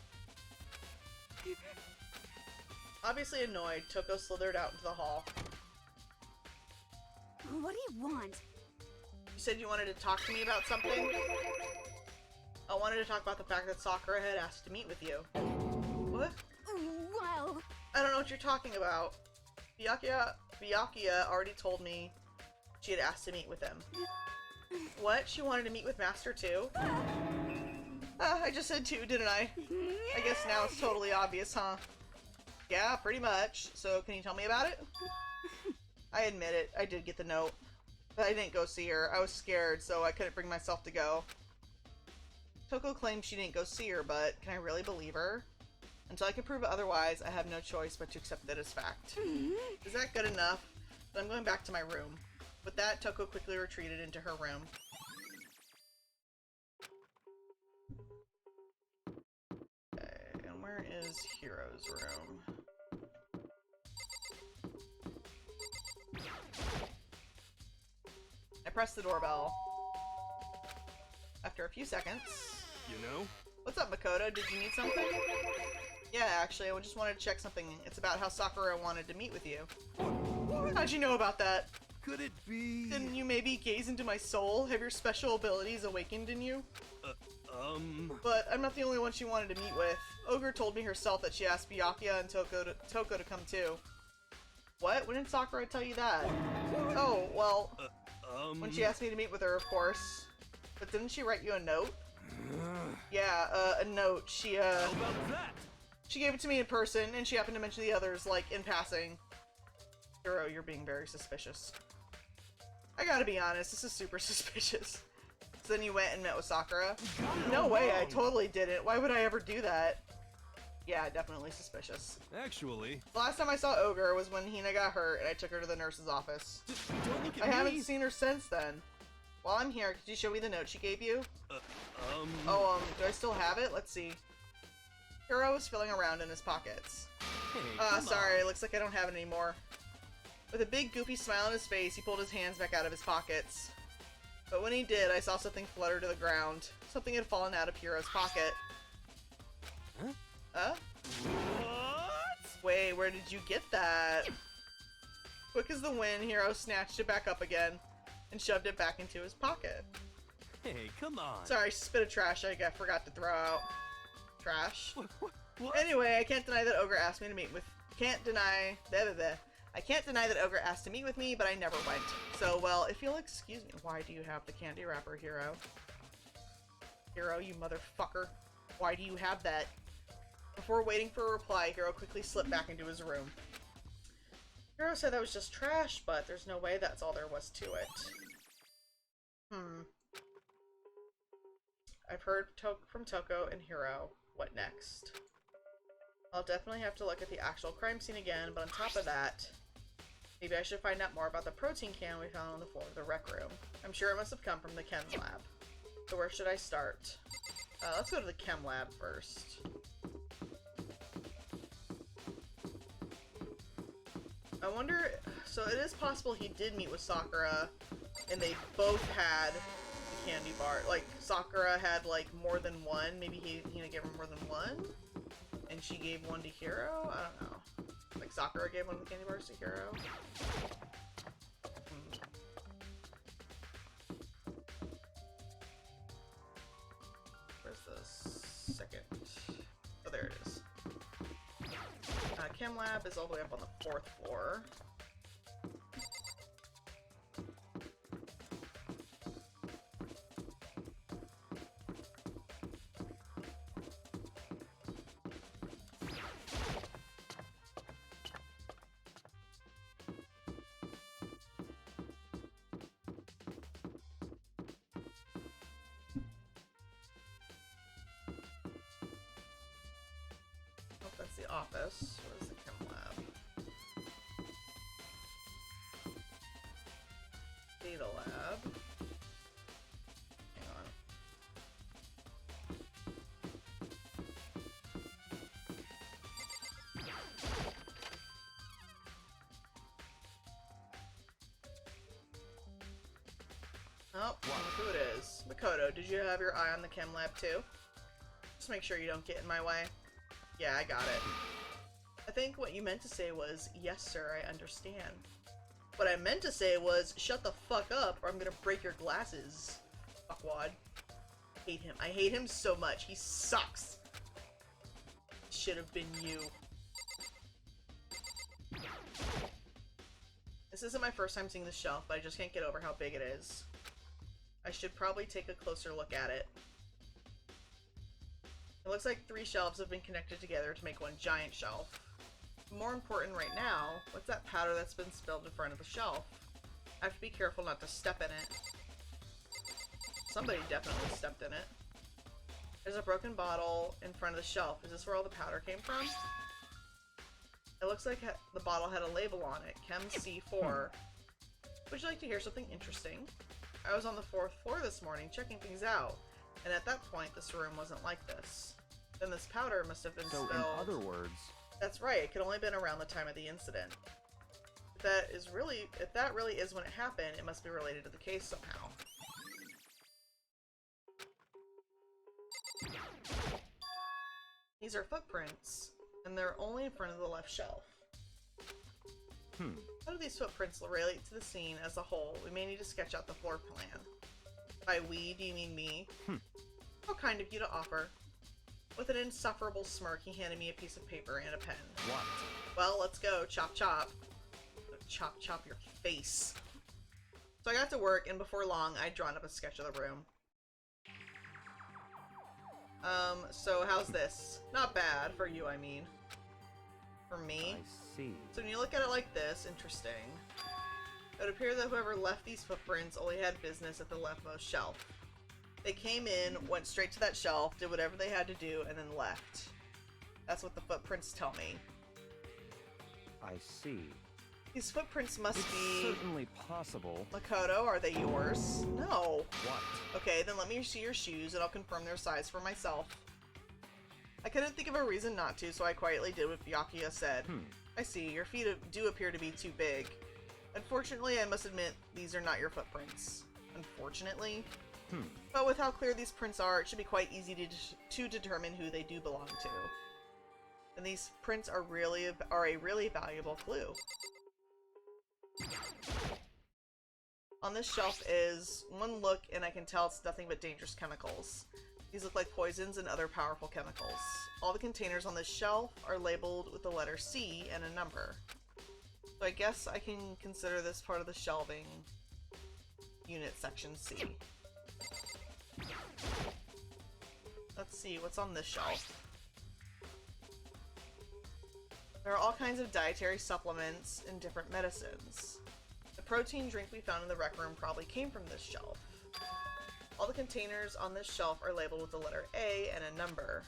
Obviously annoyed, Toko slithered out into the hall. What do you want? You said you wanted to talk to me about something? I wanted to talk about the fact that Sakura had asked to meet with you. What? Well... I don't know what you're talking about. Byakuya already told me she had asked to meet with him. What? She wanted to meet with Master too? I just said 2, didn't I? I guess now it's totally obvious, huh? Yeah, pretty much. So, can you tell me about it? I admit it, I did get the note. But I didn't go see her. I was scared, so I couldn't bring myself to go. Toko claims she didn't go see her, but can I really believe her? Until I can prove otherwise, I have no choice but to accept it as fact. Is that good enough? But I'm going back to my room. With that, Toko quickly retreated into her room. Okay, and where is Hiro's room? I pressed the doorbell. After a few seconds... You know? What's up, Makoto? Did you need something? Yeah, actually, I just wanted to check something. It's about how Sakura wanted to meet with you. What? How'd you know about that? Could it be... Didn't you maybe gaze into my soul? Have your special abilities awakened in you? But I'm not the only one she wanted to meet with. Ogre told me herself that she asked Byakuya and Toko to come too. What? When did Sakura tell you that? Oh, well, when she asked me to meet with her, of course. But didn't she write you a note? Yeah, a note. She, How about that? She gave it to me in person, and she happened to mention the others, like, in passing. Hiro, you're being very suspicious. I gotta be honest, this is super suspicious. So then you went and met with Sakura? No way, I totally didn't. Why would I ever do that? Yeah, definitely suspicious. Actually... The last time I saw Ogre was when Hina got hurt, and I took her to the nurse's office. Don't look at I me! haven't seen her since then. While I'm here, could you show me the note she gave you? Do I still have it? Let's see. Hiro was feeling around in his pockets. Hey, Sorry, looks like I don't have it anymore. With a big goofy smile on his face, he pulled his hands back out of his pockets. But when he did, I saw something flutter to the ground. Something had fallen out of Hiro's pocket. Huh? Huh? What? Wait, where did you get that? Quick as the wind, Hiro snatched it back up again and shoved it back into his pocket. Hey, come on. Sorry, spit of trash I forgot to throw out. Trash? What? Anyway, I can't deny that Ogre asked me to meet with... I can't deny that Ogre asked to meet with me, but I never went. So, well, if you'll excuse me, why do you have the candy wrapper, Hiro? Hiro, you motherfucker. Why do you have that? Before waiting for a reply, Hiro quickly slipped back into his room. Hiro said that was just trash, but there's no way that's all there was to it. I've heard from Toko and Hiro. What next? I'll definitely have to look at the actual crime scene again, but on top of that, maybe I should find out more about the protein can we found on the floor of the rec room. I'm sure it must have come from the chem lab. So where should I start? Let's go to the chem lab first. I wonder, so it is possible he did meet with Sakura, and they both had the candy bar. Like, Sakura had, like, more than one. Maybe Hina gave her more than one? And she gave one to Hiro? I don't know. Like, Sakura gave one of the candy bars to Hiro? Where's the second? Oh, there it is. Chem lab is all the way up on the 4th floor. Oh, that's the office. Where's the chem lab? Data lab. Hang on. Oh, look who it is. Makoto, did you have your eye on the chem lab too? Just make sure you don't get in my way. Yeah, I got it. I think what you meant to say was, yes sir, I understand. What I meant to say was, shut the fuck up or I'm gonna break your glasses. Fuckwad. Hate him. I hate him so much. He sucks. Should have been you. This isn't my first time seeing this shelf, but I just can't get over how big it is. I should probably take a closer look at it. It looks like 3 shelves have been connected together to make one giant shelf. More important right now, what's that powder that's been spilled in front of the shelf? I have to be careful not to step in it. Somebody definitely stepped in it. There's a broken bottle in front of the shelf. Is this where all the powder came from? It looks like the bottle had a label on it. Chem C4. Would you like to hear something interesting? I was on the 4th floor this morning checking things out, and at that point this room wasn't like this. Then this powder must have been So, spilled. in other words... That's right, it could only have been around the time of the incident. If that really is when it happened, it must be related to the case somehow. These are footprints, and they're only in front of the left shelf. How do these footprints relate to the scene as a whole? We may need to sketch out the floor plan. By we, do you mean me? How kind of you to offer. With an insufferable smirk, he handed me a piece of paper and a pen. What? Well, let's go. Chop chop. Chop chop your face. So I got to work, and before long, I'd drawn up a sketch of the room. So how's this? Not bad, for you, I mean. For me? I see. So when you look at it like this, interesting. It would appear that whoever left these footprints only had business at the leftmost shelf. They came in, went straight to that shelf, did whatever they had to do, and then left. That's what the footprints tell me. I see. These footprints must It's be... certainly possible. Makoto, are they yours? No. What? Okay, then let me see your shoes and I'll confirm their size for myself. I couldn't think of a reason not to, so I quietly did what Byakuya said. I see, your feet do appear to be too big. Unfortunately, I must admit, these are not your footprints. Unfortunately? But with how clear these prints are, it should be quite easy to determine who they do belong to. And these prints are a really valuable clue. On this shelf is one look, and I can tell it's nothing but dangerous chemicals. These look like poisons and other powerful chemicals. All the containers on this shelf are labeled with the letter C and a number. So I guess I can consider this part of the shelving unit section C. Let's see, what's on this shelf? There are all kinds of dietary supplements and different medicines. The protein drink we found in the rec room probably came from this shelf. All the containers on this shelf are labeled with the letter A and a number.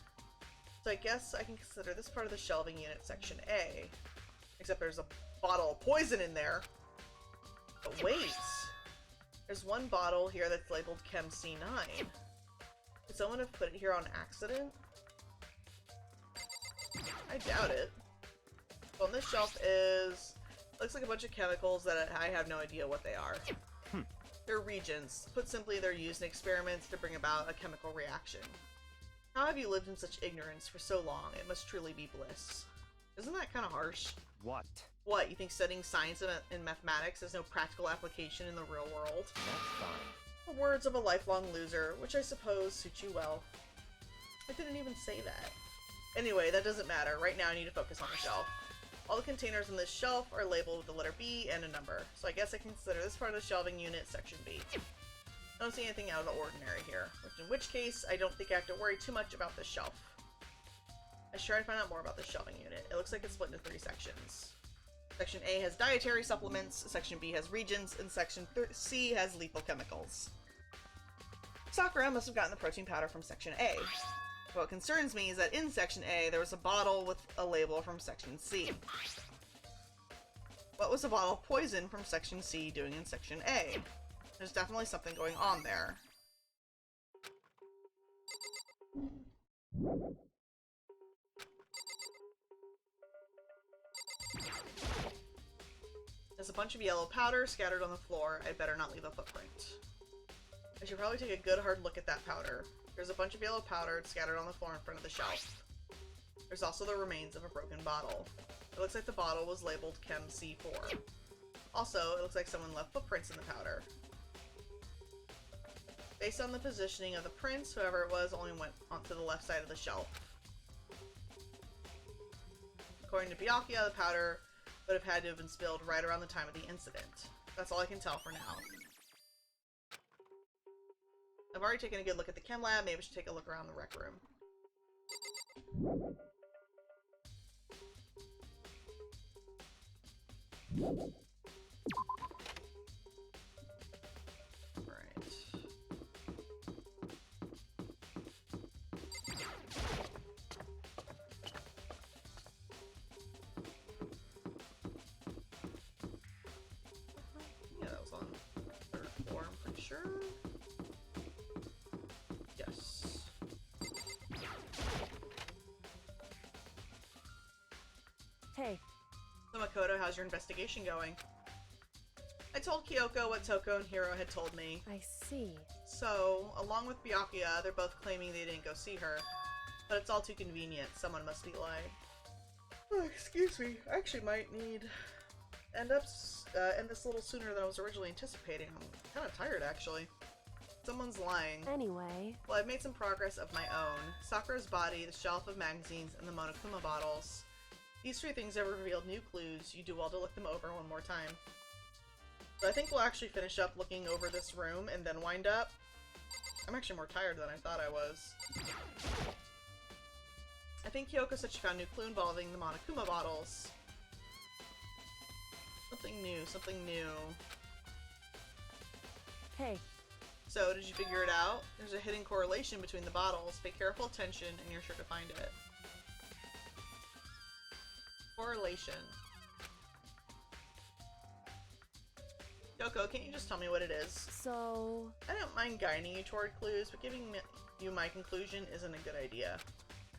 So I guess I can consider this part of the shelving unit section A. Except there's a bottle of poison in there. But wait! There's one bottle here that's labeled Chem C9. Could someone have put it here on accident? I doubt it. So on this shelf looks like a bunch of chemicals that I have no idea what they are. They're reagents. Put simply, they're used in experiments to bring about a chemical reaction. How have you lived in such ignorance for so long? It must truly be bliss. Isn't that kind of harsh? What? What, you think studying science and mathematics has no practical application in the real world? That's fine. The words of a lifelong loser, which I suppose suit you well. I didn't even say that. Anyway, that doesn't matter. Right now I need to focus on the shelf. All the containers on this shelf are labeled with the letter B and a number, so I guess I can consider this part of the shelving unit section B. I don't see anything out of the ordinary here, in which case I don't think I have to worry too much about this shelf. I should try to find out more about this shelving unit. It looks like it's split into 3 sections. Section A has dietary supplements, Section B has reagents, and Section C has lethal chemicals. Sakura must have gotten the protein powder from Section A. What concerns me is that in Section A, there was a bottle with a label from Section C. What was a bottle of poison from Section C doing in Section A? There's definitely something going on there. There's a bunch of yellow powder scattered on the floor. I'd better not leave a footprint. I should probably take a good hard look at that powder. There's a bunch of yellow powder scattered on the floor in front of the shelf. There's also the remains of a broken bottle. It looks like the bottle was labeled Chem C4. Also, it looks like someone left footprints in the powder. Based on the positioning of the prints, whoever it was only went onto the left side of the shelf. According to Byakuya, the powder would have had to have been spilled right around the time of the incident. That's all I can tell for now. I've already taken a good look at the chem lab, maybe I should take a look around the rec room. Alright. Makoto, how's your investigation going? I told Kyoko what Toko and Hiro had told me. I see. So, along with Byakuya, they're both claiming they didn't go see her. But it's all too convenient. Someone must be lying. Oh, excuse me. I actually might need end this a little sooner than I was originally anticipating. I'm kind of tired, actually. Someone's lying. Anyway. Well, I've made some progress of my own. Sakura's body, the shelf of magazines, and the Monokuma bottles. These three things have revealed new clues. You do well to look them over one more time. So I think we'll actually finish up looking over this room and then wind up. I'm actually more tired than I thought I was. I think Kyoko said she found a new clue involving the Monokuma bottles. Something new, something new. Hey. So, did you figure it out? There's a hidden correlation between the bottles. Pay careful attention and you're sure to find it. Correlation. Kyoko, can't you just tell me what it is? So... I don't mind guiding you toward clues, but giving you my conclusion isn't a good idea.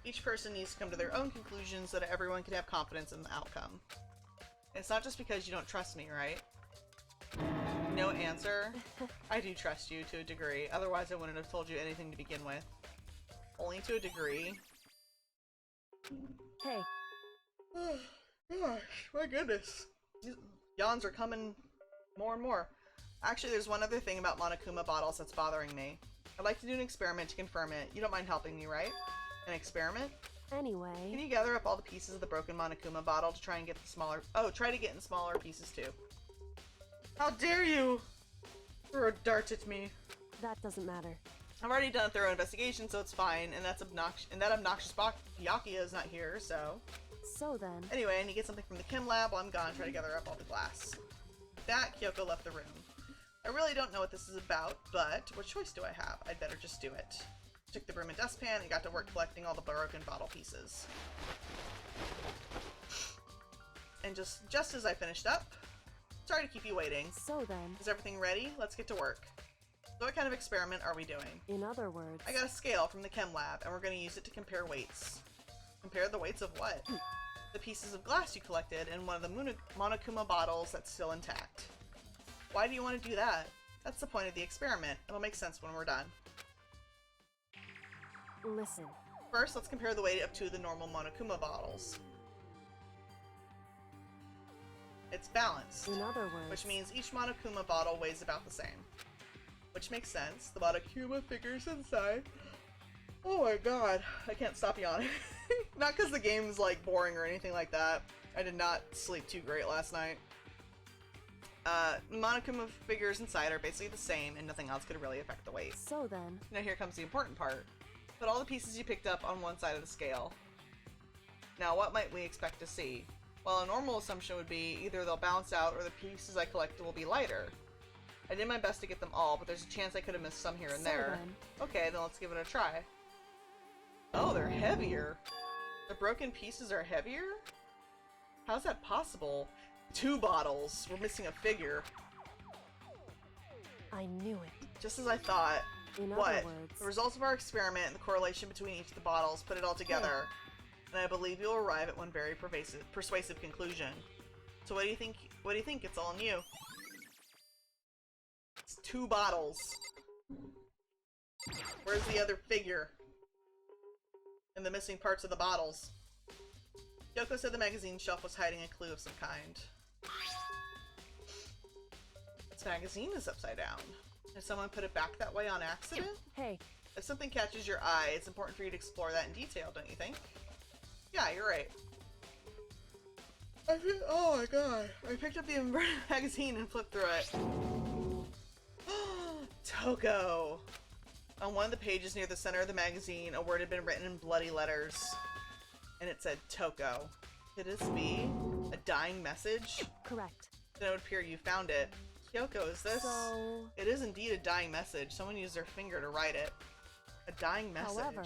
Each person needs to come to their own conclusions so that everyone can have confidence in the outcome. And it's not just because you don't trust me, right? No answer? I do trust you to a degree, otherwise I wouldn't have told you anything to begin with. Only to a degree. Hey. Oh, gosh, my goodness. These yawns are coming more and more. Actually, there's one other thing about Monokuma bottles that's bothering me. I'd like to do an experiment to confirm it. You don't mind helping me, right? An experiment? Anyway... Can you gather up all the pieces of the broken Monokuma bottle to try and get the smaller... Oh, try to get in smaller pieces too. How dare you! Throw darts at me. That doesn't matter. I've already done a thorough investigation, so it's fine, and that's obnoxious. And that obnoxious Byakuya is not here, so... So then... Anyway, I need to get something from the chem lab while I'm gone, try to gather up all the glass. With that, Kyoko left the room. I really don't know what this is about, but what choice do I have? I'd better just do it. Took the broom and dustpan and got to work collecting all the broken bottle pieces. And just as I finished up, sorry to keep you waiting. So then... Is everything ready? Let's get to work. So what kind of experiment are we doing? In other words... I got a scale from the chem lab, and we're going to use it to compare weights. Compare the weights of what? The pieces of glass you collected and one of the Monokuma bottles that's still intact. Why do you want to do that? That's the point of the experiment. It'll make sense when we're done. Listen. First, let's compare the weight of two of the normal Monokuma bottles. It's balanced. In other words... Which means each Monokuma bottle weighs about the same. Which makes sense. The Monokuma figures inside. Oh my god. I can't stop yawning. Not because the game's like boring or anything like that. I did not sleep too great last night. Monokuma figures inside are basically the same and nothing else could really affect the weight. So then... Now here comes the important part. Put all the pieces you picked up on one side of the scale. Now what might we expect to see? Well, a normal assumption would be either they'll bounce out or the pieces I collected will be lighter. I did my best to get them all, but there's a chance I could have missed some here and there. Okay, then let's give it a try. Oh, they're heavier. The broken pieces are heavier? How's that possible? 2 bottles. We're missing a figure. I knew it. Just as I thought. In What? other words... The results of our experiment and the correlation between each of the bottles, put it all together. And I believe you'll arrive at one very persuasive conclusion. So what do you think? What do you think? It's all on you. It's 2 bottles. Where's the other figure? And the missing parts of the bottles. Yoko said the magazine shelf was hiding a clue of some kind. This magazine is upside down. Did someone put it back that way on accident? Hey. If something catches your eye, it's important for you to explore that in detail, don't you think? Yeah, you're right. Oh my god. I picked up the inverted magazine and flipped through it. Toko! On one of the pages near the center of the magazine, a word had been written in bloody letters. And it said Toko. Could this be a dying message? Correct. Then it would appear you found it. Kyoko, is this? So... It is indeed a dying message. Someone used their finger to write it. A dying message. However...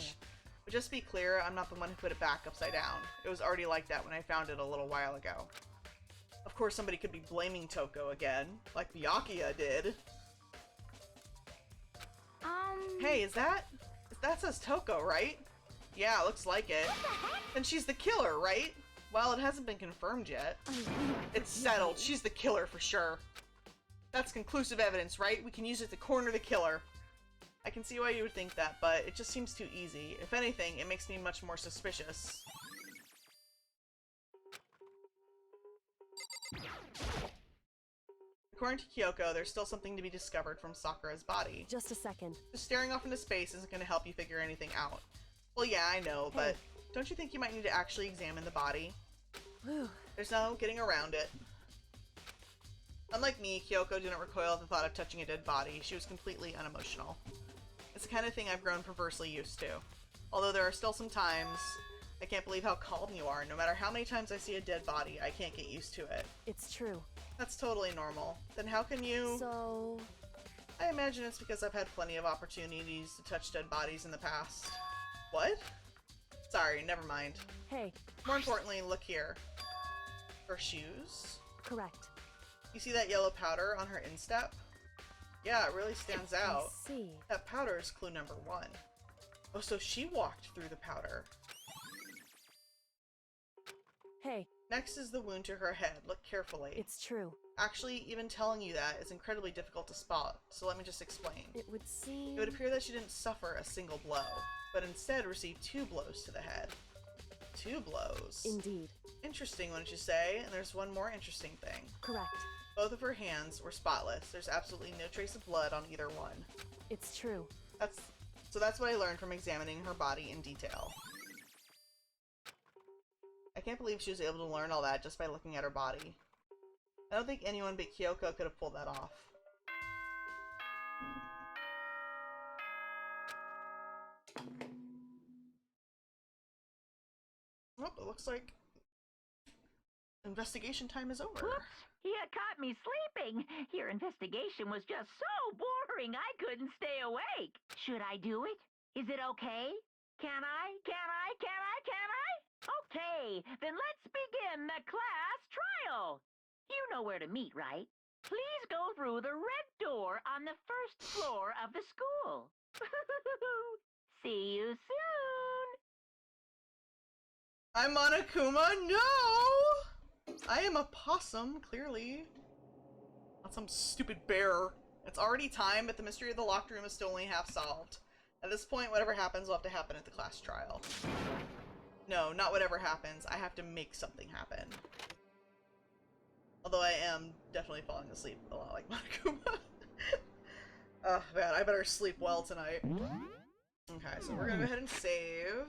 But just to be clear, I'm not the one who put it back upside down. It was already like that when I found it a little while ago. Of course, somebody could be blaming Toko again, like Byakuya did. Hey, that says Toko, right? Yeah, looks like it. Then she's the killer, right? Well, it hasn't been confirmed yet. I won't It's forgive settled. you. She's the killer for sure. That's conclusive evidence, right? We can use it to corner the killer. I can see why you would think that, but it just seems too easy. If anything, it makes me much more suspicious. According to Kyoko, there's still something to be discovered from Sakura's body. Just a second. Just staring off into space isn't going to help you figure anything out. Well, yeah, I know, but don't you think you might need to actually examine the body? Whew. There's no getting around it. Unlike me, Kyoko didn't recoil at the thought of touching a dead body. She was completely unemotional. It's the kind of thing I've grown perversely used to. Although there are still some times I can't believe how calm you are. No matter how many times I see a dead body, I can't get used to it. It's true. That's totally normal. Then how can you... So... I imagine it's because I've had plenty of opportunities to touch dead bodies in the past. What? Sorry, never mind. Hey, More importantly, look here. Her shoes? correct. You see that yellow powder on her instep? Yeah, it really stands out. I see. That powder is clue number 1. Oh, so she walked through the powder. Hey, Next is the wound to her head. Look carefully. it's true. Actually, even telling you that is incredibly difficult to spot, so let me just explain. It would seem... It would appear that she didn't suffer a single blow, but instead received 2 blows to the head. 2 blows. Indeed. Interesting, wouldn't you say? And there's one more interesting thing. Correct. Both of her hands were spotless. There's absolutely no trace of blood on either one. It's true. That's what I learned from examining her body in detail. I can't believe she was able to learn all that just by looking at her body. I don't think anyone but Kyoko could have pulled that off. Oh, it looks like investigation time is over. Whoops! You caught me sleeping. Your investigation was just so boring I couldn't stay awake. Should I do it? Is it okay? Can I? Okay, then let's begin the class trial. You know where to meet, right? Please go through the red door on the first floor of the school. See you soon. I'm Monokuma? No! I am a possum, clearly. Not some stupid bear. It's already time, but the mystery of the locked room is still only half solved. At this point, whatever happens will have to happen at the class trial. No, not whatever happens. I have to make something happen. Although I am definitely falling asleep a lot like Monokuma. Oh man, I better sleep well tonight. Okay, so we're gonna go ahead and save.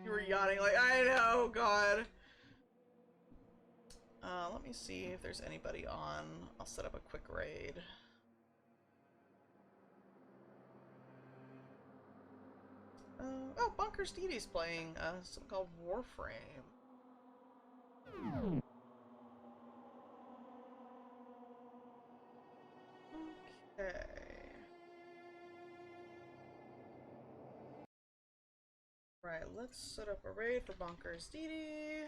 You were yawning like, I know, God. Let me see if there's anybody on. I'll set up a quick raid. Oh, Bunkers Didi's playing something called Warframe. Okay. Right, let's set up a raid for Bunkers Didi.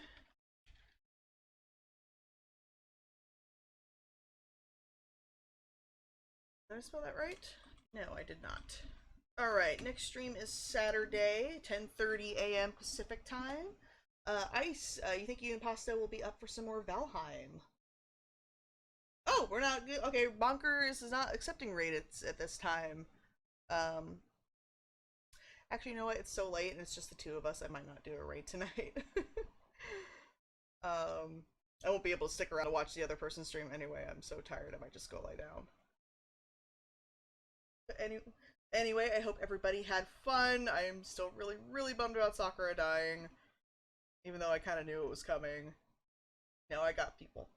Did I spell that right? No, I did not. Alright, next stream is Saturday, 10:30 a.m. Pacific time. Ice, you think you and Pasta will be up for some more Valheim? Oh, we're not good. Okay, Bonkers is not accepting raiders at this time. Actually, you know what? It's so late and it's just the 2 of us. I might not do a raid tonight. I won't be able to stick around to watch the other person stream anyway. I'm so tired, I might just go lie down. But anyway, I hope everybody had fun. I am still really bummed about Sakura dying. Even though I kind of knew it was coming. No, I got people.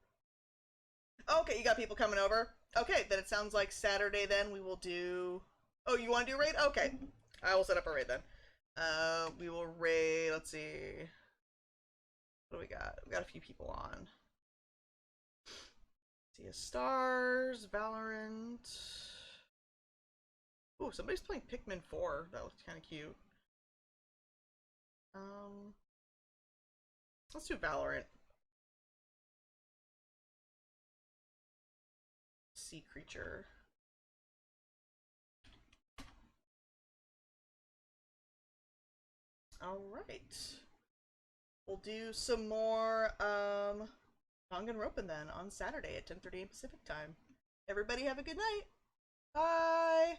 Okay, you got people coming over? Okay, then it sounds like Saturday then we will do... Oh, you want to do a raid? Okay. I will set up a raid then. We will raid, let's see... What do we got? We got a few people on. Sea of Stars, Valorant... Ooh, somebody's playing Pikmin 4. That looks kind of cute. Let's do Valorant. Sea creature. Alright. We'll do some more Danganronpa then on Saturday at 10:30 Pacific time. Everybody have a good night. Bye!